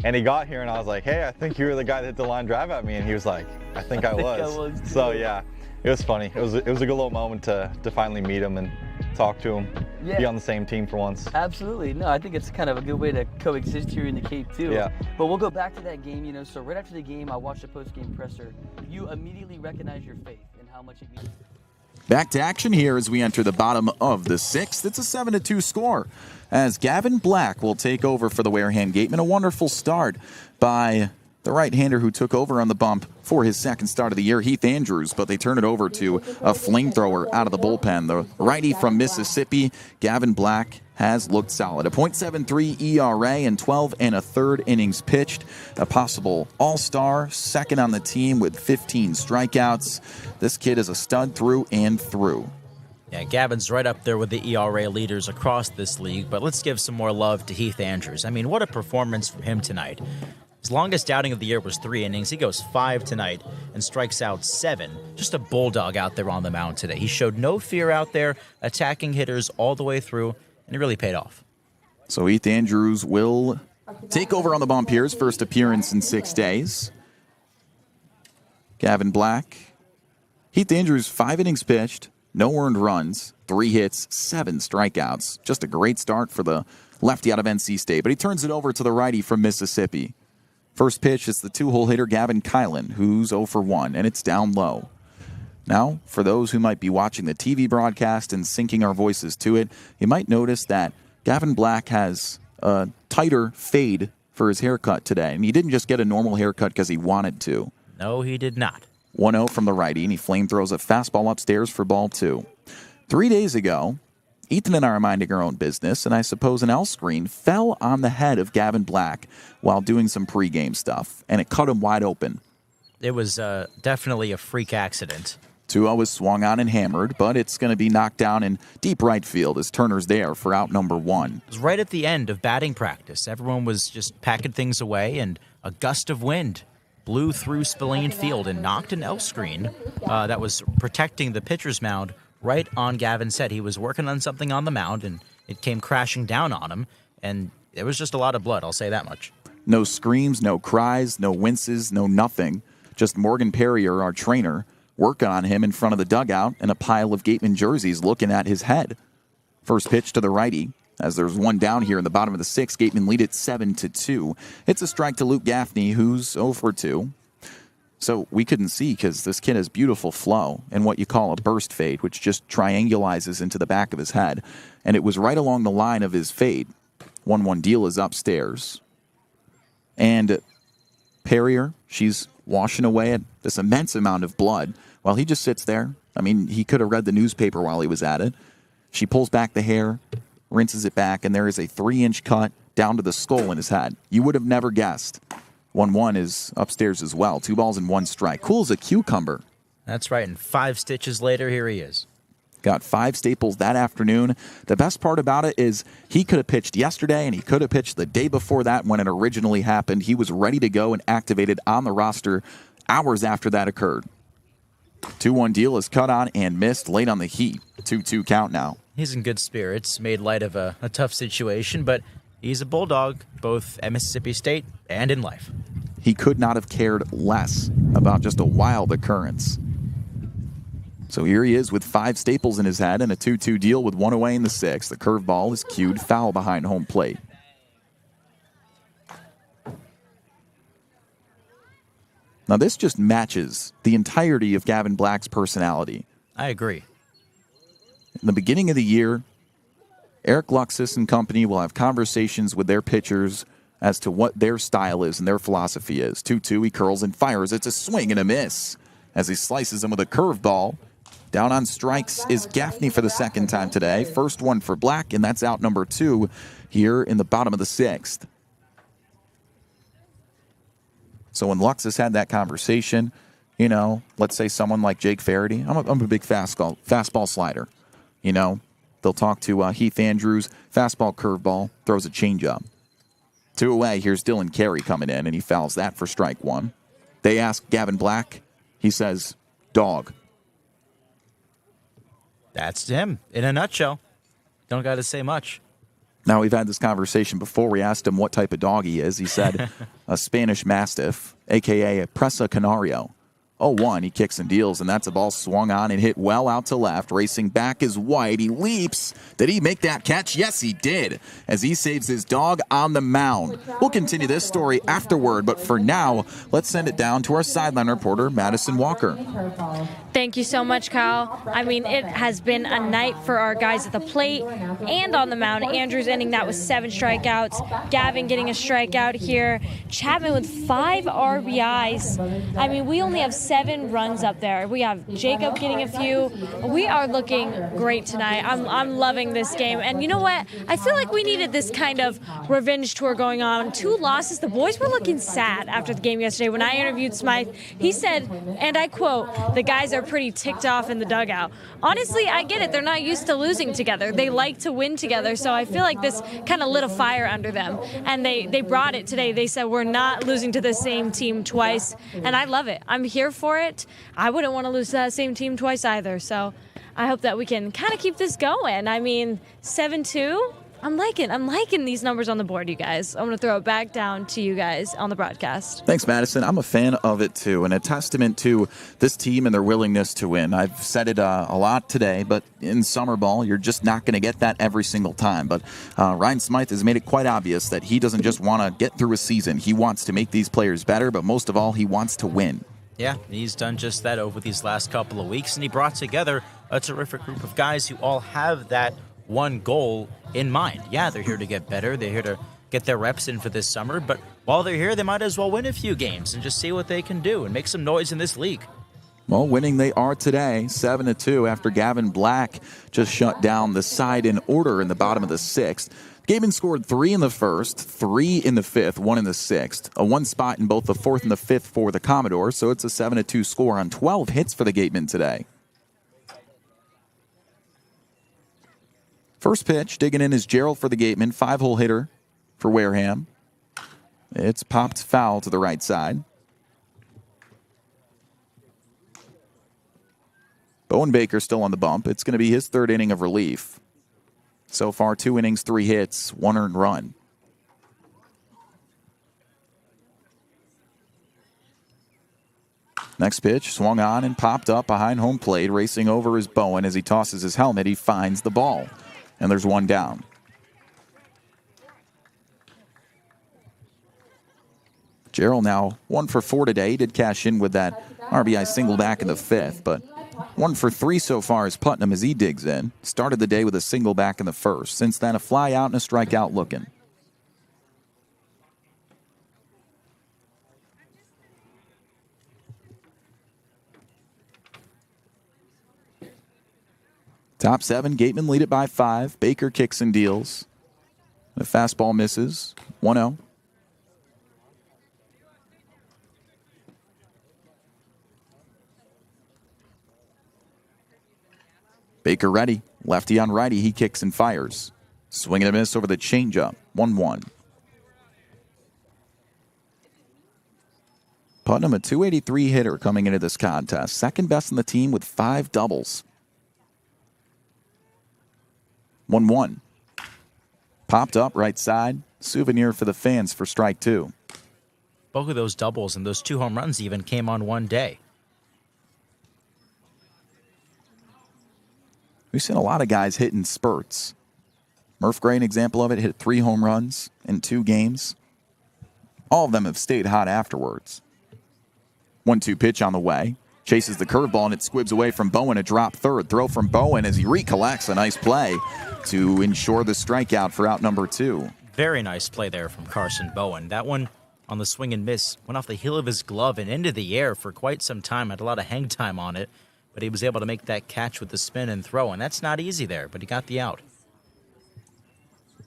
And he got here, and I was like, hey, I think you were the guy that hit the line drive at me. And he was like, I think I was. So, yeah, it was funny. It was a good little moment to finally meet him and talk to him, be on the same team for once. Absolutely. No, I think it's kind of a good way to coexist here in the Cape, too. Yeah. But we'll go back to that game, so right after the game, I watched the post-game presser. You immediately recognized your faith and how much it means. Back to action here as we enter the bottom of the 6th. It's a 7-2 score as Gavin Black will take over for the Wareham Gatemen. A wonderful start by the right-hander who took over on the bump for his second start of the year, Heath Andrews, but they turn it over to a flamethrower out of the bullpen. The righty from Mississippi, Gavin Black, has looked solid. A .73 ERA and 12 1/3 innings pitched. A possible all-star, second on the team with 15 strikeouts. This kid is a stud through and through. Yeah, Gavin's right up there with the ERA leaders across this league, but let's give some more love to Heath Andrews. I mean, what a performance from him tonight. His longest outing of the year was 3 innings. He goes 5 tonight and strikes out 7. Just a bulldog out there on the mound today. He showed no fear out there, attacking hitters all the way through, and it really paid off. So Heath Andrews will take over on the bump here. His first appearance in 6 days. Gavin Black. Heath Andrews, 5 innings pitched, no earned runs, 3 hits, 7 strikeouts. Just a great start for the lefty out of NC State. But he turns it over to the righty from Mississippi. First pitch is the 2-hole hitter Gavin Kylan, who's 0 for 1, and it's down low. Now, for those who might be watching the TV broadcast and syncing our voices to it, you might notice that Gavin Black has a tighter fade for his haircut today. And he didn't just get a normal haircut because he wanted to. No, he did not. 1-0 from the righty, and he flame throws a fastball upstairs for ball 2. 3 days ago, Ethan and I are minding our own business, and I suppose an L screen fell on the head of Gavin Black while doing some pregame stuff, and it cut him wide open. It was definitely a freak accident. 2-0 is swung on and hammered, but it's going to be knocked down in deep right field as Turner's there for out number 1. It was right at the end of batting practice. Everyone was just packing things away, and a gust of wind blew through Spillane Field and knocked an L screen that was protecting the pitcher's mound right on Gavin's head. He was working on something on the mound, and it came crashing down on him, and it was just a lot of blood, I'll say that much. No screams, no cries, no winces, no nothing. Just Morgan Perrier, our trainer, working on him in front of the dugout and a pile of Gatemen jerseys looking at his head. First pitch to the righty. As there's one down here in the bottom of the 6th, Gatemen lead it 7-2. It's a strike to Luke Gaffney, who's 0 for 2. So we couldn't see because this kid has beautiful flow and what you call a burst fade, which just triangulizes into the back of his head. And it was right along the line of his fade. 1-1 deal is upstairs. And Perrier, she's washing away at this immense amount of blood while he just sits there. I mean, he could have read the newspaper while he was at it. She pulls back the hair, rinses it back, and there is a 3-inch cut down to the skull in his head. You would have never guessed. 1-1 is upstairs as well. 2 balls and 1 strike. Cool as a cucumber. That's right, and 5 stitches later, here he is. Got 5 staples that afternoon. The best part about it is he could have pitched yesterday and he could have pitched the day before that when it originally happened. He was ready to go and activated on the roster hours after that occurred. 2-1 deal is cut on and missed late on the heat. 2-2 count now. He's in good spirits, made light of a tough situation, but he's a Bulldog, both at Mississippi State and in life. He could not have cared less about just a wild occurrence. So here he is with 5 staples in his head and a 2-2 deal with 1 away in the 6th. The curveball is cued foul behind home plate. Now this just matches the entirety of Gavin Black's personality. I agree. In the beginning of the year, Eric Luxus and company will have conversations with their pitchers as to what their style is and their philosophy is. 2-2, he curls and fires. It's a swing and a miss as he slices him with a curveball. Down on strikes is Gaffney for the 2nd time today. First one for Black, and that's out number 2 here in the bottom of the 6th. So when Luxus had that conversation, you know, let's say someone like Jake Faraday, I'm a big fastball slider. You know, they'll talk to Heath Andrews, fastball, curveball, throws a changeup. 2 away, here's Dylan Carey coming in, and he fouls that for strike 1. They ask Gavin Black, he says, dog. That's him, in a nutshell. Don't got to say much. Now, we've had this conversation before. We asked him what type of dog he is. He said a Spanish Mastiff, a.k.a. a Presa Canario. 0-1, he kicks and deals, and that's a ball swung on and hit well out to left. Racing back is White. He leaps. Did he make that catch? Yes, he did, as he saves his dog on the mound. We'll continue this story afterward, but for now, let's send it down to our sideline reporter, Madison Walker. Thank you so much, Kyle. I mean, it has been a night for our guys at the plate and on the mound. Andrews ending that with 7 strikeouts. Gavin getting a strikeout here. Chapman with 5 RBIs. I mean, we only have 7 runs up there. We have Jacob getting a few. We are looking great tonight. I'm loving this game. And you know what? I feel like we needed this kind of revenge tour going on. 2 losses. The boys were looking sad after the game yesterday. When I interviewed Smythe, he said, and I quote, "The guys are pretty ticked off in the dugout." Honestly, I get it. They're not used to losing together. They like to win together. So I feel like this kind of lit a fire under them. And they brought it today. They said, we're not losing to the same team twice. And I love it. I'm here for it. I wouldn't want to lose to that same team twice either. So I hope that we can kind of keep this going. I mean, 7-2. I'm liking these numbers on the board, you guys. I'm going to throw it back down to you guys on the broadcast. Thanks, Madison. I'm a fan of it, too, and a testament to this team and their willingness to win. I've said it a lot today, but in summer ball, you're just not going to get that every single time. But Ryan Smythe has made it quite obvious that he doesn't just want to get through a season. He wants to make these players better, but most of all, he wants to win. Yeah, he's done just that over these last couple of weeks, and he brought together a terrific group of guys who all have that one goal in mind. Yeah, they're here to get better. They're here to get their reps in for this summer. But while they're here, they might as well win a few games and just see what they can do and make some noise in this league. Well, winning they are today, 7-2 after Gavin Black just shut down the side in order in the bottom of the 6th. Gatemen scored 3 in the 1st, 3 in the 5th, 1 in the 6th. A 1 spot in both the 4th and the 5th for the Commodores, so it's a 7-2 score on 12 hits for the Gatemen today. First pitch, digging in is Gerald for the Gatemen, 5-hole hitter for Wareham. It's popped foul to the right side. Bowen Baker still on the bump. It's going to be his 3rd inning of relief. So far, 2 innings, 3 hits, 1 earned run. Next pitch, swung on and popped up behind home plate. Racing over is Bowen. As he tosses his helmet, he finds the ball. And there's 1 down. Gerald now 1 for 4 today. He did cash in with that RBI single back in the 5th, but 1 for 3 so far is Putnam as he digs in. Started the day with a single back in the 1st. Since then, a fly out and a strikeout looking. Top 7, Gatemen lead it by 5. Baker kicks and deals. The fastball misses. 1-0. Baker ready. Lefty on righty. He kicks and fires. Swing and a miss over the changeup. 1-1. Putnam, a .283 hitter coming into this contest. Second best in the team with 5 doubles. 1-1. Popped up right side. Souvenir for the fans for strike 2. Both of those doubles and those 2 home runs even came on one day. We've seen a lot of guys hit in spurts. Murph Gray, an example of it, hit 3 home runs in 2 games. All of them have stayed hot afterwards. 1-2 pitch on the way. Chases the curveball and it squibs away from Bowen. A drop third. Throw from Bowen as he recollects. A nice play to ensure the strikeout for out number 2. Very nice play there from Carson Bowen. That one on the swing and miss went off the heel of his glove and into the air for quite some time. Had a lot of hang time on it. But he was able to make that catch with the spin and throw, and that's not easy there, but he got the out.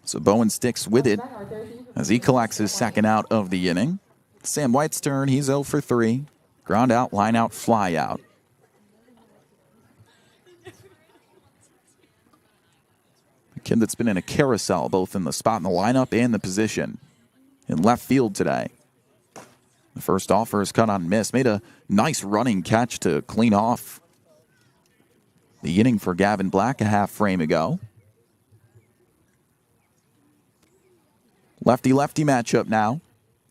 So Bowen sticks with it as he collects his 2nd out of the inning. Sam White's turn. He's 0 for 3. Ground out, line out, fly out. A kid that's been in a carousel, both in the spot in the lineup and the position in left field today. The first offer is cut on miss. Made a nice running catch to clean off the inning for Gavin Black a half frame ago. Lefty-lefty matchup now.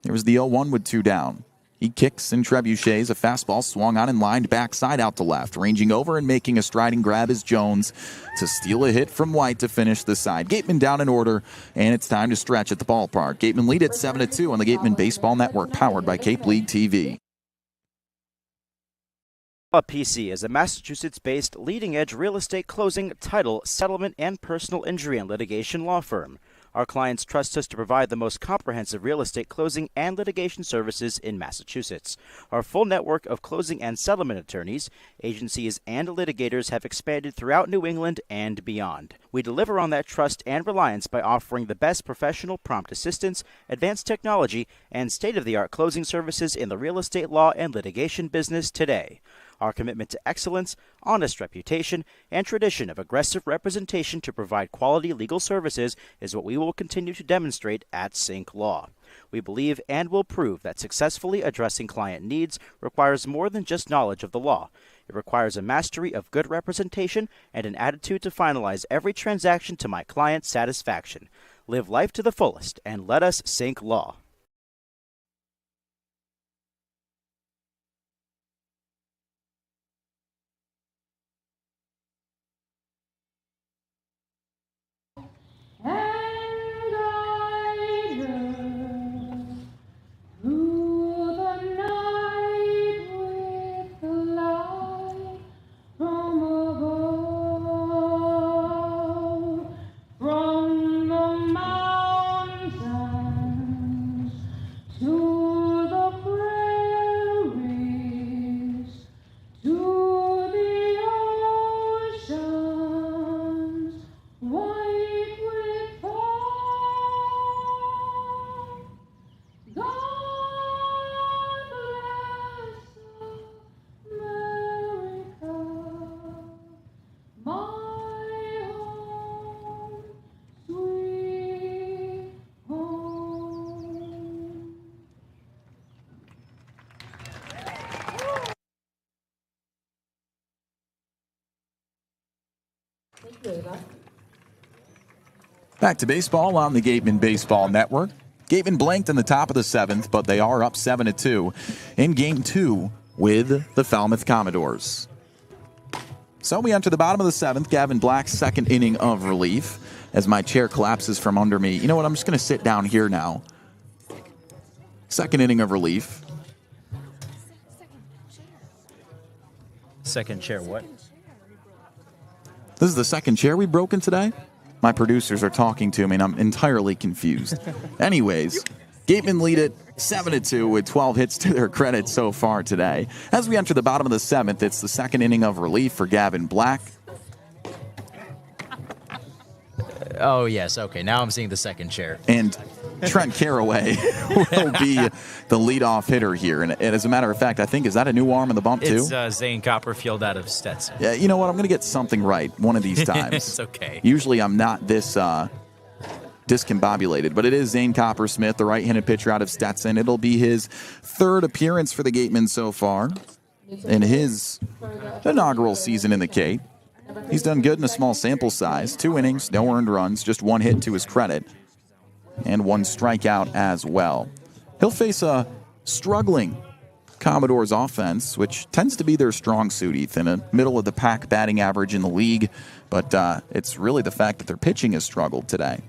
There's the 0-1 with 2 down. He kicks and trebuchets. A fastball swung on and lined backside out to left. Ranging over and making a striding grab is Jones to steal a hit from White to finish the side. Gatemen down in order, and it's time to stretch at the ballpark. Gatemen lead at 7-2 on the Gatemen Baseball Network, powered by Cape League TV. PC is a Massachusetts-based leading-edge real estate closing, title, settlement, and personal injury and litigation law firm. Our clients trust us to provide the most comprehensive real estate closing and litigation services in Massachusetts. Our full network of closing and settlement attorneys, agencies, and litigators have expanded throughout New England and beyond. We deliver on that trust and reliance by offering the best professional prompt assistance, advanced technology, and state-of-the-art closing services in the real estate law and litigation business today. Our commitment to excellence, honest reputation, and tradition of aggressive representation to provide quality legal services is what we will continue to demonstrate at Sync Law. We believe and will prove that successfully addressing client needs requires more than just knowledge of the law. It requires a mastery of good representation and an attitude to finalize every transaction to my client's satisfaction. Live life to the fullest and let us Sync Law. Back to baseball on the Gatemen Baseball Network. Gatemen blanked in the top of the 7th, but they are up 7-2 in Game 2 with the Falmouth Commodores. So we enter the bottom of the 7th. Gavin Black's second inning of relief as my chair collapses from under me. You know what? I'm just going to sit down here now. Second inning of relief. Second chair what? This is the second chair we've broken today? My producers are talking to me, and I'm entirely confused. Anyways, Gatemen lead it 7-2 with 12 hits to their credit so far today. As we enter the bottom of the 7th, it's the second inning of relief for Gavin Black. Oh, yes. Okay, now I'm seeing the second chair. And Trent Caraway will be the leadoff hitter here. And as a matter of fact, I think, is that a new arm in the bump, too? It's Zane Copperfield out of Stetson. Yeah, you know what? I'm going to get something right one of these times. It's okay. Usually I'm not this discombobulated, but it is Zane Coppersmith, the right-handed pitcher out of Stetson. It'll be his third appearance for the Gatemen so far in his inaugural season in the Cape. He's done good in a small sample size. 2 innings, no earned runs, just 1 hit to his credit, and 1 strikeout as well. He'll face a struggling Commodores offense, which tends to be their strong suit, Ethan. A middle-of-the-pack batting average in the league, but it's really the fact that their pitching has struggled today.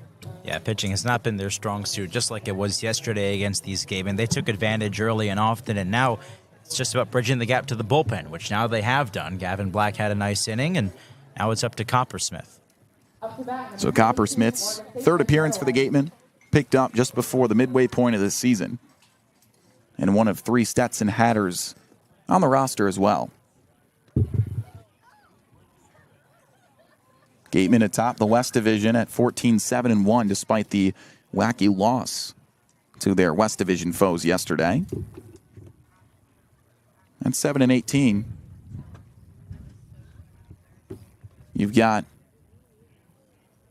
Yeah, pitching has not been their strong suit, just like it was yesterday against these Gatemen. They took advantage early and often, and now it's just about bridging the gap to the bullpen, which now they have done. Gavin Black had a nice inning, and now it's up to Coppersmith. So Coppersmith's third appearance for the Gatemen, picked up just before the midway point of the season, and one of 3 Stetson Hatters on the roster as well. Gatemen atop the West Division at 14-7-1 despite the wacky loss to their West Division foes yesterday. And 7-18. You've got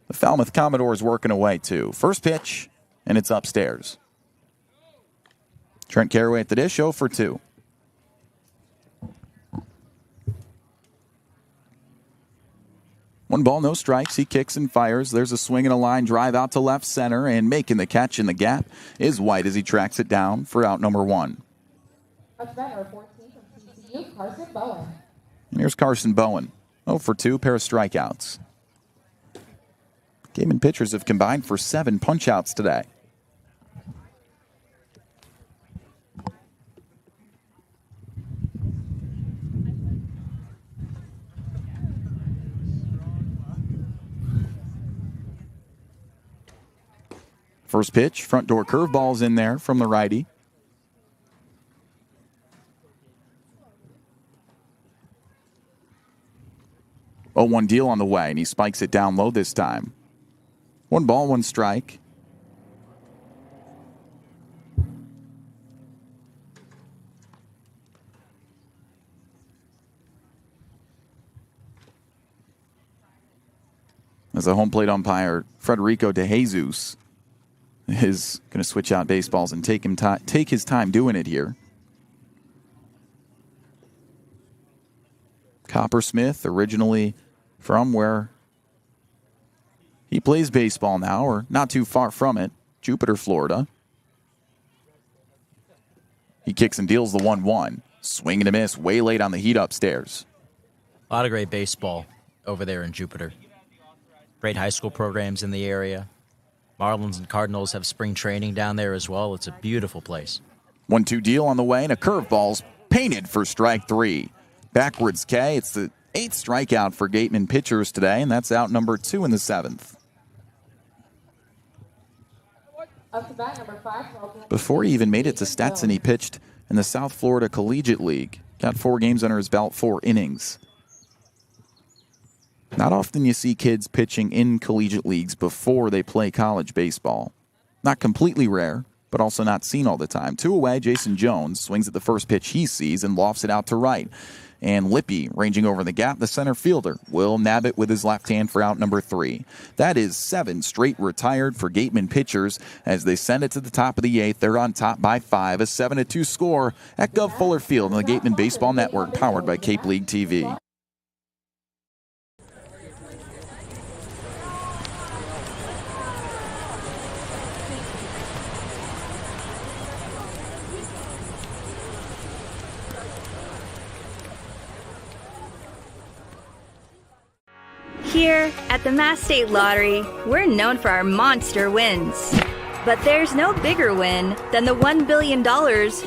the Falmouth Commodores working away too. First pitch, and it's upstairs. Trent Caraway at the dish, 0 for 2. One ball, no strikes. He kicks and fires. There's a swing and a line drive out to left center, and making the catch in the gap is White as he tracks it down for out number 1. That's number 14 from TCU, Carson Bowen. And here's Carson Bowen. 0 for 2, pair of strikeouts. Gatemen pitchers have combined for 7 punch-outs today. First pitch, front door curveball's in there from the righty. Oh, 1 deal on the way, and he spikes it down low this time. 1 ball, 1 strike. As a home plate umpire, Federico De Jesus is going to switch out baseballs and take his time doing it here. Coppersmith, originally from where he plays baseball now, or not too far from it, Jupiter, Florida. He kicks and deals the 1-1. Swing and a miss, way late on the heat upstairs. A lot of great baseball over there in Jupiter. Great high school programs in the area. Marlins and Cardinals have spring training down there as well. It's a beautiful place. 1-2 deal on the way, and a curveball's painted for strike 3. Backwards K. It's the 8th strikeout for Gatemen pitchers today, and that's out number 2 in the 7th. Up to bat, number 5. Before he even made it to Stetson, he pitched in the South Florida Collegiate League. Got 4 games under his belt, 4 innings. Not often you see kids pitching in collegiate leagues before they play college baseball. Not completely rare, but also not seen all the time. 2 away, Jason Jones swings at the first pitch he sees and lofts it out to right. And Lippy, ranging over the gap, the center fielder, will nab it with his left hand for out number 3. That is 7 straight retired for Gatemen pitchers as they send it to the top of the 8th. They're on top by 5, a 7-2 score at Guv Fuller Field on the Gatemen Baseball Network, powered by Cape League TV. Here at the Mass State Lottery, we're known for our monster wins. But there's no bigger win than the $1 billion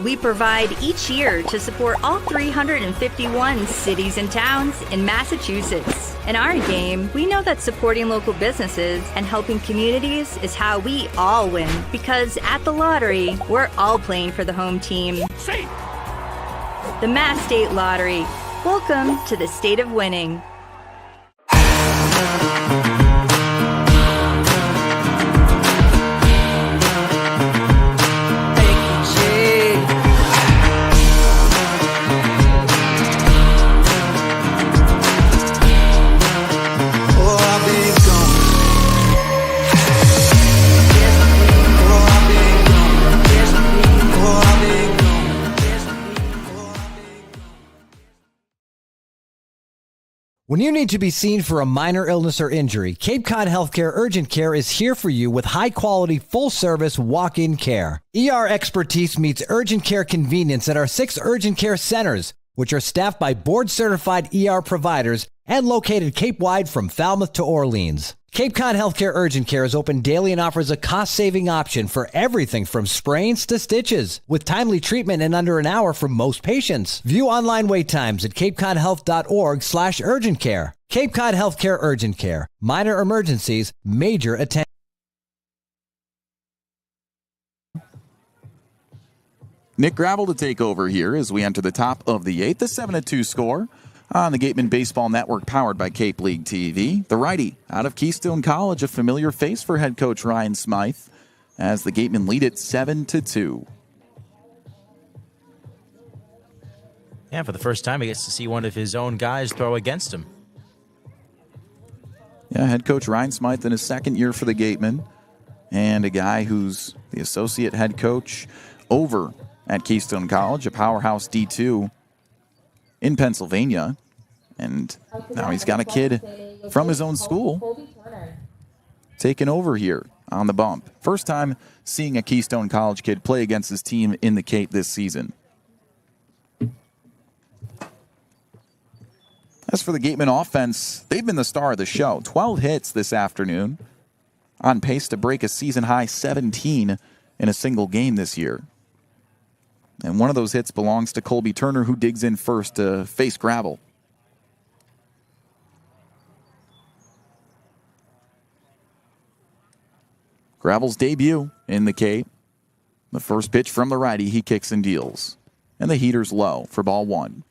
we provide each year to support all 351 cities and towns in Massachusetts. In our game, we know that supporting local businesses and helping communities is how we all win. Because at the lottery, we're all playing for the home team. The Mass State Lottery. Welcome to the state of winning. When you need to be seen for a minor illness or injury, Cape Cod Healthcare Urgent Care is here for you with high-quality, full-service walk-in care. ER expertise meets urgent care convenience at our 6 urgent care centers, which are staffed by board-certified ER providers and located Cape-wide from Falmouth to Orleans. Cape Cod Healthcare Urgent Care is open daily and offers a cost-saving option for everything from sprains to stitches, with timely treatment in under an hour for most patients. View online wait times at capecodhealth.org/urgent care. Cape Cod Healthcare Urgent Care. Minor emergencies, major attention. Nick Gravel to take over here as we enter the top of the 8th, the 7-2 score on the Gatemen Baseball Network, powered by Cape League TV. The righty out of Keystone College, a familiar face for head coach Ryan Smythe, as the Gatemen lead it 7-2. Yeah, for the first time, he gets to see one of his own guys throw against him. Yeah, head coach Ryan Smythe in his second year for the Gatemen, and a guy who's the associate head coach over at Keystone College, a powerhouse D2 in Pennsylvania. And now he's got a kid from his own school taking over here on the bump. First time seeing a Keystone College kid play against his team in the Cape this season. As for the Gatemen offense, they've been the star of the show. 12 hits this afternoon, on pace to break a season-high 17 in a single game this year. And one of those hits belongs to Colby Turner, who digs in first to face Gravel. Gravel's debut in the Cape. The first pitch from the righty, he kicks and deals. And the heater's low for ball 1.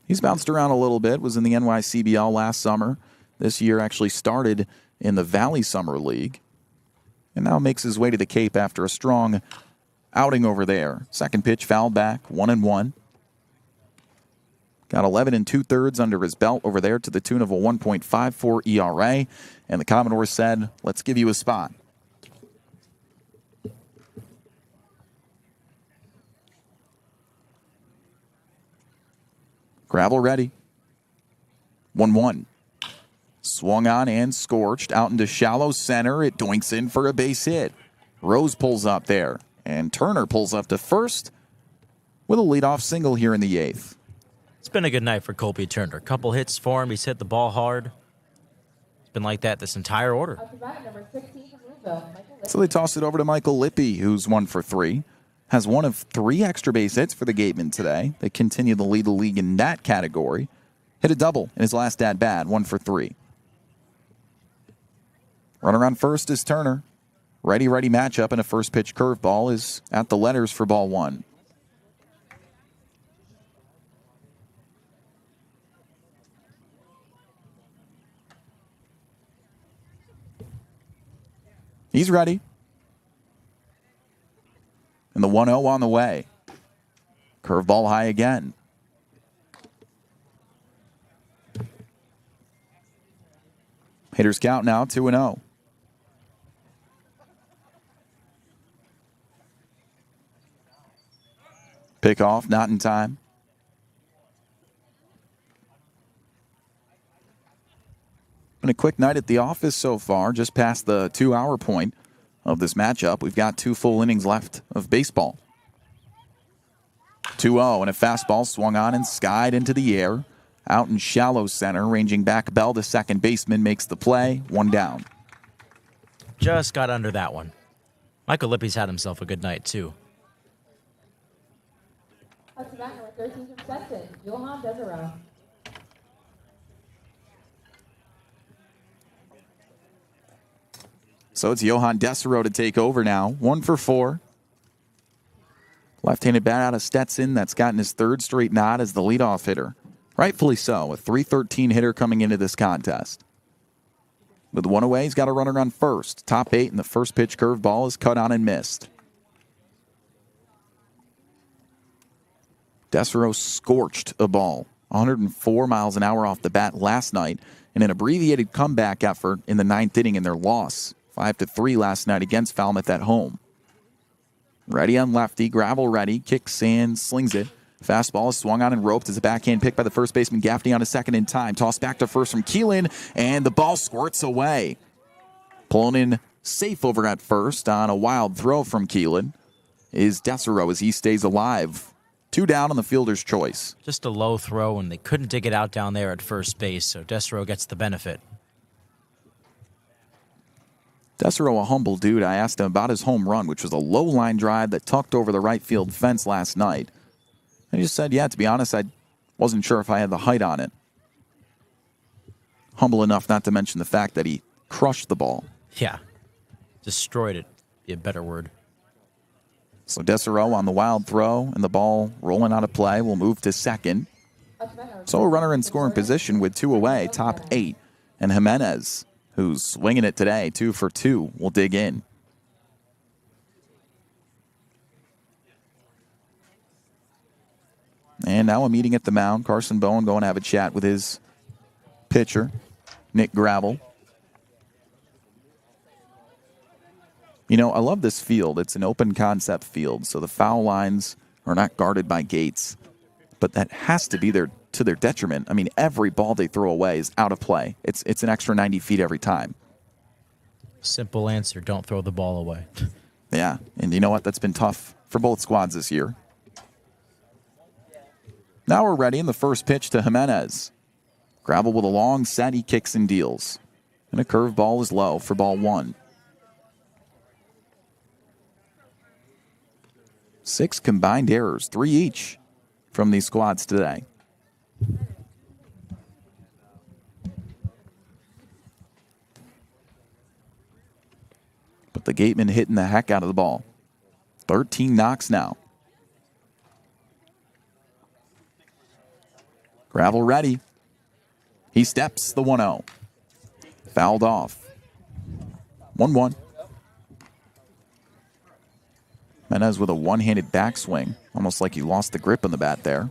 He's bounced around a little bit, was in the NYCBL last summer. This year actually started in the Valley Summer League. And now makes his way to the Cape after a strong outing over there. Second pitch fouled back, 1-1. Got 11 2/3 under his belt over there to the tune of a 1.54 ERA. And the Commodores said, let's give you a spot. Gravel ready. 1-1. Swung on and scorched out into shallow center. It doinks in for a base hit. Rose pulls up there. And Turner pulls up to first with a leadoff single here in the 8th. It's been a good night for Colby Turner. A couple hits for him. He's hit the ball hard. It's been like that this entire order. So they toss it over to Michael Lippy, who's 1 for 3. Has one of 3 extra base hits for the Gatemen today. They continue to lead the league in that category. Hit a double in his last at-bat, 1 for 3. Runner on first is Turner. Righty-righty matchup, and a first-pitch curveball is at the letters for ball 1. He's ready. And the 1-0 on the way. Curveball high again. Hitters count now, 2-0. Pick off, not in time. Been a quick night at the office so far, just past the 2-hour point of this matchup. We've got 2 full innings left of baseball. 2-0, and a fastball swung on and skied into the air. Out in shallow center, ranging back Bell, the second baseman, makes the play. 1 down. Just got under that one. Michael Lippy's had himself a good night, too. Up to bat number 13 from Stetson, Johan Desero. So it's Johan Desero to take over now. 1 for 4. Left-handed bat out of Stetson. That's gotten his 3rd straight nod as the leadoff hitter. Rightfully so, a .313 hitter coming into this contest. With 1 away, he's got a runner on first. Top 8, and the first pitch curveball is cut on and missed. Desero scorched a ball. 104 miles an hour off the bat last night in an abbreviated comeback effort in the 9th inning in their loss. 5-3 last night against Falmouth at home. Ready on lefty, Gravel ready, kicks and slings it. Fastball is swung on and roped as a backhand pick by the first baseman Gaffney on a second in time. Toss back to first from Keelan, and the ball squirts away. Pulling in safe over at first on a wild throw from Keelan is Desero as he stays alive. 2 down on the fielder's choice. Just a low throw, and they couldn't dig it out down there at first base, so Desero gets the benefit. Desero, a humble dude. I asked him about his home run, which was a low line drive that tucked over the right field fence last night. And he just said, yeah, to be honest, I wasn't sure if I had the height on it. Humble enough not to mention the fact that he crushed the ball. Yeah. Destroyed it. Be a better word. So Desero on the wild throw, and the ball rolling out of play will move to second. So a runner in scoring position with 2 away, top 8. And Jimenez, who's swinging it today, 2 for 2, will dig in. And now a meeting at the mound. Carson Bowen going to have a chat with his pitcher, Nick Gravel. You know, I love this field. It's an open concept field, so the foul lines are not guarded by gates. But that has to be to their detriment. I mean, every ball they throw away is out of play. It's an extra 90 feet every time. Simple answer, don't throw the ball away. Yeah, and you know what? That's been tough for both squads this year. Now we're ready in the first pitch to Jimenez. Gravel with a long set, he kicks and deals. And a curveball is low for ball 1. 6 combined errors, 3 each from these squads today. But the Gatemen hitting the heck out of the ball. 13 knocks now. Gravel ready. He steps the 1-0. Fouled off. 1-1. Jimenez with a one-handed backswing. Almost like he lost the grip on the bat there.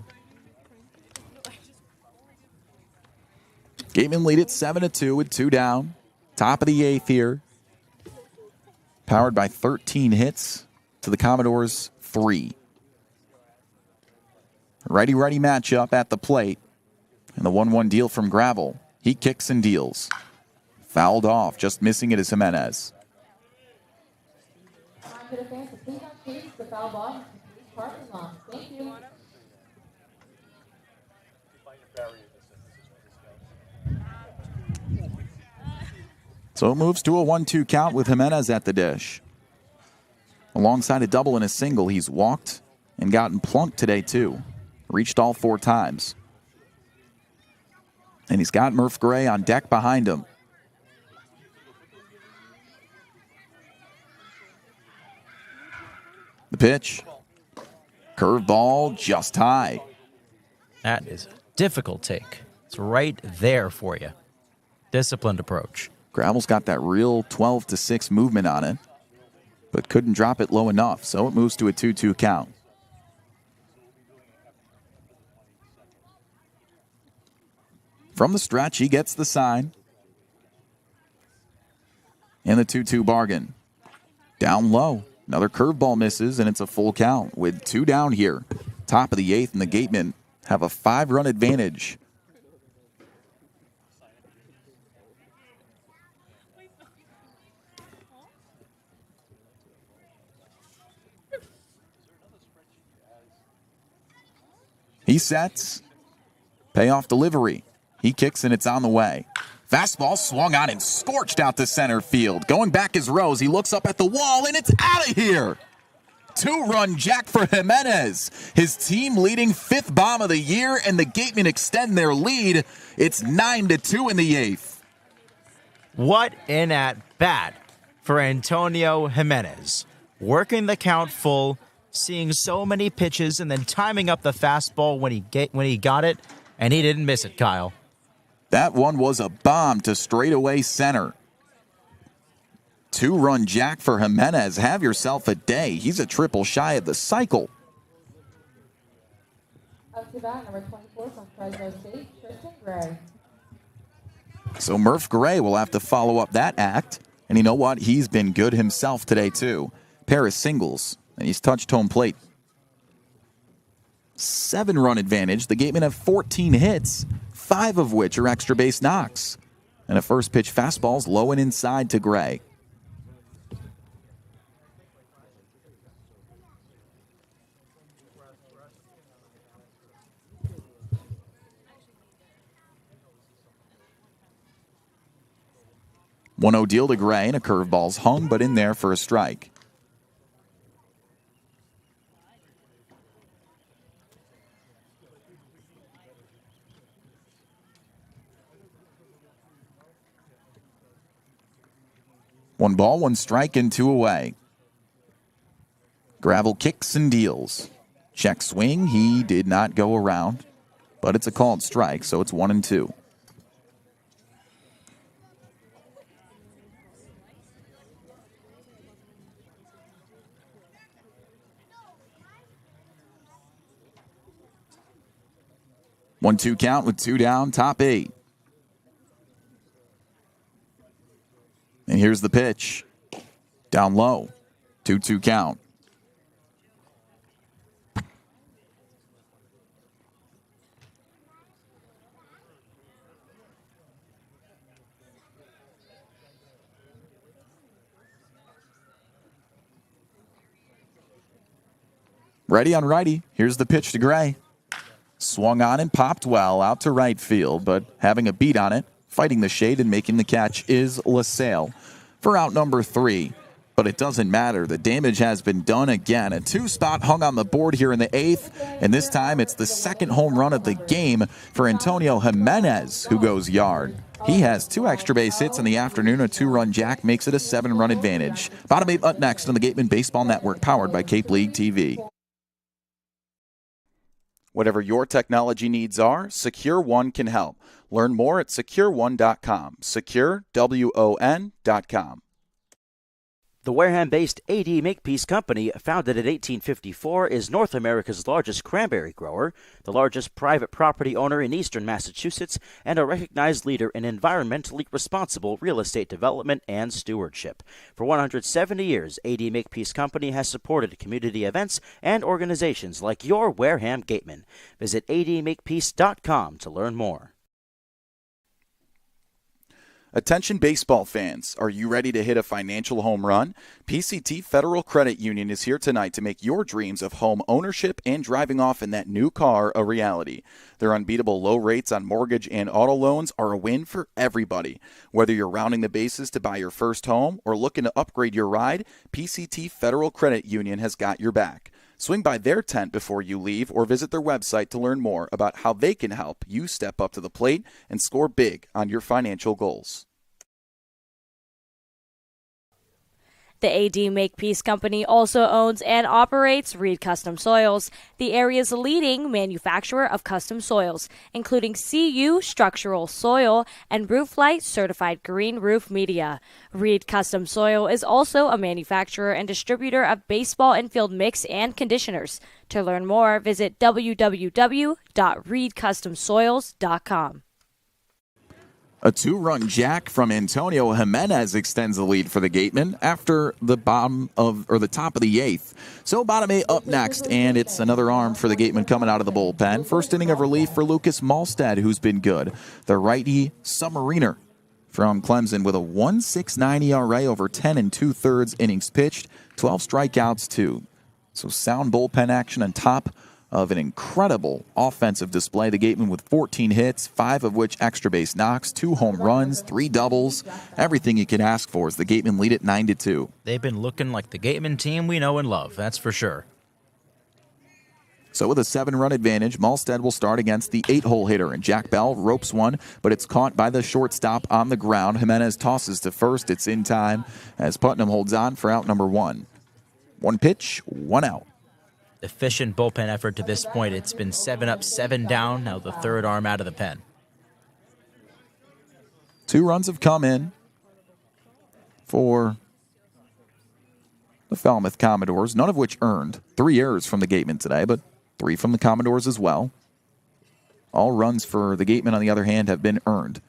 Gatemen lead it 7-2 with 2 down. Top of the 8th here. Powered by 13 hits to the Commodores 3. Righty-righty matchup at the plate. And the 1-1 deal from Gravel. He kicks and deals. Fouled off, just missing it is Jimenez. Thank you. So it moves to a 1-2 count with Jimenez at the dish. Alongside a double and a single, he's walked and gotten plunked today too. Reached all 4 times. And he's got Murph Gray on deck behind him. The pitch. Curveball just high. That is a difficult take. It's right there for you. Disciplined approach. Gravel's got that real 12-6 movement on it, but couldn't drop it low enough, so it moves to a 2-2 count. From the stretch, he gets the sign. And the 2-2 bargain. Down low. Another curveball misses, and it's a full count with 2 down here. Top of the 8th, and the Gatemen have a 5-run advantage. Resets. Payoff delivery. He kicks and it's on the way. Fastball swung on and scorched out to center field. Going back is Rose. He looks up at the wall and it's out of here. 2-run jack for Jimenez. His team leading 5th bomb of the year, and the Gatemen extend their lead. It's 9-2 in the 8th. What an at-bat for Antonio Jimenez. Working the count full, seeing so many pitches, and then timing up the fastball when he got it, and he didn't miss it, Kyle. That one was a bomb to straightaway center. 2-run jack for Jimenez. Have yourself a day. He's a triple shy of the cycle. Up to bat, number 24 from Fresno State, Tristan Gray. So Murph Gray will have to follow up that act. And you know what? He's been good himself today, too. Pair of singles, and he's touched home plate. 7-run advantage. The Gatemen have 14 hits, 5 of which are extra base knocks. And a first pitch fastball's low and inside to Gray. One-0 deal to Gray, and a curveball's hung, but in there for a strike. One ball, one strike, and 2 away. Gravel kicks and deals. Check swing, he did not go around, but it's a called strike, so it's 1-2. One-two count with 2 down, top 8. And here's the pitch. Down low. 2-2 count. Ready on righty. Here's the pitch to Gray. Swung on and popped well out to right field, but having a beat on it, fighting the shade and making the catch is LaSalle for out number 3. But it doesn't matter. The damage has been done again. A 2-spot hung on the board here in the 8th, and this time it's the 2nd home run of the game for Antonio Jimenez, who goes yard. He has 2 extra base hits in the afternoon. A 2-run jack makes it a 7-run advantage. Bottom 8 up next on the Gatemen Baseball Network, powered by Cape League TV. Whatever your technology needs are, Secure One can help. Learn more at SecureOne.com. SecureWON.com. The Wareham-based AD Makepeace Company, founded in 1854, is North America's largest cranberry grower, the largest private property owner in eastern Massachusetts, and a recognized leader in environmentally responsible real estate development and stewardship. For 170 years, AD Makepeace Company has supported community events and organizations like your Wareham Gatemen. Visit admakepeace.com to learn more. Attention baseball fans, are you ready to hit a financial home run? PCT Federal Credit Union is here tonight to make your dreams of home ownership and driving off in that new car a reality. Their unbeatable low rates on mortgage and auto loans are a win for everybody. Whether you're rounding the bases to buy your first home or looking to upgrade your ride, PCT Federal Credit Union has got your back. Swing by their tent before you leave or visit their website to learn more about how they can help you step up to the plate and score big on your financial goals. The AD Makepeace Company also owns and operates Reed Custom Soils, the area's leading manufacturer of custom soils, including CU structural soil and Rooflight certified green roof media. Reed Custom Soil is also a manufacturer and distributor of baseball infield mix and conditioners. To learn more, visit www.reedcustomsoils.com. A 2-run jack from Antonio Jimenez extends the lead for the Gatemen after the top of the 8th. So bottom 8 up next, and it's another arm for the Gatemen coming out of the bullpen. First inning of relief for Lucas Malstead, who's been good. The righty submariner from Clemson with a 1.69 ERA over 10 2/3 innings pitched, 12 strikeouts too. So sound bullpen action on top of an incredible offensive display. The Gatemen with 14 hits, 5 of which extra base knocks, 2 home runs, 3 doubles. Everything you could ask for as the Gatemen lead it 9-2. They've been looking like the Gatemen team we know and love, that's for sure. So with a 7-run advantage, Malstead will start against the 8-hole hitter, and Jack Bell ropes one, but it's caught by the shortstop on the ground. Jimenez tosses to first. It's in time as Putnam holds on for out number 1. 1 pitch, 1 out. Efficient bullpen effort to this point. It's been 7 up, 7 down. Now the third arm out of the pen. 2 runs have come in for the Falmouth Commodores, none of which earned. 3 errors from the Gatemen today, but 3 from the Commodores as well. All runs for the Gatemen, on the other hand, have been earned.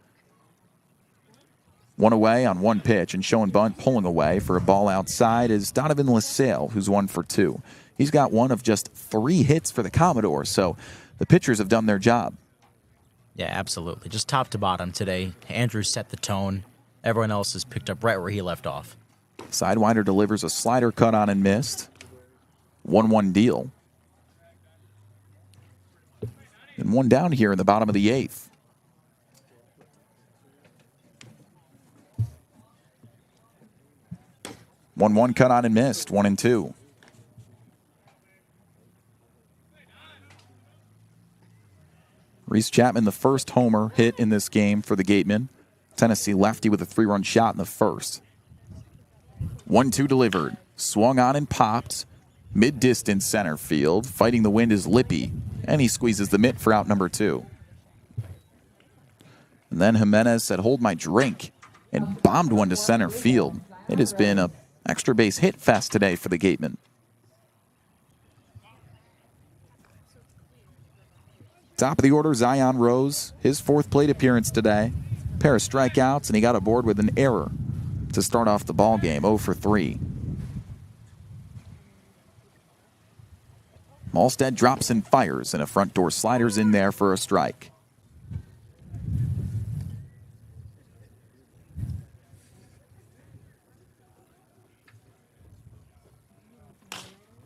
1 away on 1 pitch, and showing bunt, pulling away for a ball outside is Donovan LaSalle, who's 1 for 2. He's got 1 of just 3 hits for the Commodores, so the pitchers have done their job. Yeah, absolutely. Just top to bottom today. Andrews set the tone. Everyone else has picked up right where he left off. Sidewinder delivers a slider cut on and missed. 1-1 deal. And 1 down here in the bottom of the 8th. One cut on and missed. 1-2. Reese Chapman, the first homer hit in this game for the Gatemen. Tennessee lefty with a 3-run shot in the first. 1-2 delivered. Swung on and popped. Mid-distance center field. Fighting the wind is Lippy. And he squeezes the mitt for out number 2. And then Jimenez said, "Hold my drink," and bombed one to center field. It has been a extra base hit fest today for the Gatemen. Top of the order, Zion Rose. His 4th plate appearance today. Pair of strikeouts, and he got aboard with an error to start off the ball game. 0 for 3. Malstead drops and fires, and a front door slider's in there for a strike.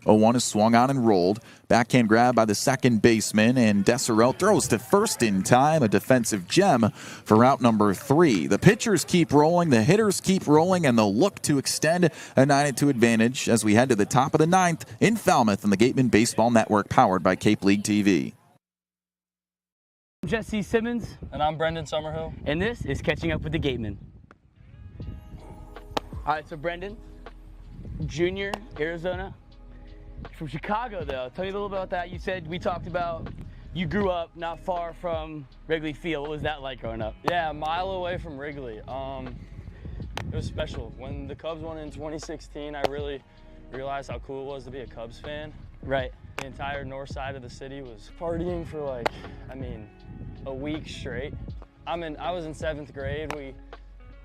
One is swung on and rolled. Backhand grab by the second baseman, and Desserel throws to first in time. A defensive gem for out number 3. The pitchers keep rolling, the hitters keep rolling, and they'll look to extend a 9-2 advantage as we head to the top of the 9th in Falmouth on the Gatemen Baseball Network, powered by Cape League TV. I'm Jesse Simmons. And I'm Brendan Summerhill. And this is Catching Up with the Gatemen. All right, so Brendan, junior, Arizona. From Chicago, though. Tell me a little about that. You said, we talked about, you grew up not far from Wrigley Field. What was that like growing up? Yeah, a mile away from Wrigley. It was special. When the Cubs won in 2016, I really realized how cool it was to be a Cubs fan. Right. The entire north side of the city was partying for a week straight. I was in 7th grade.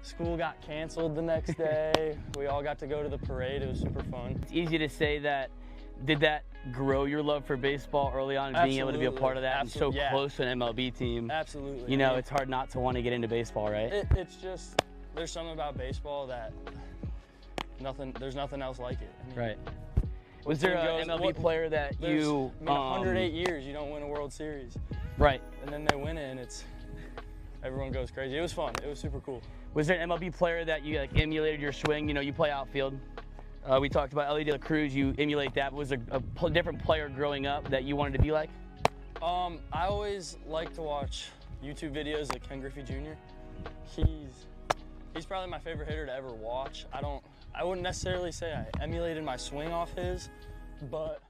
School got canceled the next day. We all got to go to the parade. It was super fun. It's easy to say that. Did that grow your love for baseball early on, and being able to be a part of that and so close to an MLB team? Absolutely. You know, it's hard not to want to get into baseball, right? It's just, there's something about baseball that there's nothing else like it. Right. Was there an MLB player that you... 108 years, you don't win a World Series. Right. And then they win it, and everyone goes crazy. It was fun. It was super cool. Was there an MLB player that you emulated your swing? You know, you play outfield. We talked about Ellie De La Cruz. You emulate that. Was there a different player growing up that you wanted to be like? I always like to watch YouTube videos of Ken Griffey Jr. He's probably my favorite hitter to ever watch. I wouldn't necessarily say I emulated my swing off his, but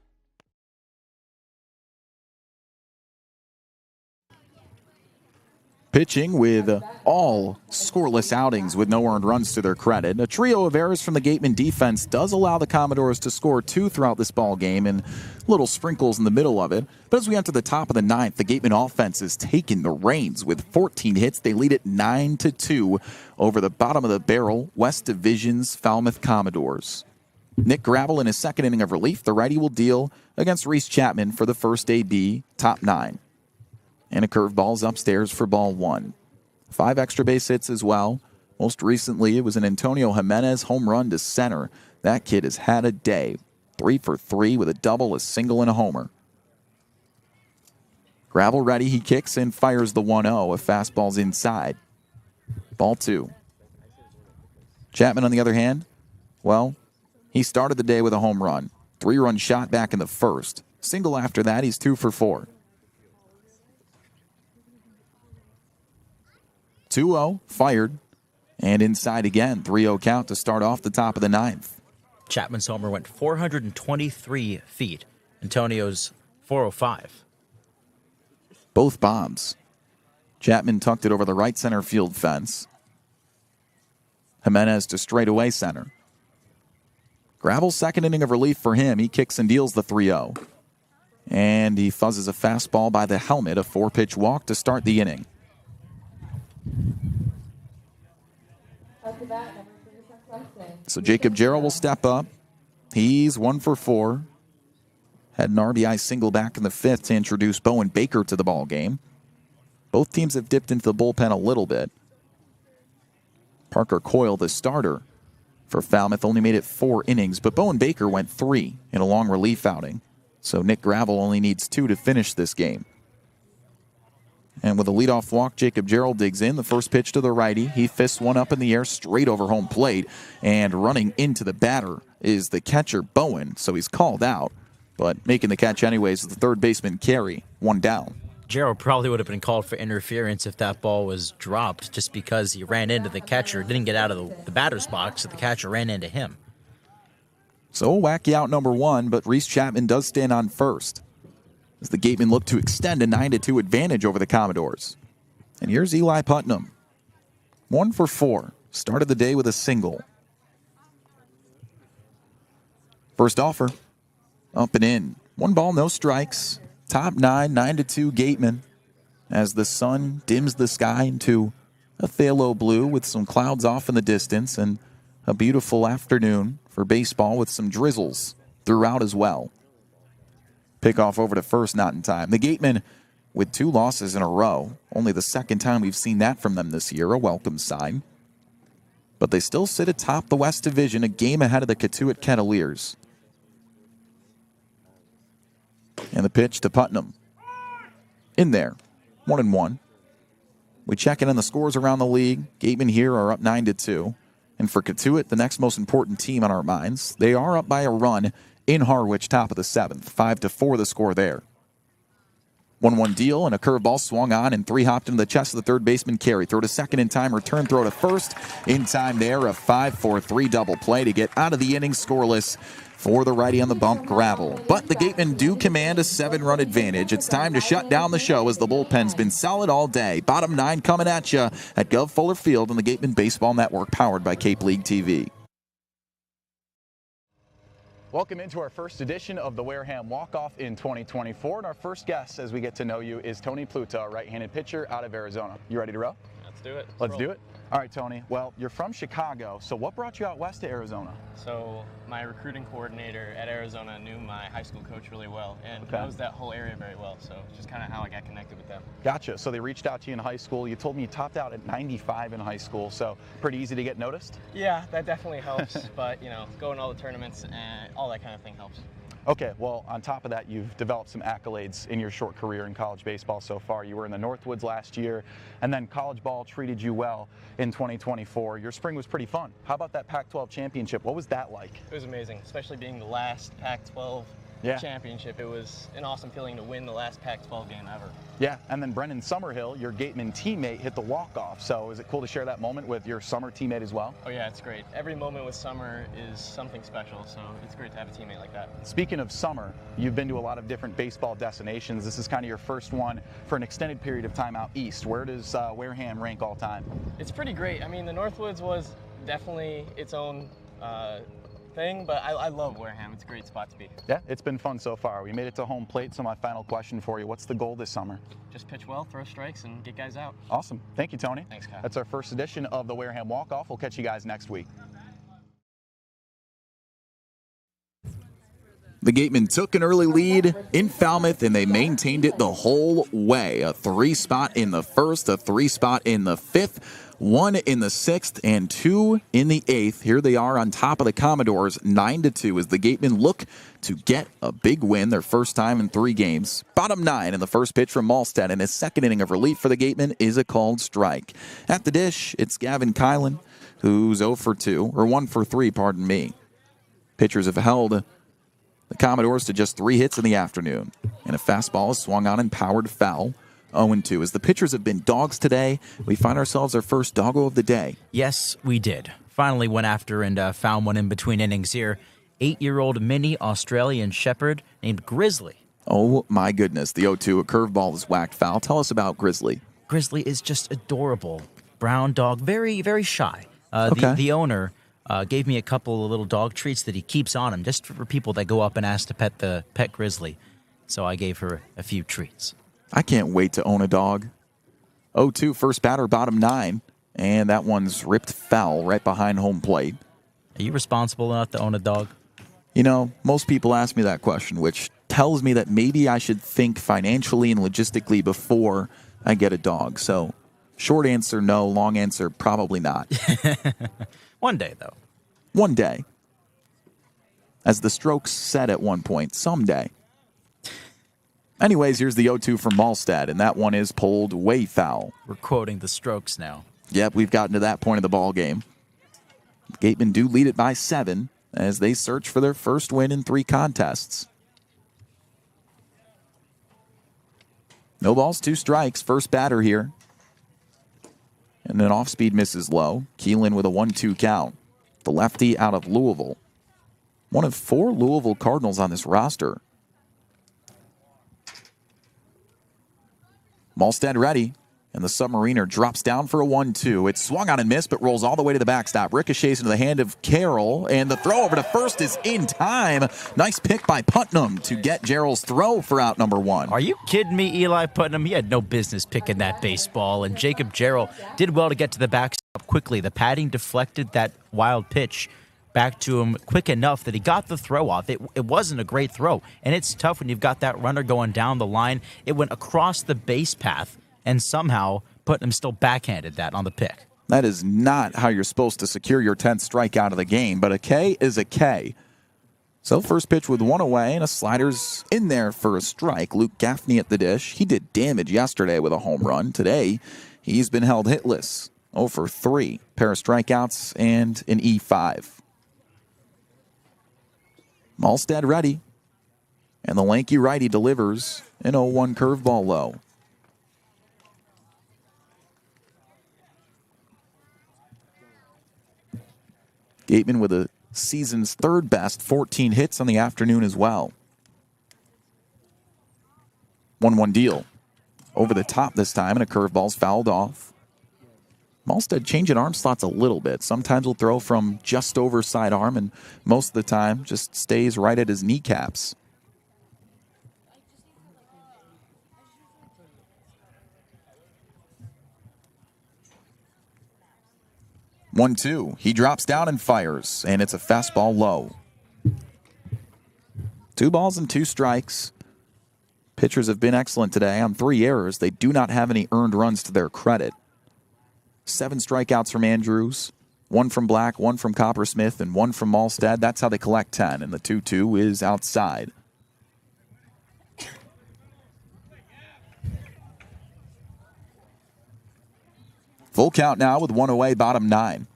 Pitching with all scoreless outings with no earned runs to their credit. A trio of errors from the Gatemen defense does allow the Commodores to score 2 throughout this ball game, and little sprinkles in the middle of it. But as we enter the top of the 9th, the Gatemen offense is taking the reins with 14 hits. They lead it 9-2 over the bottom of the barrel West Division's Falmouth Commodores. Nick Gravel in his 2nd inning of relief. The righty will deal against Reese Chapman for the first AB top 9. And a curveball's upstairs for ball 1. 5 extra base hits as well. Most recently, it was an Antonio Jimenez home run to center. That kid has had a day. 3 for 3 with a double, a single, and a homer. Gravel ready, he kicks and fires the 1-0. A fastball's inside. Ball 2. Chapman, on the other hand, well, he started the day with a home run. 3-run shot back in the first. Single after that, he's 2 for 4. 2-0, fired, and inside again. 3-0 count to start off the top of the 9th. Chapman's homer went 423 feet. Antonio's 405. Both bombs. Chapman tucked it over the right center field fence. Jimenez to straightaway center. Gravel's second inning of relief for him. He kicks and deals the 3-0. And he fuzzes a fastball by the helmet, a 4-pitch walk to start the inning. So Jacob Jarrell will step up. He's 1 for 4. Had an RBI single back in the 5th to introduce Bowen Baker to the ball game. Both teams have dipped into the bullpen a little bit. Parker Coyle, the starter for Falmouth, only made it 4 innings, but Bowen Baker went 3 in a long relief outing. So Nick Gravel only needs 2 to finish this game. And with a leadoff walk, Jacob Jarrell digs in. The first pitch to the righty. He fists one up in the air straight over home plate. And running into the batter is the catcher, Bowen. So he's called out, but making the catch anyways is the third baseman, Carey. 1 down. Jarrell probably would have been called for interference if that ball was dropped, just because he ran into the catcher, didn't get out of the batter's box, so the catcher ran into him. So wacky out number 1, but Reese Chapman does stand on first as the Gatemen look to extend a 9-2 advantage over the Commodores. And here's Eli Putnam. 1 for 4. Started the day with a single. First offer. Up and in. 1 ball, no strikes. Top 9, 9-2 Gatemen as the sun dims the sky into a phthalo blue with some clouds off in the distance, and a beautiful afternoon for baseball with some drizzles throughout as well. Pickoff over to first, not in time. The Gatemen with 2 losses in a row. Only the second time we've seen that from them this year, a welcome sign. But they still sit atop the West Division, a game ahead of the Catuit Kettleers. And the pitch to Putnam. In there, 1-1. We check in on the scores around the league. Gatemen here are up 9-2. And for Catuit, the next most important team on our minds, they are up by a run in Harwich, top of the 7th. 5-4 the score there. 1-1 deal, and a curveball swung on and 3-hopped into the chest of the third baseman, Carey. Throw to second in time, return throw to first in time there. A 5-4-3 double play to get out of the inning scoreless for the righty on the bump, Gravel. But the Gatemen do command a 7-run advantage. It's time to shut down the show as the bullpen's been solid all day. Bottom 9 coming at you at Guv Fuller Field on the Gatemen Baseball Network, powered by Cape League TV. Welcome into our first edition of the Wareham Walk-Off in 2024. And our first guest, as we get to know you, is Tony Pluta, a right-handed pitcher out of Arizona. You ready to roll? Let's do it. Let's do it. All right, Tony. Well, you're from Chicago, so what brought you out west to Arizona? So my recruiting coordinator at Arizona knew my high school coach really well and knows that whole area very well. So it's just kind of how I got connected with them. Gotcha. So they reached out to you in high school. You told me you topped out at 95 in high school, so pretty easy to get noticed? Yeah, that definitely helps. But, you know, going to all the tournaments and all that kind of thing helps. Okay, well, on top of that, you've developed some accolades in your short career in college baseball so far. You were in the Northwoods last year, and then college ball treated you well in 2024. Your spring was pretty fun. How about that Pac-12 championship? What was that like? It was amazing, especially being the last Pac-12 championship. It was an awesome feeling to win the last Pac-12 game ever. Yeah, and then Brendan Summerhill, your Gateman teammate, hit the walk-off. So is it cool to share that moment with your summer teammate as well? Oh yeah, it's great. Every moment with Summer is something special, so it's great to have a teammate like that. Speaking of summer, you've been to a lot of different baseball destinations. This is kind of your first one for an extended period of time out east. Where does Wareham rank all time? It's pretty great. I mean, the Northwoods was definitely its own thing, but I love Wareham. It's a great spot to be. Yeah, it's been fun so far. We made it to home plate, so my final question for you, what's the goal this summer? Just pitch well, throw strikes, and get guys out. Awesome. Thank you, Tony. Thanks, Kyle. That's our first edition of the Wareham Walk-Off. We'll catch you guys next week. The Gatemen took an early lead in Falmouth, and they maintained it the whole way. A 3-spot in the first, a 3-spot in the fifth, 1 in the sixth, and 2 in the eighth. Here they are on top of the Commodores, 9-2, as the Gatemen look to get a big win, their first time in 3 games. Bottom 9 in the first pitch from Malstead, and his second inning of relief for the Gatemen is a called strike. At the dish, it's Gavin Kylan, who's 0 for 2, or 1 for 3, pardon me. Pitchers have held the Commodores to just 3 hits in the afternoon, and a fastball is swung on and powered foul. 0-2. As the pitchers have been dogs today, we find ourselves our first doggo of the day. Yes, we did. Finally went after and found one in between innings here. 8-year-old mini Australian Shepherd named Grizzly. Oh my goodness, the 0-2, a curveball is whacked foul. Tell us about Grizzly. Grizzly is just adorable. Brown dog, very, very shy. Okay. The owner gave me a couple of little dog treats that he keeps on him, just for people that go up and ask to pet Grizzly. So I gave her a few treats. I can't wait to own a dog. 0-2, first batter, bottom 9, and that one's ripped foul right behind home plate. Are you responsible enough to own a dog? You know, most people ask me that question, which tells me that maybe I should think financially and logistically before I get a dog. So, short answer, no. Long answer, probably not. One day, though. One day. As the Strokes said at one point, someday. Anyways, here's the 0-2 from Malstead, and that one is pulled way foul. We're quoting the Strokes now. Yep, we've gotten to that point of the ball game. Gatemen do lead it by 7 as they search for their first win in 3 contests. No balls, 2 strikes. First batter here. And an off-speed misses low. Keelan with a 1-2 count. The lefty out of Louisville. One of 4 Louisville Cardinals on this roster. Malstead ready, and the Submariner drops down for a 1-2. It's swung on and missed, but rolls all the way to the backstop. Ricochets into the hand of Carroll, and the throw over to first is in time. Nice pick by Putnam to get Gerald's throw for out number 1. Are you kidding me, Eli Putnam? He had no business picking that baseball, and Jacob Gerald did well to get to the backstop quickly. The padding deflected that wild pitch back to him quick enough that he got the throw off. It wasn't a great throw, and it's tough when you've got that runner going down the line. It went across the base path, and somehow Putnam still backhanded that on the pick. That is not how you're supposed to secure your 10th strikeout of the game, but a K is a K. So first pitch with 1 away, and a slider's in there for a strike. Luke Gaffney at the dish. He did damage yesterday with a home run. Today, he's been held hitless. 0 for 3. Pair of strikeouts and an E5. Malstead ready, and the lanky righty delivers an 0-1 curveball low. Gatemen with a season's 3rd best, 14 hits on the afternoon as well. 1-1 deal. Over the top this time, and a curveball's fouled off. Malstead changing arm slots a little bit. Sometimes will throw from just over side arm, and most of the time just stays right at his kneecaps. One-two. He drops down and fires, and it's a fastball low. 2 balls and 2 strikes. Pitchers have been excellent today on 3 errors. They do not have any earned runs to their credit. 7 strikeouts from Andrews, 1 from Black, 1 from Coppersmith, and 1 from Malstead. That's how they collect 10, and the 2-2 is outside. Full count now with 1 away, bottom 9.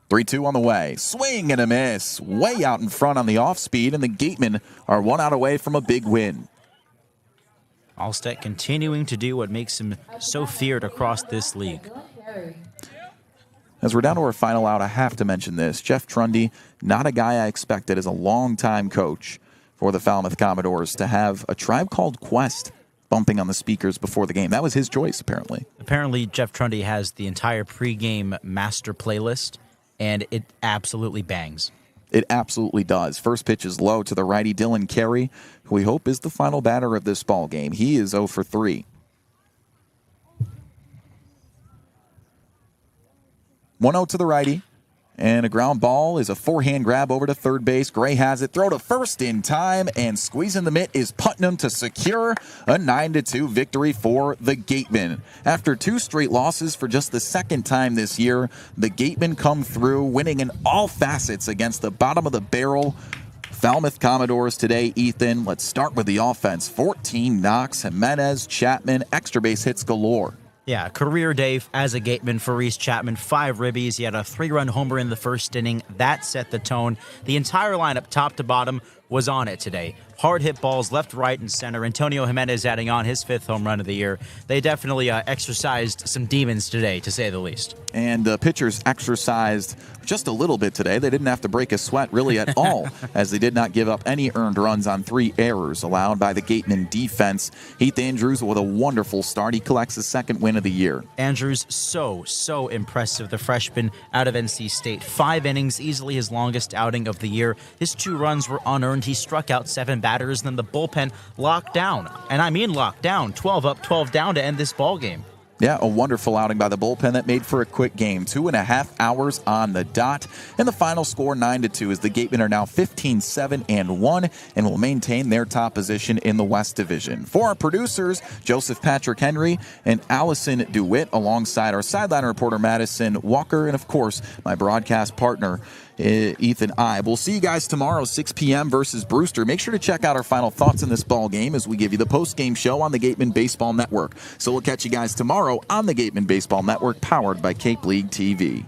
Three-two on the way. Swing and a miss. Way out in front on the off-speed, and the Gatemen are 1 out away from a big win. Allstate continuing to do what makes him so feared across this league. As we're down to our final out, I have to mention this. Jeff Trundy, not a guy I expected as a longtime coach for the Falmouth Commodores to have A Tribe Called Quest bumping on the speakers before the game. That was his choice, apparently. Apparently, Jeff Trundy has the entire pregame master playlist, and it absolutely bangs. It absolutely does. First pitch is low to the righty, Dylan Carey, who we hope is the final batter of this ball game. He is 0 for 3. 1-0 to the righty. And a ground ball is a forehand grab over to third base. Gray has it. Throw to first in time. And squeezing the mitt is Putnam to secure a 9-2 victory for the Gatemen. After 2 straight losses for just the second time this year, the Gatemen come through, winning in all facets against the bottom of the barrel Falmouth Commodores today. Ethan, let's start with the offense. 14 knocks, Jimenez, Chapman, extra base hits galore. Yeah, career day as a Gateman for Reese Chapman. 5 ribbies. He had a 3-run homer in the first inning. That set the tone. The entire lineup, top to bottom, was on it today. Hard hit balls left, right, and center. Antonio Jimenez adding on his 5th home run of the year. They definitely exercised some demons today, to say the least. And the pitchers exercised just a little bit today. They didn't have to break a sweat really at all, as they did not give up any earned runs on 3 errors allowed by the Gateman defense. Heath Andrews with a wonderful start. He collects his 2nd win of the year. Andrews, so impressive. The freshman out of NC State. 5 innings, easily his longest outing of the year. His 2 runs were unearned. He struck out 7 batters, and then the bullpen locked down. And I mean locked down. 12 up, 12 down to end this ball game. Yeah, a wonderful outing by the bullpen that made for a quick game. 2.5 hours on the dot. And the final score, 9-2, as the Gatemen are now 15-7-1 and will maintain their top position in the West Division. For our producers, Joseph Patrick Henry and Allison DeWitt, alongside our sideline reporter, Madison Walker, and of course, my broadcast partner, Ethan Eibe. We'll see you guys tomorrow, 6 p.m. versus Brewster. Make sure to check out our final thoughts in this ball game as we give you the post-game show on the Gateman Baseball Network. So we'll catch you guys tomorrow on the Gateman Baseball Network, powered by Cape League TV.